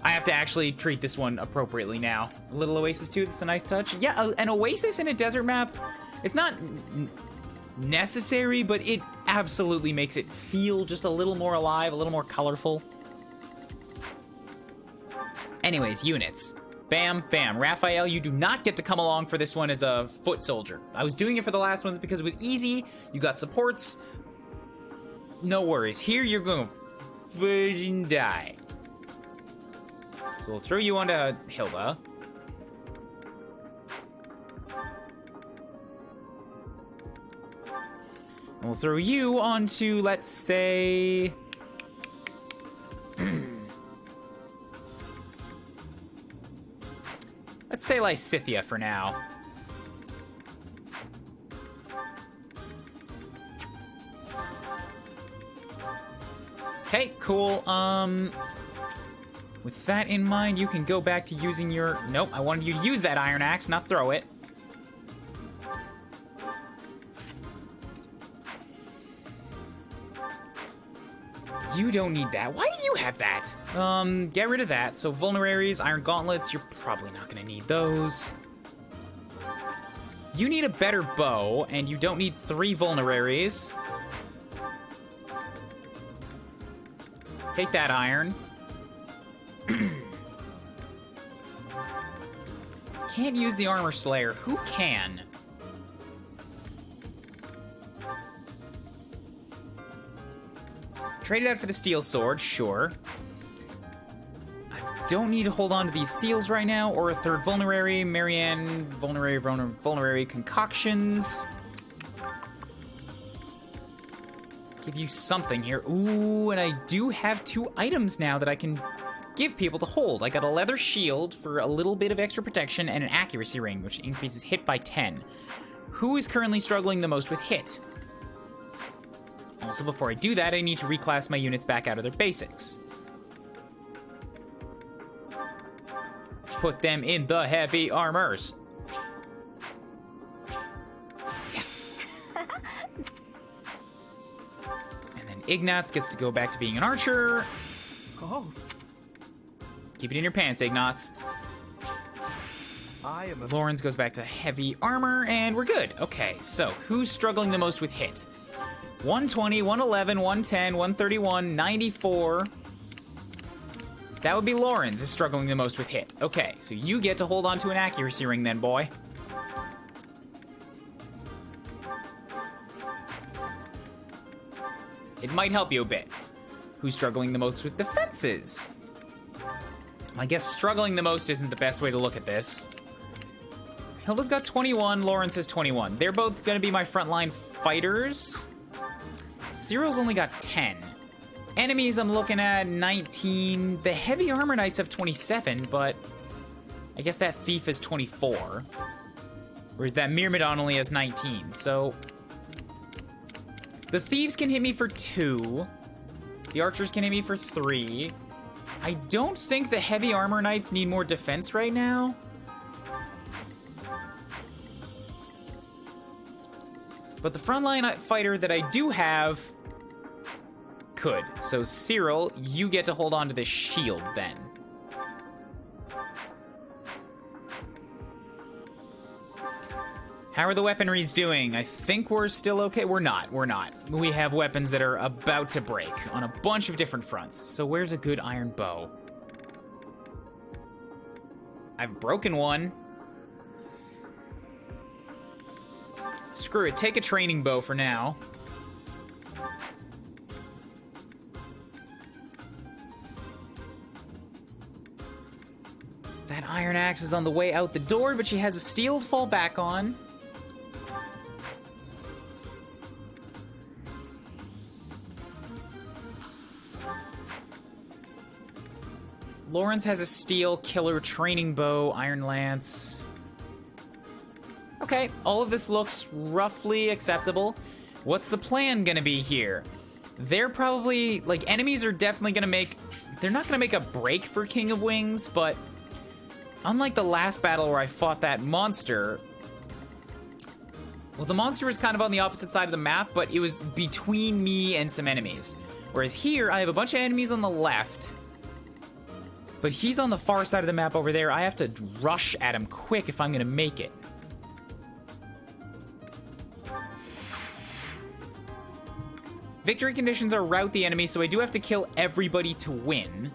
I have to actually treat this one appropriately now. A little oasis too. That's a nice touch. Yeah, an oasis in a desert map. It's not necessary, but it absolutely makes it feel just a little more alive, a little more colorful. Anyways, units. Bam, bam. Raphael, you do not get to come along for this one as a foot soldier. I was doing it for the last ones because it was easy. You got supports. No worries. Here you're going to freaking die. So we'll throw you onto Hilda. And we'll throw you onto, let's say... let's say Lysithia for now. Okay, cool. With that in mind, you can go back to using your... Nope, I wanted you to use that iron axe, not throw it. You don't need that. Why do you have that? Get rid of that. So vulneraries, iron gauntlets, you're probably not gonna need those. You need a better bow, and you don't need 3 vulneraries. Take that iron. Can't use the armor slayer. Who can? Trade it out for the steel sword, sure. don't need to hold on to these seals right now, or a third vulnerary. Marianne, vulnerary concoctions. Give you something here. Ooh, and I do have 2 items now that I can give people to hold. I got a leather shield for a little bit of extra protection and an accuracy ring, which increases hit by 10. Who is currently struggling the most with hit? Also, before I do that, I need to reclass my units back out of their basics. Put them in the heavy armors. Yes! And then Ignatz gets to go back to being an archer. Oh. Keep it in your pants, Ignatz. Lawrence goes back to heavy armor, and we're good. Okay, so who's struggling the most with hit? 120, 111, 110, 131, 94. That would be Lawrence is struggling the most with hit. Okay, so you get to hold on to an accuracy ring then, boy. It might help you a bit. Who's struggling the most with defenses? I guess struggling the most isn't the best way to look at this. Hilda's got 21, Lawrence has 21. They're both gonna be my frontline fighters. Cyril's only got 10. Enemies, I'm looking at 19. The heavy armor knights have 27, but I guess that thief is 24. Whereas that Myrmidon only has 19, so... The thieves can hit me for 2. The archers can hit me for 3. I don't think the heavy armor knights need more defense right now. But the frontline fighter that I do have could. So Cyril, you get to hold on to this shield then. How are the weaponries doing? I think we're still okay. We're not. We have weapons that are about to break on a bunch of different fronts. So where's a good iron bow? I've broken one. Screw it, take a training bow for now. That iron axe is on the way out the door, but she has a steel to fall back on. Lawrence has a steel killer training bow, iron lance. Okay, all of this looks roughly acceptable. What's the plan gonna be here? They're probably, like, enemies are definitely gonna make... They're not gonna make a break for King of Wings, but... Unlike the last battle where I fought that monster... Well, the monster was kind of on the opposite side of the map, but it was between me and some enemies. Whereas here, I have a bunch of enemies on the left... But he's on the far side of the map over there. I have to rush at him quick if I'm gonna make it. Victory conditions are rout the enemy, so I do have to kill everybody to win.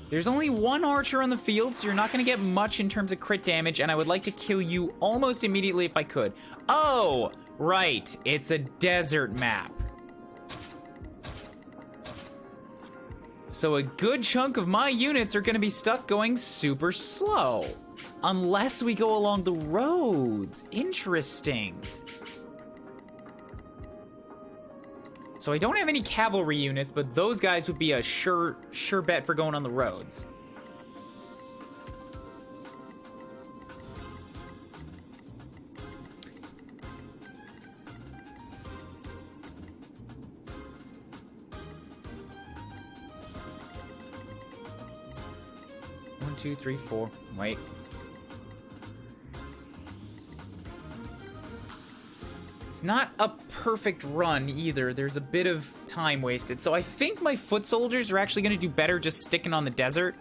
There's only one archer on the field, so you're not gonna get much in terms of crit damage, and I would like to kill you almost immediately if I could. Oh, right, it's a desert map. So a good chunk of my units are gonna be stuck going super slow. Unless we go along the roads. Interesting. So I don't have any cavalry units, but those guys would be a sure bet for going on the roads. One, two, three, four. Wait. It's not a perfect run either. There's a bit of time wasted. So I think my foot soldiers are actually going to do better just sticking on the desert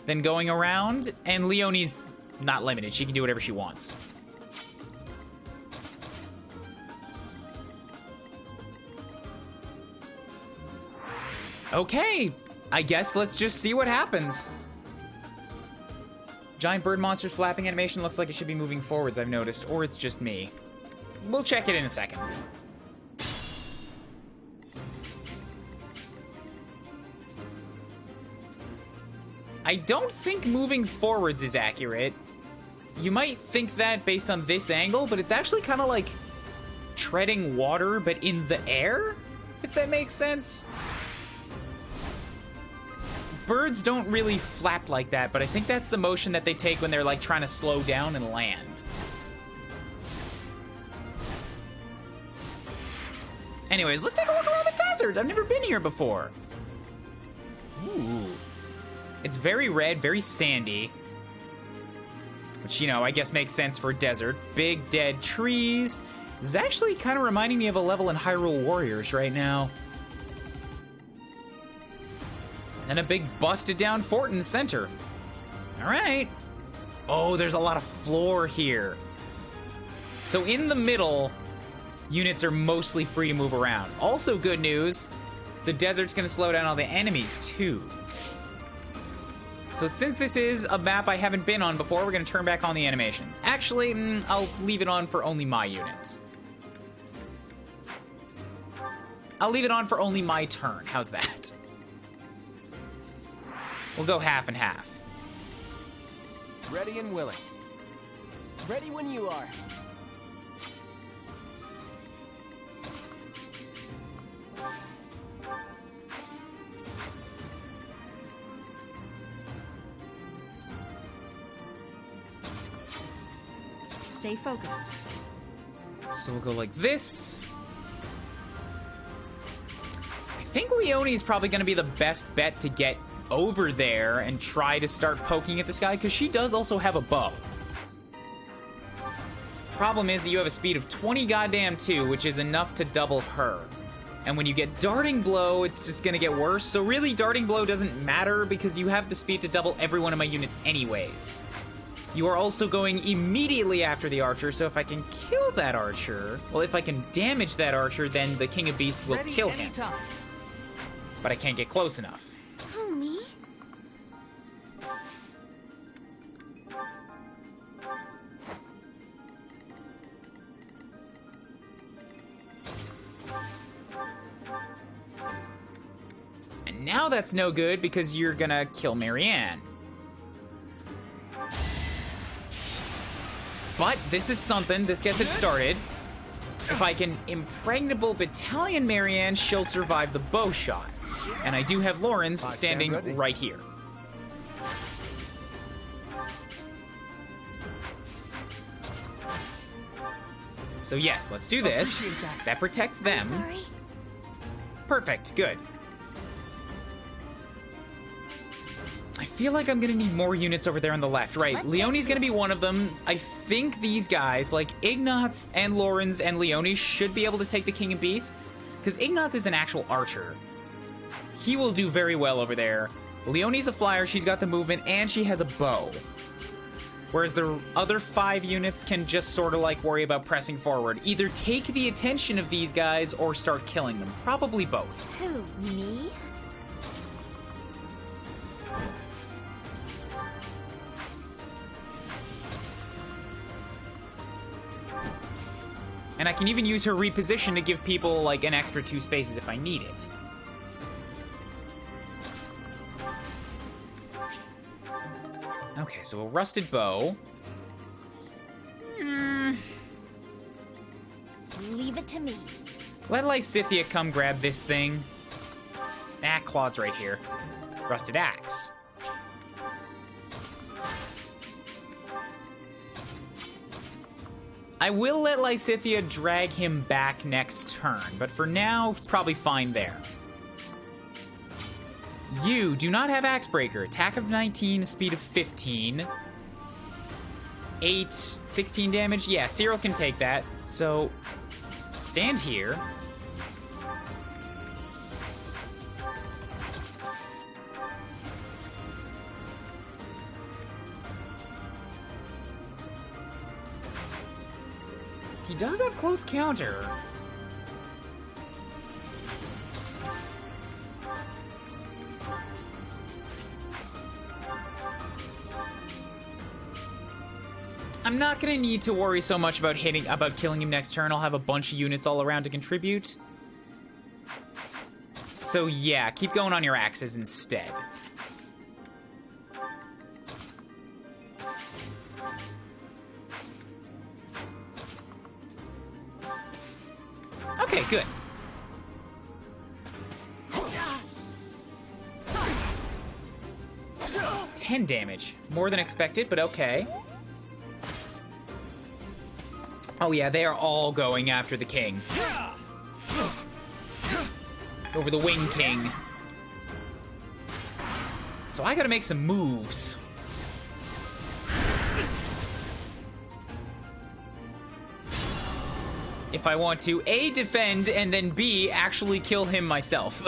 than going around. And Leonie's not limited. She can do whatever she wants. Okay. I guess let's just see what happens. Giant bird monster's flapping animation looks like it should be moving forwards, I've noticed. Or it's just me. We'll check it in a second. I don't think moving forwards is accurate. You might think that based on this angle, but it's actually kind of like treading water, but in the air, if that makes sense. Birds don't really flap like that, but I think that's the motion that they take when they're like trying to slow down and land. Anyways, let's take a look around the desert. I've never been here before. Ooh. It's very red, very sandy. Which, you know, I guess makes sense for a desert. Big dead trees. This is actually kind of reminding me of a level in Hyrule Warriors right now. And a big busted down fort in the center. All right. Oh, there's a lot of floor here. So in the middle, units are mostly free to move around. Also good news, the desert's gonna slow down all the enemies too. So since this is a map I haven't been on before, we're gonna turn back on the animations. Actually, I'll leave it on for only my units. I'll leave it on for only my turn. How's that? We'll go half and half. Ready and willing. Ready when you are. Stay focused. So we'll go like this. I think Leonie's probably going to be the best bet to get over there and try to start poking at this guy, because she does also have a bow. Problem is that you have a speed of 20 goddamn 2, which is enough to double her. And when you get Darting Blow, it's just gonna get worse. So really, Darting Blow doesn't matter because you have the speed to double every one of my units anyways. You are also going immediately after the archer, so if I can kill that archer, well, if I can damage that archer, then the King of Beasts will kill him. But I can't get close enough. Oh, me? And now that's no good because you're gonna kill Marianne. But this is something. This gets it started. If I can Impregnable Battalion Marianne, she'll survive the bow shot. And I do have Lawrence standing right here. So yes, let's do this. That protects them. Sorry. Perfect, good. I feel like I'm gonna need more units over there on the left, right? Leonie's gonna be one of them. I think these guys, like Ignatz and Lorenz and Leonie, should be able to take the King of Beasts, because Ignatz is an actual archer. He will do very well over there. Leonie's a flyer, she's got the movement, and she has a bow. Whereas the other 5 units can just sort of like worry about pressing forward. Either take the attention of these guys or start killing them. Probably both. Who, me? And I can even use her reposition to give people like an extra 2 spaces if I need it. Okay, so a rusted bow. Leave it to me. Let Lysithea come grab this thing. Ah, Claude's right here. Rusted axe. I will let Lysithea drag him back next turn, but for now, it's probably fine there. You do not have Axebreaker. Attack of 19, speed of 15. 8, 16 damage. Yeah, Cyril can take that. So, stand here. He does have close counter. I'm not gonna need to worry so much about killing him next turn. I'll have a bunch of units all around to contribute. So yeah, keep going on your axes instead. good. It's 10 damage. More than expected, but okay. Oh yeah, they are all going after the king. Over the Wing King. So I gotta make some moves. If I want to A, defend, and then B, actually kill him myself.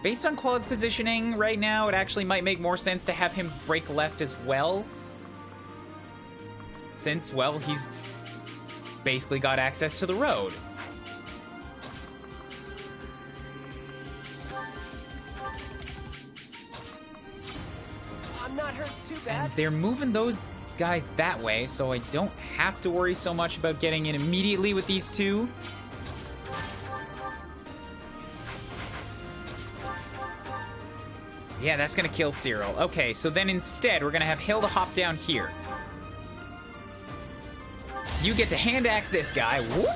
Based on Claude's positioning right now, it actually might make more sense to have him break left as well. Since, well, he's basically got access to the road. I'm not hurt too bad. And they're moving those guys that way, so I don't have to worry so much about getting in immediately with these two. Yeah, that's gonna kill Cyril. Okay, so then instead, we're gonna have Hilda hop down here. You get to hand axe this guy. Whoop.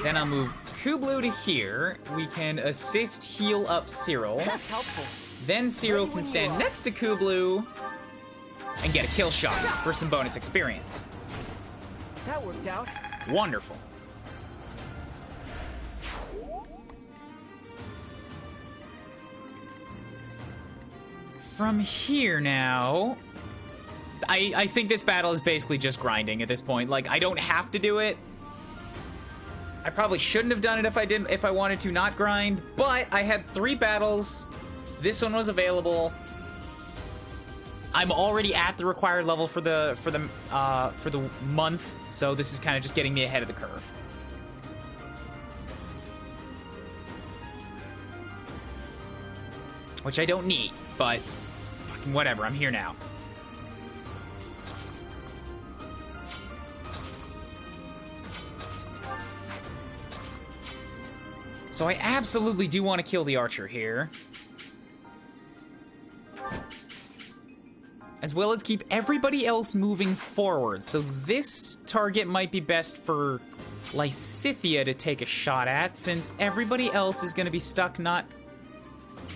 Then I'll move Kuuribro to here. We can assist heal up Cyril. That's helpful. Then Cyril can stand next to Kuuribro and get a kill shot for some bonus experience. That worked out. Wonderful. From here now, I think this battle is basically just grinding at this point. Like, I don't have to do it. I probably shouldn't have done it if I wanted to not grind, but I had 3 battles. This one was available. I'm already at the required level for the month, so this is kind of just getting me ahead of the curve. Which I don't need, but fucking whatever, I'm here now. So I absolutely do want to kill the archer here. As well as keep everybody else moving forward. So this target might be best for Lysithea to take a shot at, since everybody else is going to be stuck not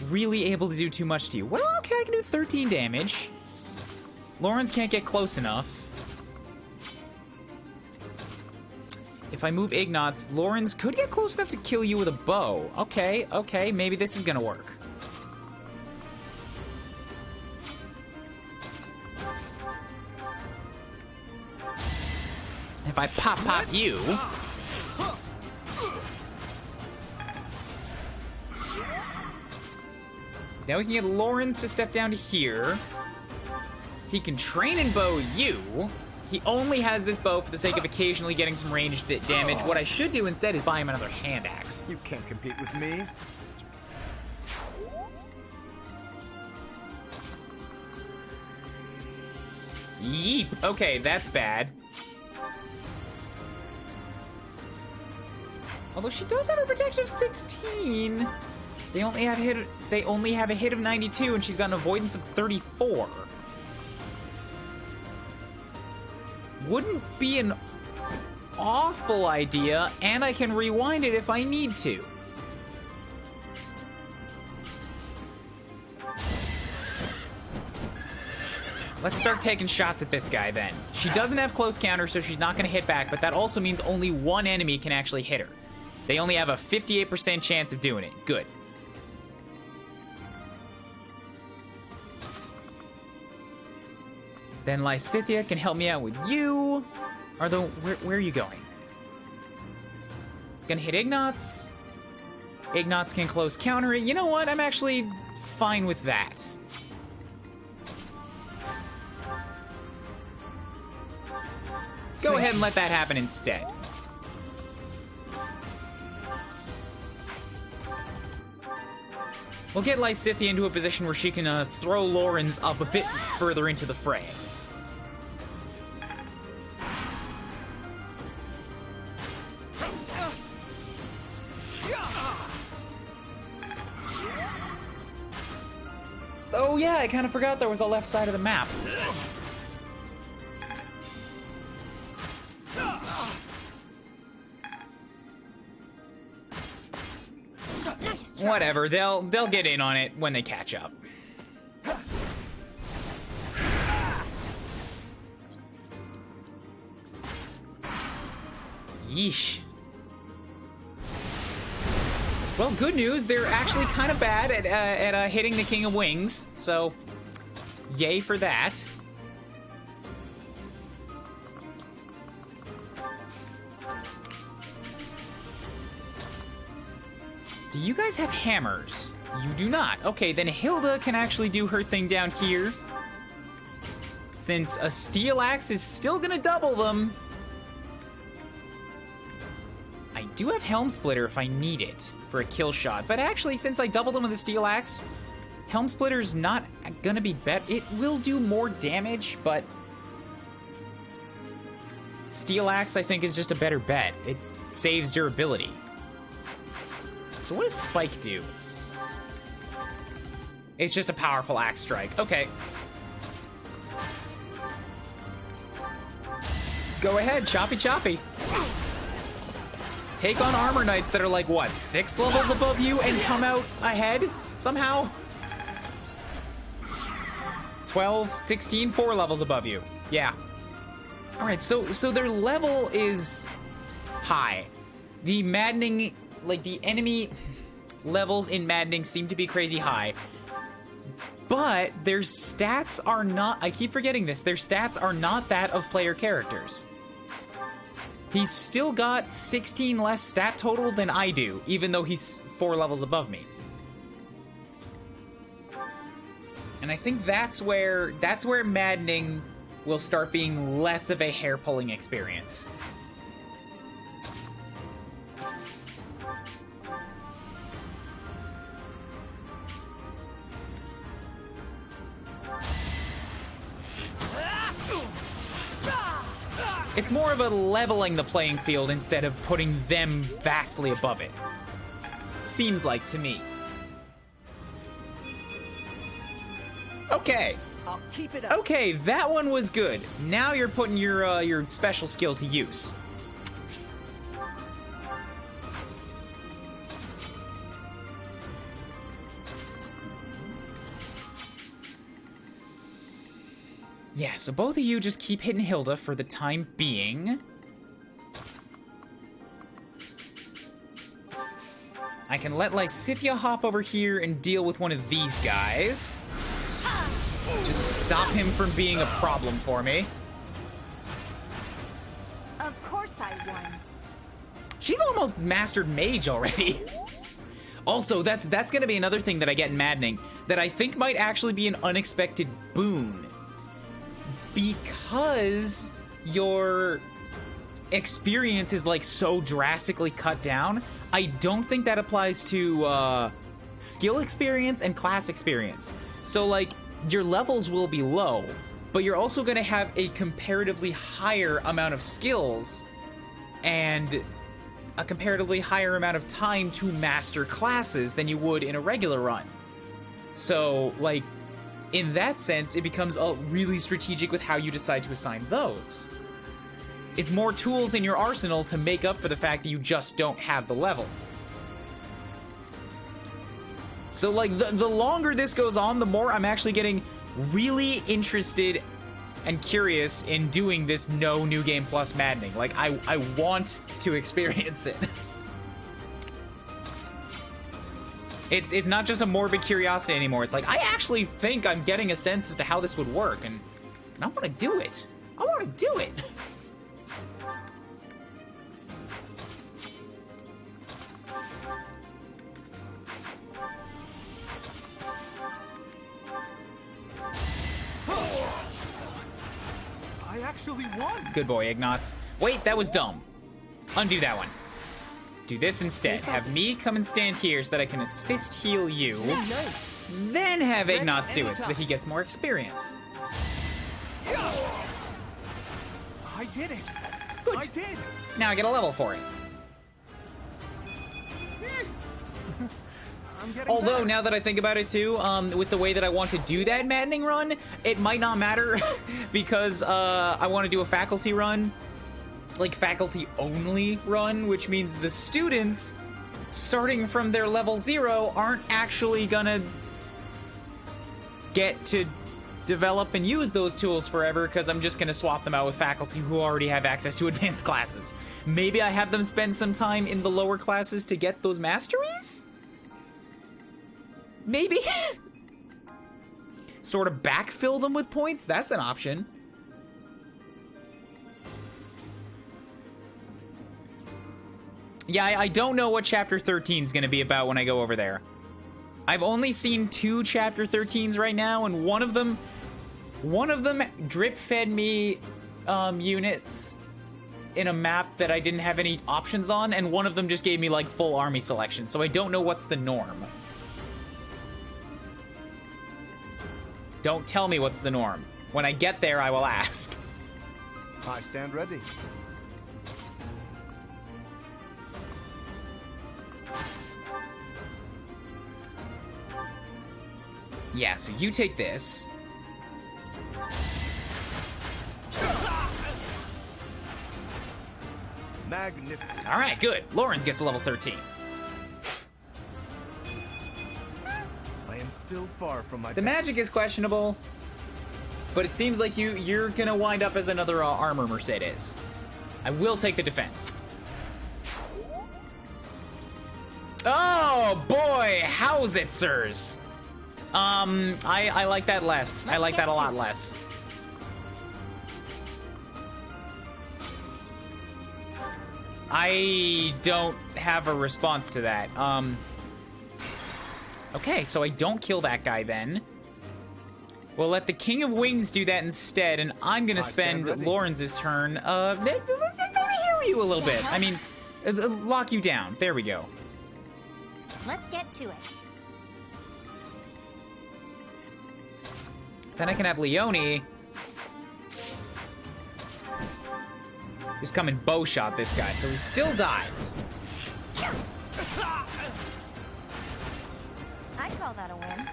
really able to do too much to you. Well, okay, I can do 13 damage. Lawrence can't get close enough. If I move Ignatz, Lawrence could get close enough to kill you with a bow. Okay, okay, maybe this is gonna work. If I pop you... Now we can get Lawrence to step down to here. He can train and bow you. He only has this bow for the sake of occasionally getting some ranged damage. What I should do instead is buy him another hand axe. You can't compete with me. Yeep. Okay, that's bad. Although she does have a protection of 16. They only have a hit of 92, and she's got an avoidance of 34. Wouldn't be an awful idea, and I can rewind it if I need to. Let's start taking shots at this guy then. She doesn't have close counter, so she's not going to hit back, but that also means only one enemy can actually hit her. They only have a 58% chance of doing it. Good. Then Lysithea can help me out with you. Although, where are you going? Gonna hit Ignatz. Ignatz can close counter it. You know what? I'm actually fine with that. Go ahead and let that happen instead. We'll get Lysithea into a position where she can throw Lawrence up a bit further into the fray. Oh yeah, I kind of forgot there was a left side of the map. Whatever, they'll get in on it when they catch up. Yeesh. Well, good news, they're actually kind of bad at hitting the King of Wings, so yay for that. Do you guys have hammers? You do not. Okay, then Hilda can actually do her thing down here. Since a steel axe is still gonna double them. I do have Helm Splitter if I need it for a kill shot, but actually, since I doubled them with a steel axe, Helm Splitter's not gonna be better. It will do more damage, but steel axe I think is just a better bet. It saves durability. So what does Spike do? It's just a powerful axe strike. Okay. Go ahead, choppy choppy. Take on armor knights that are like, what, 6 levels above you and come out ahead somehow? 12, 16, 4 levels above you. Yeah. All right, so their level is high. The maddening, like the enemy levels in maddening seem to be crazy high. But their stats are not, I keep forgetting this, their stats are not that of player characters. He's still got 16 less stat total than I do, even though he's 4 levels above me. And I think that's where maddening will start being less of a hair-pulling experience. It's more of a leveling the playing field instead of putting them vastly above it. Seems like to me. Okay. I'll keep it up. Okay, that one was good. Now you're putting your special skill to use. Yeah, so both of you just keep hitting Hilda for the time being. I can let Lysithea hop over here and deal with one of these guys. Just stop him from being a problem for me. Of course I won. She's almost mastered mage already. Also, that's gonna be another thing that I get in Maddening that I think might actually be an unexpected boon. Because your experience is like so drastically cut down, I don't think that applies to skill experience and class experience. So like your levels will be low, but you're also going to have a comparatively higher amount of skills and a comparatively higher amount of time to master classes than you would in a regular run. So like in that sense, it becomes really strategic with how you decide to assign those. It's more tools in your arsenal to make up for the fact that you just don't have the levels. So, like, the longer this goes on, the more I'm actually getting really interested and curious in doing this no New Game Plus maddening. Like, I want to experience it. It's not just a morbid curiosity anymore. It's like, I actually think I'm getting a sense as to how this would work, and I want to do it. I want to do it. I actually won. Good boy, Ignatz. Wait, that was dumb. Undo that one. Do this instead. Have me come and stand here so that I can assist heal you. Nice. Then have Ignatz do it so that he gets more experience. I did it. Good. I did. Now I get a level for it. I'm getting Although, better. now that I think about it too, with the way that I want to do that maddening run, it might not matter because I want to do a faculty run. Like faculty only run, which means the students starting from their level 0 aren't actually gonna get to develop and use those tools forever, because I'm just gonna swap them out with faculty who already have access to advanced classes. Maybe I have them spend some time in the lower classes to get those masteries? Maybe? Sort of backfill them with points? That's an option. Yeah, I don't know what Chapter 13 is going to be about when I go over there. I've only seen 2 Chapter 13s right now, and one of them drip-fed me units in a map that I didn't have any options on, and one of them just gave me, like, full army selection, so I don't know what's the norm. Don't tell me what's the norm. When I get there, I will ask. I stand ready. Yeah, so you take this. Magnificent. All right, good. Lawrence gets to level 13. I am still far from my The best. magic is questionable, but it seems like you're gonna wind up as another armor Mercedes. I will take the defense. Oh boy, Howitzers. I like that less. I like that a lot less. I don't have a response to that. Okay, so I don't kill that guy then. We'll let the King of Wings do that instead, and I'm gonna spend Lawrence's turn. Let's heal you a little bit. I mean, lock you down. There we go. Let's get to it. Then I can have Leone just come and bow shot this guy, so he still dies. I'd call that a win.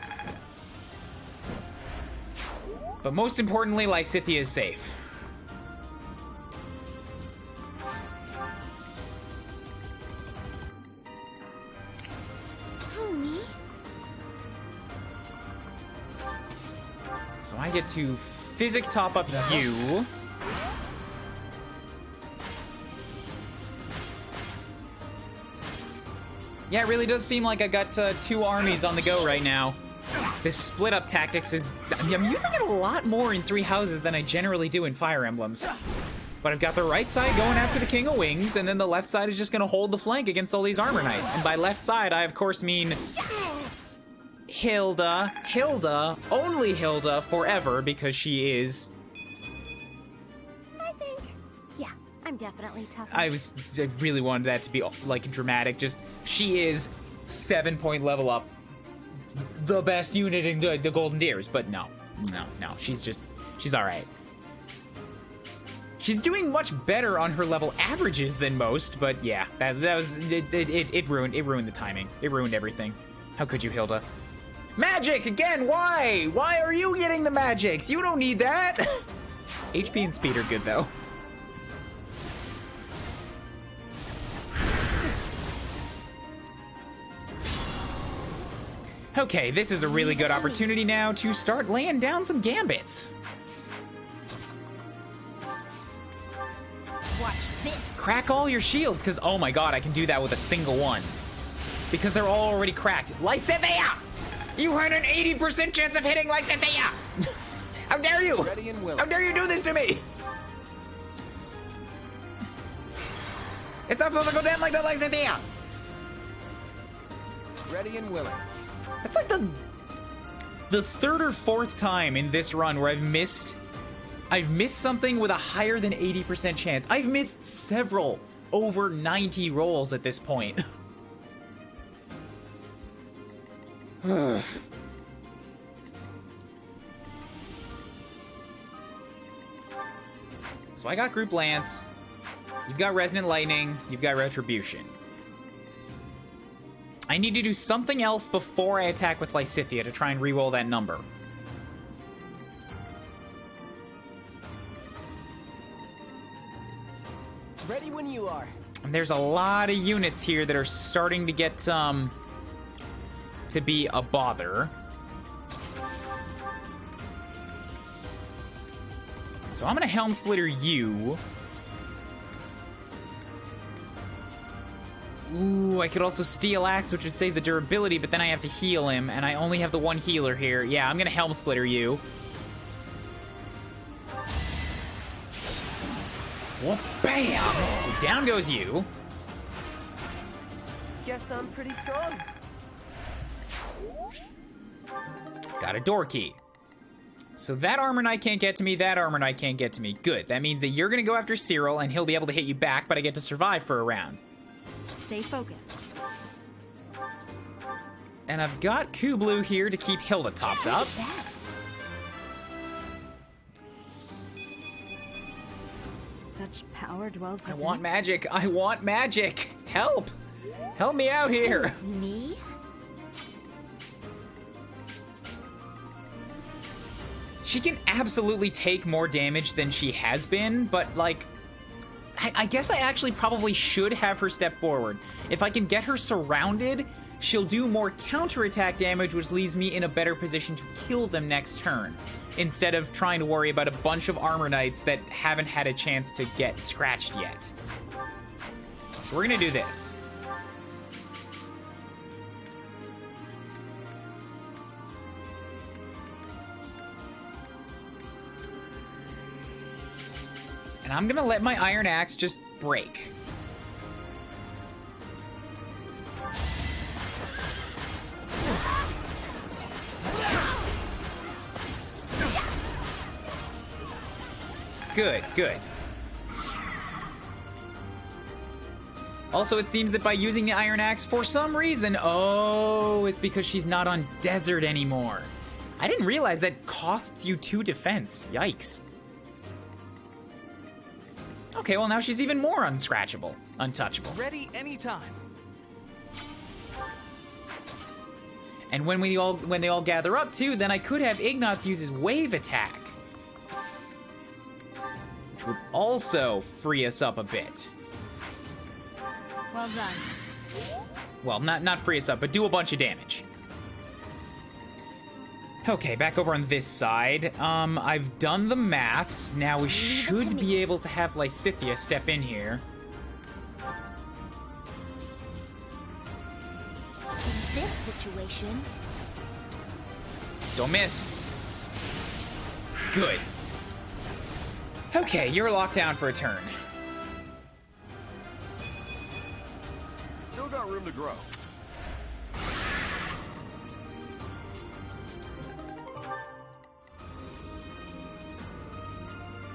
But most importantly, Lysithea is safe. Who, me? So I get to physic top up you. Yeah, it really does seem like I got 2 armies on the go right now. This split up tactics is... I'm using it a lot more in 3 houses than I generally do in Fire Emblems. But I've got the right side going after the King of Wings, and then the left side is just going to hold the flank against all these armor knights. And by left side, I of course mean... Hilda, only Hilda forever, because she is... I think, yeah, I'm definitely tough. I really wanted that to be, like, dramatic. Just, she is 7-point level up. The best unit in the Golden Deers, but no, she's all right. She's doing much better on her level averages than most, but yeah, that was it ruined the timing. It ruined everything. How could you, Hilda? Magic again? Why? Why are you getting the magics? You don't need that. HP and speed are good though. Okay, this is a really good opportunity now to start laying down some gambits. Watch this. Crack all your shields, because oh my god, I can do that with a single one. Because they're all already cracked. Lysithea! You had an 80% chance of hitting Lysithea! How dare you! How dare you do this to me! It's not supposed to go down like that, Lysithea! Ready and willing. That's like the 3rd or 4th time in this run where I've missed something with a higher than 80% chance. I've missed several over 90 rolls at this point. So I got Group Lance, you've got Resonant Lightning, you've got Retribution. I need to do something else before I attack with Lysithea to try and reroll that number. Ready when you are. And there's a lot of units here that are starting to get, to be a bother. So I'm gonna Helm Splitter you. Ooh, I could also Steel Axe, which would save the durability, but then I have to heal him, and I only have the one healer here. Yeah, I'm gonna Helm Splitter you. Whoop, bam! So down goes you. Guess I'm pretty strong. Got a door key. So that Armor Knight can't get to me, that Armor Knight can't get to me. Good, that means that you're gonna go after Cyril, and he'll be able to hit you back, but I get to survive for a round. Stay focused. And I've got Kublu here to keep Hilda topped up. Such power dwells within. I want magic. I want magic. Help. Help me out here. Me? She can absolutely take more damage than she has been, but like, I guess I actually probably should have her step forward. If I can get her surrounded, she'll do more counterattack damage, which leaves me in a better position to kill them next turn, instead of trying to worry about a bunch of Armor Knights that haven't had a chance to get scratched yet. So we're gonna do this. And I'm gonna let my Iron Axe just break. Good, good. Also, it seems that by using the Iron Axe, for some reason, oh, it's because she's not on desert anymore. I didn't realize that costs you 2 defense. Yikes. Okay, well now she's even more unscratchable, untouchable. Ready anytime. And when they all gather up too, then I could have Ignatz use his wave attack, which would also free us up a bit. Well done. Well, not free us up, but do a bunch of damage. Okay, back over on this side. I've done the maths. Now we should be able to have Lysithea step in here. In this situation... Don't miss. Good. Okay, you're locked down for a turn. Still got room to grow.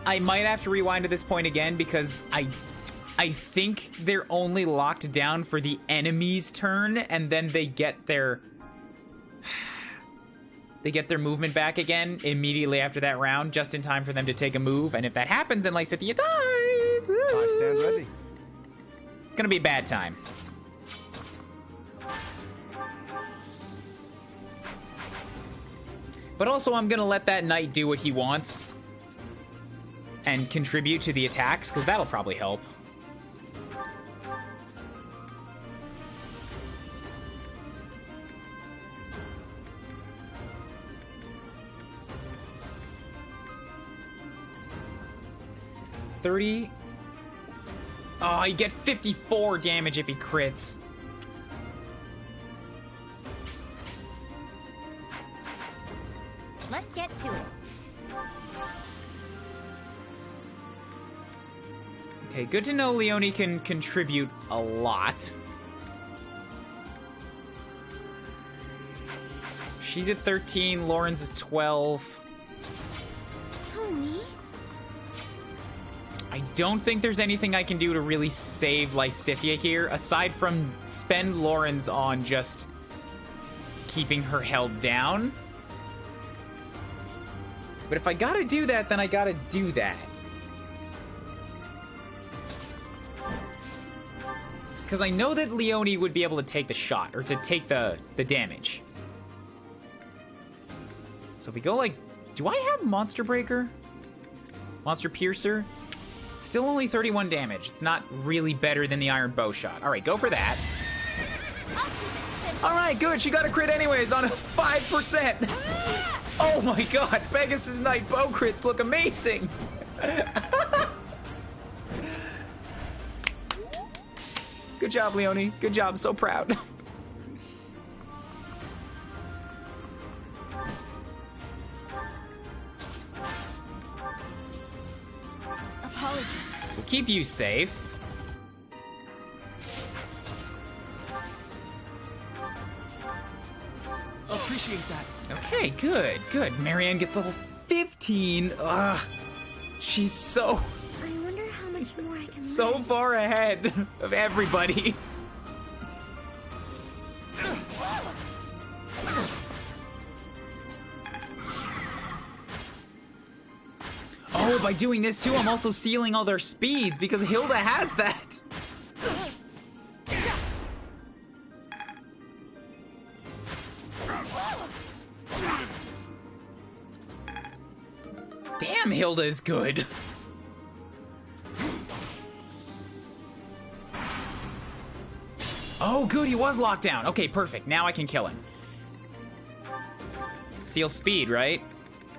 I might have to rewind to this point again because I think they're only locked down for the enemy's turn, and then they get their movement back again immediately after that round, just in time for them to take a move. And if that happens, then Lysithea dies. I stand ready. It's gonna be a bad time. But also, I'm gonna let that knight do what he wants and contribute to the attacks, because that'll probably help. $30. Oh, you get 54 damage if he crits. Let's get to it. Okay, good to know Leonie can contribute a lot. She's at 13, Lauren's is 12. Tony? I don't think there's anything I can do to really save Lysithea here, aside from spend Lauren's on just keeping her held down. But if I gotta do that, then I gotta do that. Because I know that Leonie would be able to take the shot, or to take the damage. So if we go like... Do I have Monster Breaker? Monster Piercer? Still only 31 damage. It's not really better than the iron bow shot. All right, go for that. All right, good. She got a crit anyways on a 5%. Oh my god, Pegasus Knight bow crits look amazing. Good job, Leonie. Good job. So proud. Apologies. So keep you safe. Appreciate that. Okay, good, good. Marianne gets level 15. Ugh. She's so I wonder how much more I can so learn. far ahead of everybody. Oh, by doing this too, I'm also sealing all their speeds because Hilda has that. Damn, Hilda is good. Oh, good, he was locked down. Okay, perfect. Now I can kill him. Seal speed, right?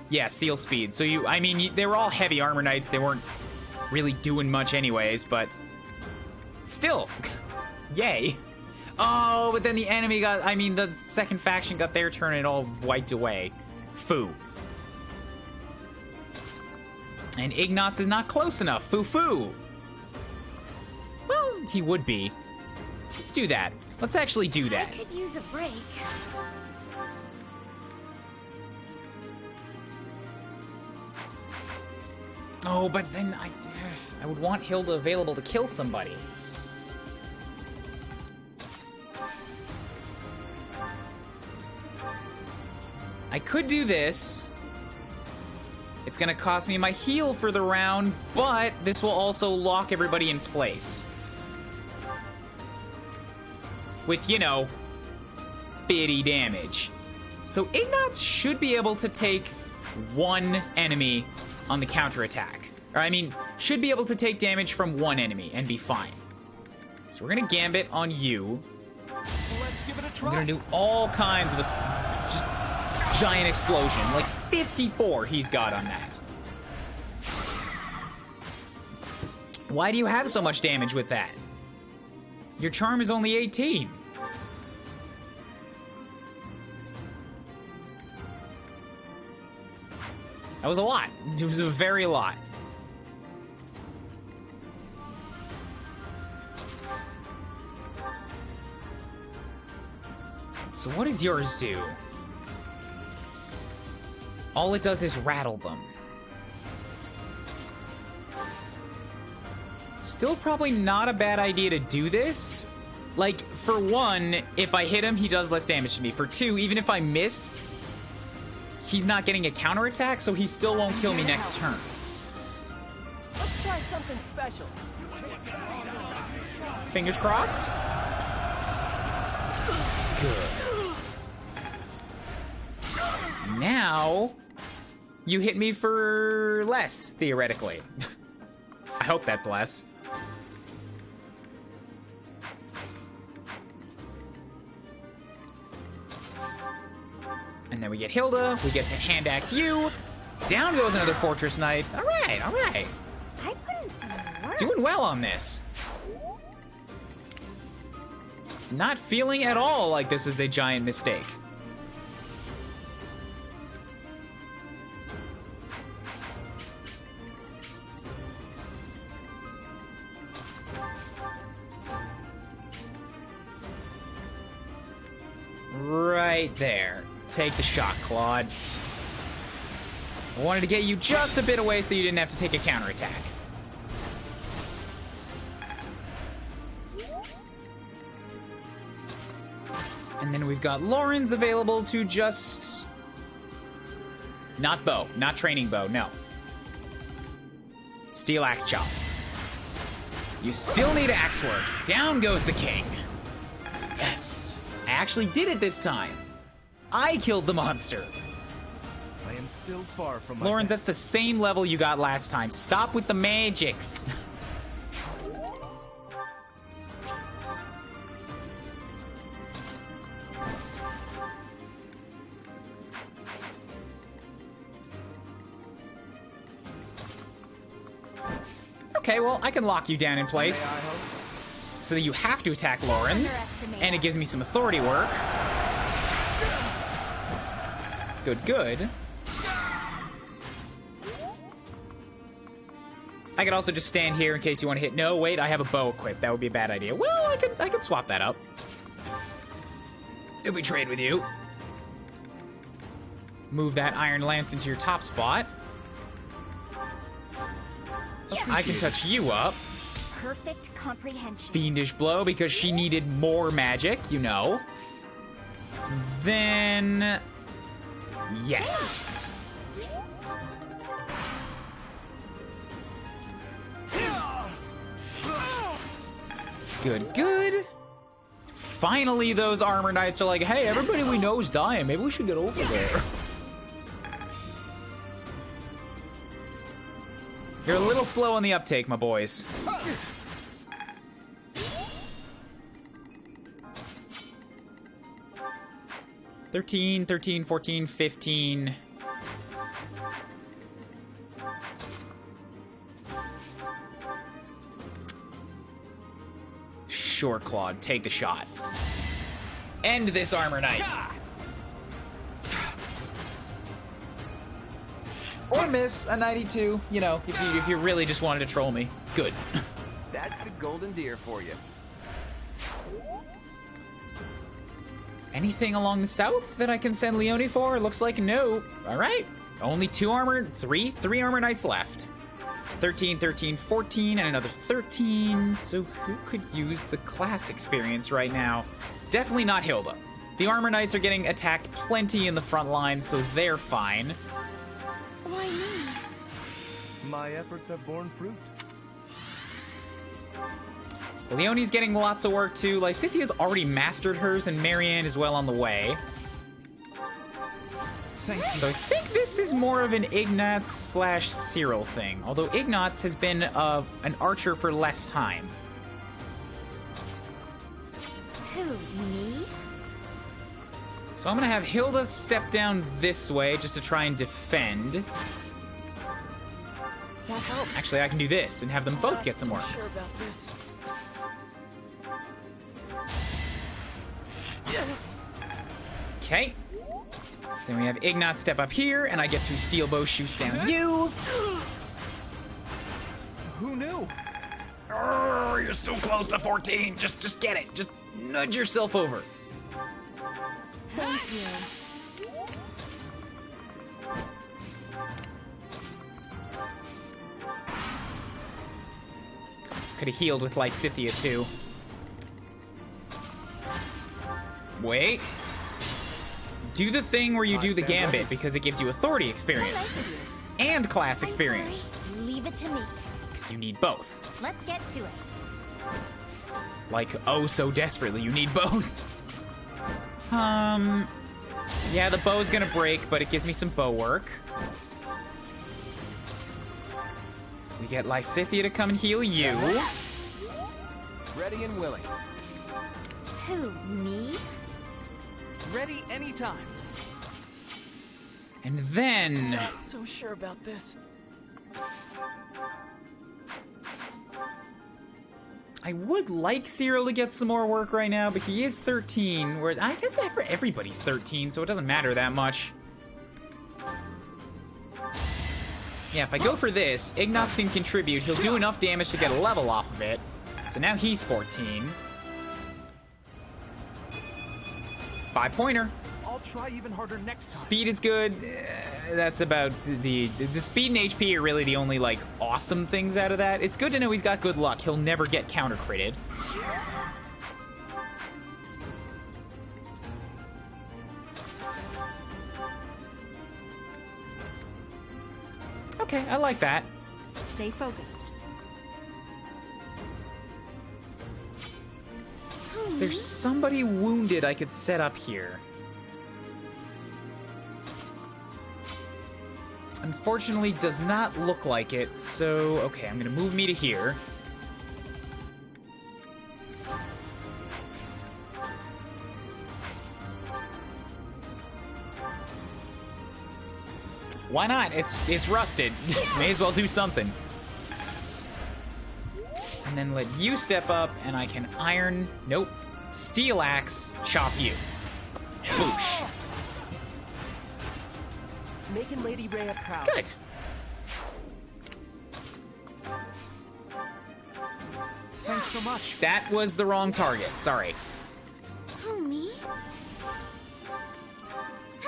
Yeah, seal speed. So I mean, they were all heavy armor knights. They weren't really doing much anyways, but still, yay. Oh, but then the enemy the second faction got their turn and it all wiped away. Foo. And Ignatz is not close enough. Foo-foo. Well, he would be. Let's do that. Let's actually do that. I could use a break. Oh, but then I would want Hilda available to kill somebody. I could do this. It's gonna cost me my heal for the round, but this will also lock everybody in place. With, you know, 50 damage. So Ignatz should be able to take one enemy on the counterattack. Or, I mean, should be able to take damage from one enemy and be fine. So we're gonna gambit on you. Let's give it a try. I'm gonna do all kinds of just giant explosion. Like 54 he's got on that. Why do you have so much damage with that? Your charm is only 18. That was a lot. It was a very lot. So what does yours do? All it does is rattle them. Still probably not a bad idea to do this. Like, for one, if I hit him, he does less damage to me. For two, even if I miss, he's not getting a counterattack, so he still won't kill me next turn. Let's try something special. Fingers crossed. Good. Now, you hit me for less, theoretically. I hope that's less. And then we get Hilda, we get to hand axe you. Down goes another Fortress Knight. All right, all right. I put in some work. Doing well on this. Not feeling at all like this was a giant mistake. Right there. Take the shot, Claude. I wanted to get you just a bit away so that you didn't have to take a counterattack. And then we've got Lauren's available to just... Not bow. Not training bow, no. Steel axe chop. You still need axe work. Down goes the king. Yes. I actually did it this time. I killed the monster. I am still far from my Lawrence, best. that's the same level you got last time. Stop with the magics. Okay, well, I can lock you down in place. So that you have to attack Lawrence. And it gives me some authority work. Good, good. I could also just stand here in case you want to hit. No, wait, I have a bow equipped. That would be a bad idea. Well, I could swap that up. If we trade with you. Move that iron lance into your top spot. I can touch you up. Perfect comprehension. Fiendish blow because she needed more magic, you know. Then... yes. Good, good. Finally, those armor knights are like, hey, everybody we know is dying. Maybe we should get over there. You're a little slow on the uptake, my boys. $13, $13, $14, $15. Sure, Claude, take the shot. End this armor knight. Or miss a 92, you know, if you really just wanted to troll me. Good. That's the golden deer for you. Anything along the south that I can send Leone for? Looks like no. All right. Only three armor knights left. 13, 13, 14, and another 13. So who could use the class experience right now? Definitely not Hilda. The armor knights are getting attacked plenty in the front line, so they're fine. Why me? My efforts have borne fruit. Leonie's getting lots of work too. Lysithia's already mastered hers, and Marianne is well on the way. Thank you. So I think this is more of an Ignatz/Cyril thing, although Ignatz has been an archer for less time. Who, me? So I'm gonna have Hilda step down this way just to try and defend. That helps. Actually, I can do this and have them both get some work. Sure about this. Okay. Then we have Ignatz step up here, and I get to steel bow shoots down you. Who knew? Oh, you're so close to 14. Just get it. Just nudge yourself over. Thank you. Could have healed with Lysithia too. Wait. Do the thing where you do the gambit because it gives you authority experience and class experience. Leave it to me. Because you need both. Let's get to it. Like, oh so desperately, you need both. Yeah, the bow's gonna break, but it gives me some bow work. We get Lysithia to come and heal you. Ready and willing. Who, me? Ready anytime. And then... Not so sure about this. I would like Cyril to get some more work right now, but he is 13, where I guess everybody's 13, so it doesn't matter that much. Yeah, if I go for this, Ignatz can contribute. He'll do enough damage to get a level off of it. So now he's 14. 5-pointer. I'll try even harder next time. Speed is good. That's about the speed and HP are really the only like awesome things out of that. It's good to know he's got good luck. He'll never get counter critted. Okay, I like that. Stay focused. Is there somebody wounded I could set up here? Unfortunately, does not look like it, so... Okay, I'm gonna move me to here. Why not? It's rusted. May as well do something. And then let you step up, and I can iron... Nope. Steel axe, chop you. Boosh. Making Lady Rhea proud. Good. Thanks so much. That was the wrong target. Sorry. Who, me?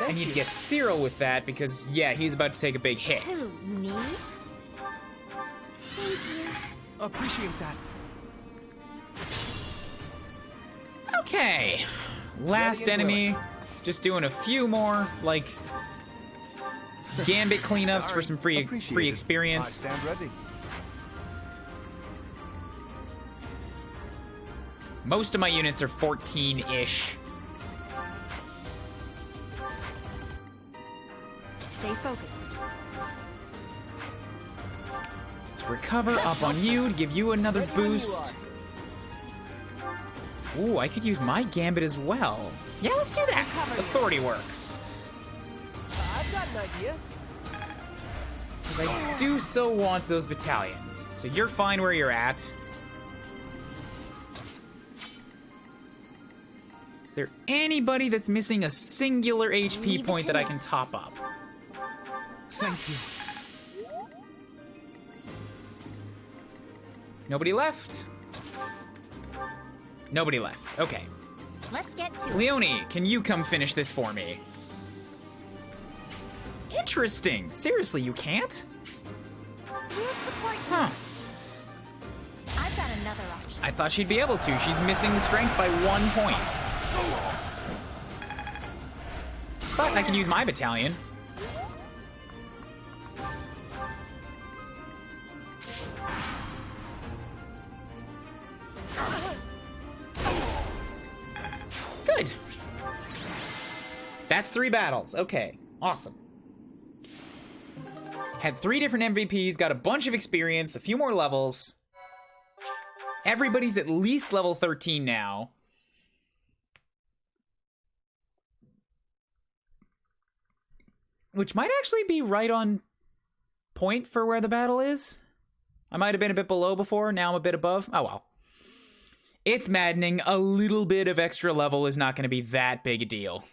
I need to get Cyril with that because, yeah, he's about to take a big hit. Who, me? Thank you. Appreciate that. Okay. Last enemy. Just doing a few more, like, gambit cleanups for some free experience. Stand ready. Most of my units are 14-ish. Stay focused. Let's recover up on you to give you another boost. Ooh, I could use my gambit as well. Yeah, let's do that. Authority work. I've got an idea. Because I do so want those battalions. So you're fine where you're at. Is there anybody that's missing a singular HP point that I can top up? Thank you. Nobody left? Nobody left. Okay. Let's get to it. Leonie, can you come finish this for me? Interesting. Seriously, you can't? We'll support you. Huh. I've got another option. I thought she'd be able to. She's missing the strength by 1 point. But I can use my battalion. Good. That's 3 battles. Okay, awesome. Had 3 different MVPs, got a bunch of experience, a few more levels. Everybody's at least level 13 now. Which might actually be right on point for where the battle is. I might have been a bit below before, now I'm a bit above. Oh well. It's maddening. A little bit of extra level is not going to be that big a deal.